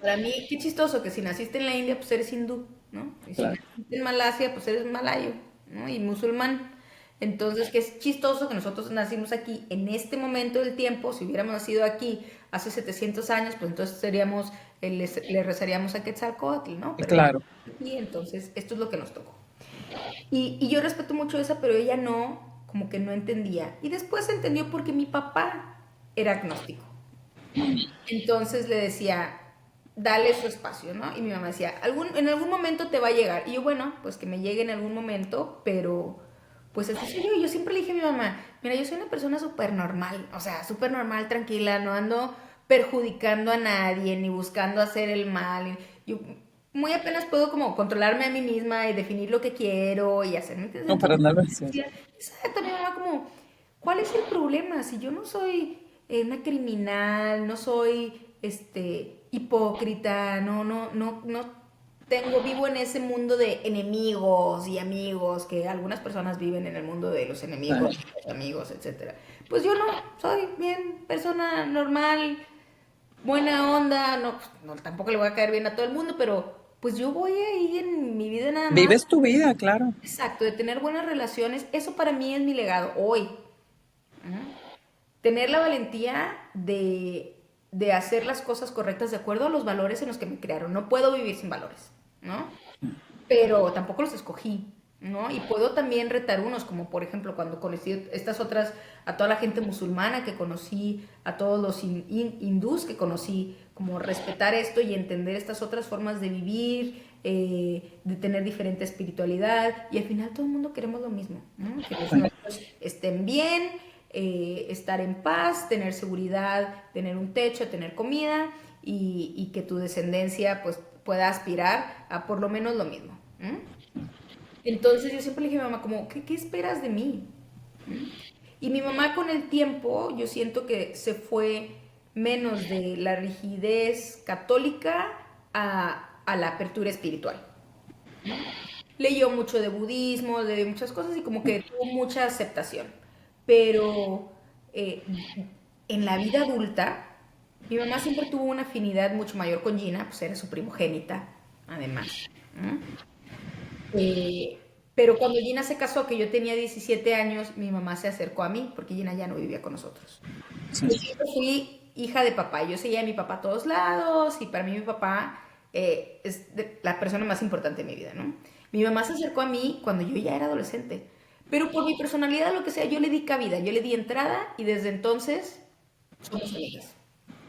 Para mí, qué chistoso que si naciste en la India, pues eres hindú, ¿no? Y si Claro. naciste en Malasia, pues eres malayo, ¿no? Y musulmán. Entonces, que es chistoso que nosotros nacimos aquí en este momento del tiempo. Si hubiéramos nacido aquí hace 700 años, pues entonces seríamos, le rezaríamos a Quetzalcóatl, ¿no? Pero ella Claro. nació aquí, entonces esto es lo que nos tocó. Y yo respeto mucho esa, pero ella no, como que no entendía. Y después entendió porque mi papá era agnóstico. Entonces le decía, dale su espacio, ¿no? Y mi mamá decía, en algún momento te va a llegar. Y yo, bueno, pues que me llegue en algún momento, pero pues así soy yo. Y yo siempre le dije a mi mamá, mira, yo soy una persona súper normal, o sea, súper normal, tranquila, no ando perjudicando a nadie, ni buscando hacer el mal. Yo muy apenas puedo como controlarme a mí misma y definir lo que quiero y hacer, ¿me entiendes? No, para Entonces, nada. Sí. decía, exacto, mi mamá como, ¿cuál es el problema? Si yo no soy una criminal, no soy hipócrita, no tengo, vivo en ese mundo de enemigos y amigos, que algunas personas viven en el mundo de los Claro. enemigos, los amigos, etcétera. Pues yo no, soy bien persona normal, buena onda, no, pues, no, tampoco le voy a caer bien a todo el mundo, pero pues yo voy ahí en mi vida nada más. Vives tu vida, claro. Exacto, de tener buenas relaciones, eso para mí es mi legado hoy. ¿No? Tener la valentía de hacer las cosas correctas de acuerdo a los valores en los que me crearon. No puedo vivir sin valores, ¿no? Pero tampoco los escogí, ¿no? Y puedo también retar unos, como por ejemplo cuando conocí estas otras, a toda la gente musulmana que conocí, a todos los hindús que conocí, como respetar esto y entender estas otras formas de vivir, de tener diferente espiritualidad, y al final todo el mundo queremos lo mismo, ¿no? Que los Bueno, nuestros estén bien, estar en paz, tener seguridad, tener un techo, tener comida y que tu descendencia pues pueda aspirar a por lo menos lo mismo. Entonces yo siempre le dije a mi mamá como, ¿qué esperas de mí? Y mi mamá con el tiempo yo siento que se fue menos de la rigidez católica a la apertura espiritual. Leyó mucho de budismo, de muchas cosas y como que tuvo mucha aceptación. Pero eh, en la vida adulta, mi mamá siempre tuvo una afinidad mucho mayor con Gina, pues era su primogénita, además. ¿No? Pero cuando Gina se casó, que yo tenía 17 años, mi mamá se acercó a mí, porque Gina ya no vivía con nosotros. Yo sí. siempre fui hija de papá, yo seguía a mi papá a todos lados, y para mí mi papá la persona más importante de mi vida, ¿no? Mi mamá se acercó a mí cuando yo ya era adolescente, pero por mi personalidad, lo que sea, yo le di cabida, yo le di entrada, y desde entonces somos amigas.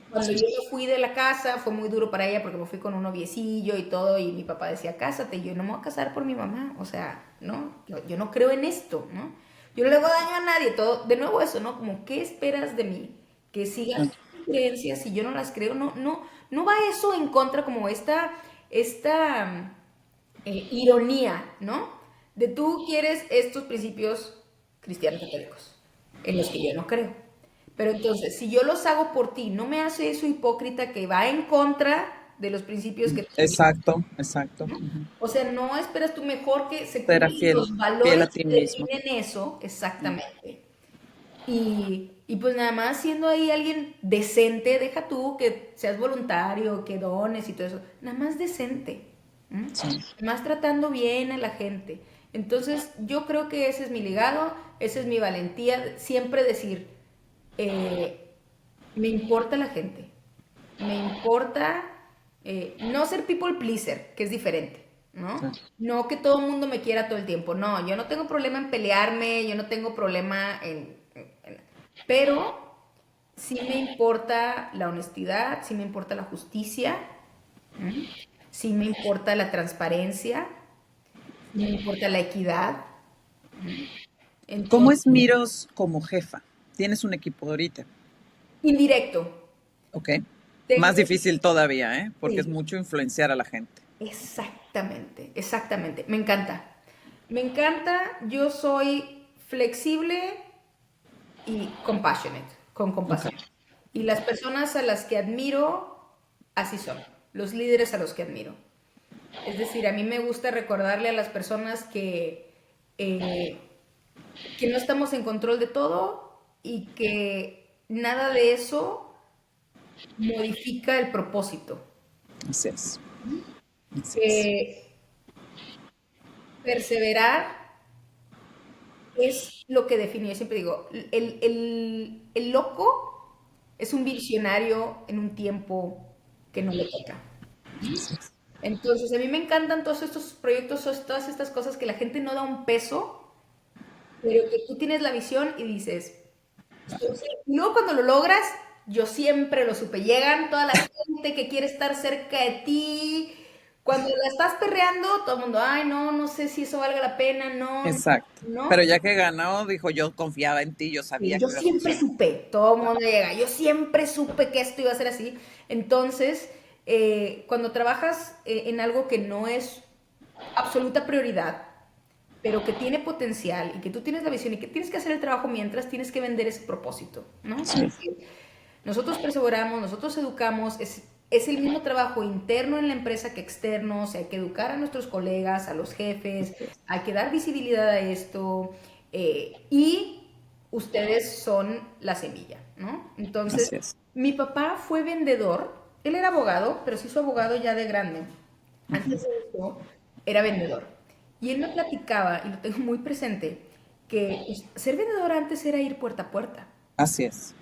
Cuando yo me fui de la casa fue muy duro para ella porque me fui con un noviecillo y todo y mi papá decía, cásate, y yo no me voy a casar por mi mamá, o sea, ¿no? Yo no creo en esto, ¿no? Yo no le hago daño a nadie, todo, de nuevo eso, ¿no? Como, ¿qué esperas de mí? Que sigas tus creencias si yo no las creo, no va eso en contra como esta ironía, ¿no? De tú quieres estos principios cristianos católicos, en los que yo no creo. Pero entonces, si yo los hago por ti, ¿no me hace eso hipócrita que va en contra de los principios que tú tienes? Exacto, exacto. ¿No? O sea, no esperas tú mejor que se Será cumplan fiel, los fiel a valores ti que mismo. definen eso, exactamente. Y pues nada más siendo ahí alguien decente, deja tú que seas voluntario, que dones y todo eso, nada más decente, ¿m? Sí. Nada más tratando bien a la gente. Entonces yo creo que ese es mi legado, esa es mi valentía, siempre decir, eh, me importa la gente, me importa no ser people pleaser, que es diferente, ¿no? Sí. No que todo el mundo me quiera todo el tiempo, no, yo no tengo problema en pelearme, yo no tengo problema pero sí me importa la honestidad, sí me importa la justicia, ¿m? Sí me importa la transparencia, sí me importa la equidad. ¿Cómo Entonces, es Miros como jefa? Tienes un equipo ahorita, indirecto. ¿ok? Más Tengo, difícil todavía, ¿eh? Porque es sí, mucho influenciar a la gente. exactamente, exactamente. Me encanta. Me encanta. Yo soy flexible y compassionate, con Ok. compasión. Y las personas a las que admiro, así son. Los líderes a los que admiro. Es decir, a mí me gusta recordarle a las personas eh, que no estamos en control de todo y que nada de eso modifica el propósito. Así es, así es. Que perseverar es lo que define. Yo siempre digo, el loco es un visionario en un tiempo que no le toca. Entonces, a mí me encantan todos estos proyectos, todas estas cosas que la gente no da un peso, pero que tú tienes la visión y dices, y luego cuando lo logras, yo siempre lo supe, llegan toda la gente que quiere estar cerca de ti. Cuando la estás perreando, todo el mundo, ay, no, no sé si eso valga la pena, no, Exacto. no. Pero ya que ganó, dijo, yo confiaba en ti, yo Y sabía yo que iba a siempre funcionar. supe, todo el mundo llega, yo siempre supe que esto iba a ser así. Entonces, cuando trabajas en algo que no es absoluta prioridad, pero que tiene potencial y que tú tienes la visión y que tienes que hacer el trabajo mientras tienes que vender ese propósito, ¿no? Es Sí, decir, nosotros perseveramos, nosotros educamos, es el mismo trabajo interno en la empresa que externo, o sea, hay que educar a nuestros colegas, a los jefes, hay que dar visibilidad a esto y ustedes son la semilla, ¿no? Entonces, así es. mi papá fue vendedor, él era abogado, pero sí su abogado ya de grande. Antes de eso, era vendedor. Y él me platicaba, y lo tengo muy presente, que pues, ser vendedor antes era ir puerta a puerta. Así es.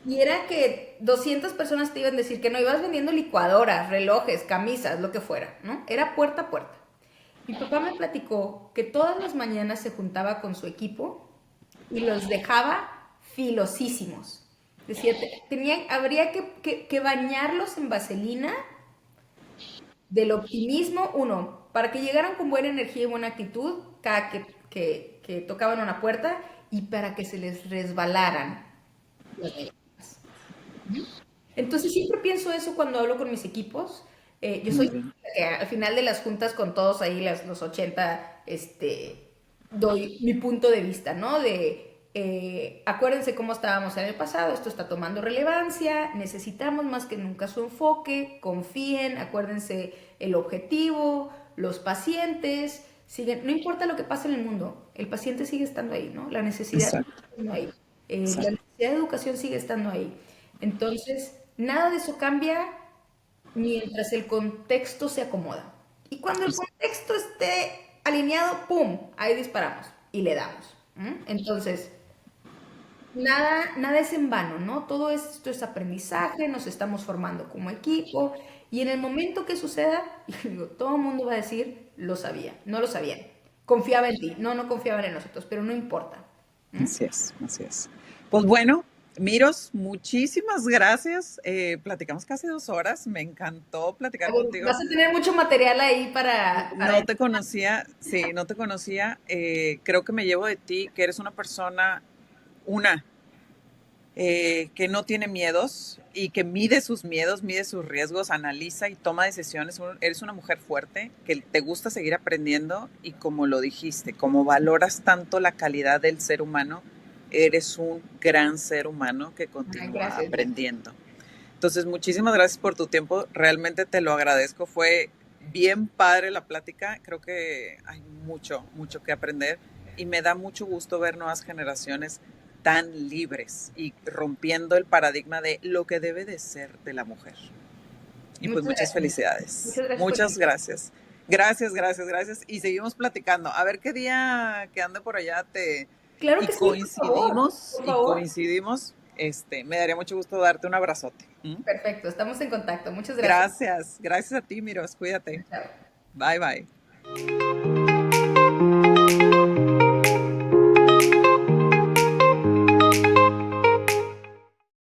Y era que 200 personas te iban a decir que no ibas vendiendo licuadoras, relojes, camisas, lo que fuera, ¿no? Era puerta a puerta. Mi papá me platicó que todas las mañanas se juntaba con su equipo y los dejaba filosísimos. Decía, habría que bañarlos en vaselina del optimismo, uno, para que llegaran con buena energía y buena actitud cada que tocaban una puerta y para que se les resbalaran las lágrimas. Entonces siempre pienso eso cuando hablo con mis equipos. Yo Muy soy bien. que al final de las juntas con todos ahí, los 80 doy mi punto de vista, ¿no? Acuérdense cómo estábamos en el pasado, esto está tomando relevancia, necesitamos más que nunca su enfoque, confíen, acuérdense el objetivo, los pacientes, siguen, no importa lo que pase en el mundo, el paciente sigue estando ahí, ¿no? La necesidad sigue Exacto, estando ahí, la exacto. necesidad de educación sigue estando ahí. Entonces, nada de eso cambia mientras el contexto se acomoda. Y cuando el contexto esté alineado, ¡pum! Ahí disparamos y le damos. Entonces, nada es en vano, ¿no? Todo esto es aprendizaje, nos estamos formando como equipo y en el momento que suceda, digo, todo el mundo va a decir, lo sabía, no lo sabían. Confiaba en ti, no confiaban en nosotros, pero no importa. Así es, así es. Pues bueno, Miros, muchísimas gracias. Platicamos casi 2 horas. Me encantó A platicar ver, contigo. vas a tener mucho material ahí para... No te conocía, sí, no te conocía. Creo que me llevo de ti que eres una persona, una, que no tiene miedos y que mide sus miedos, mide sus riesgos, analiza y toma decisiones. Eres una mujer fuerte, que te gusta seguir aprendiendo y como lo dijiste, como valoras tanto la calidad del ser humano, eres un gran ser humano que Ay, continúa gracias, Jess. aprendiendo. Entonces, muchísimas gracias por tu tiempo, realmente te lo agradezco, fue bien padre la plática, creo que hay mucho, mucho que aprender y me da mucho gusto ver nuevas generaciones tan libres y rompiendo el paradigma de lo que debe de ser de la mujer. Y pues Muchas muchas gracias. felicidades. Muchas gracias por Muchas invitarme. gracias. Gracias, gracias, gracias. Y seguimos platicando. A ver qué día que ande por allá Claro y que sí, por favor, coincidimos, por favor. me daría mucho gusto darte un abrazote. ¿Mm? Perfecto, estamos en contacto. Muchas gracias. Gracias, gracias a ti, Miros, cuídate. Chao. Bye, bye.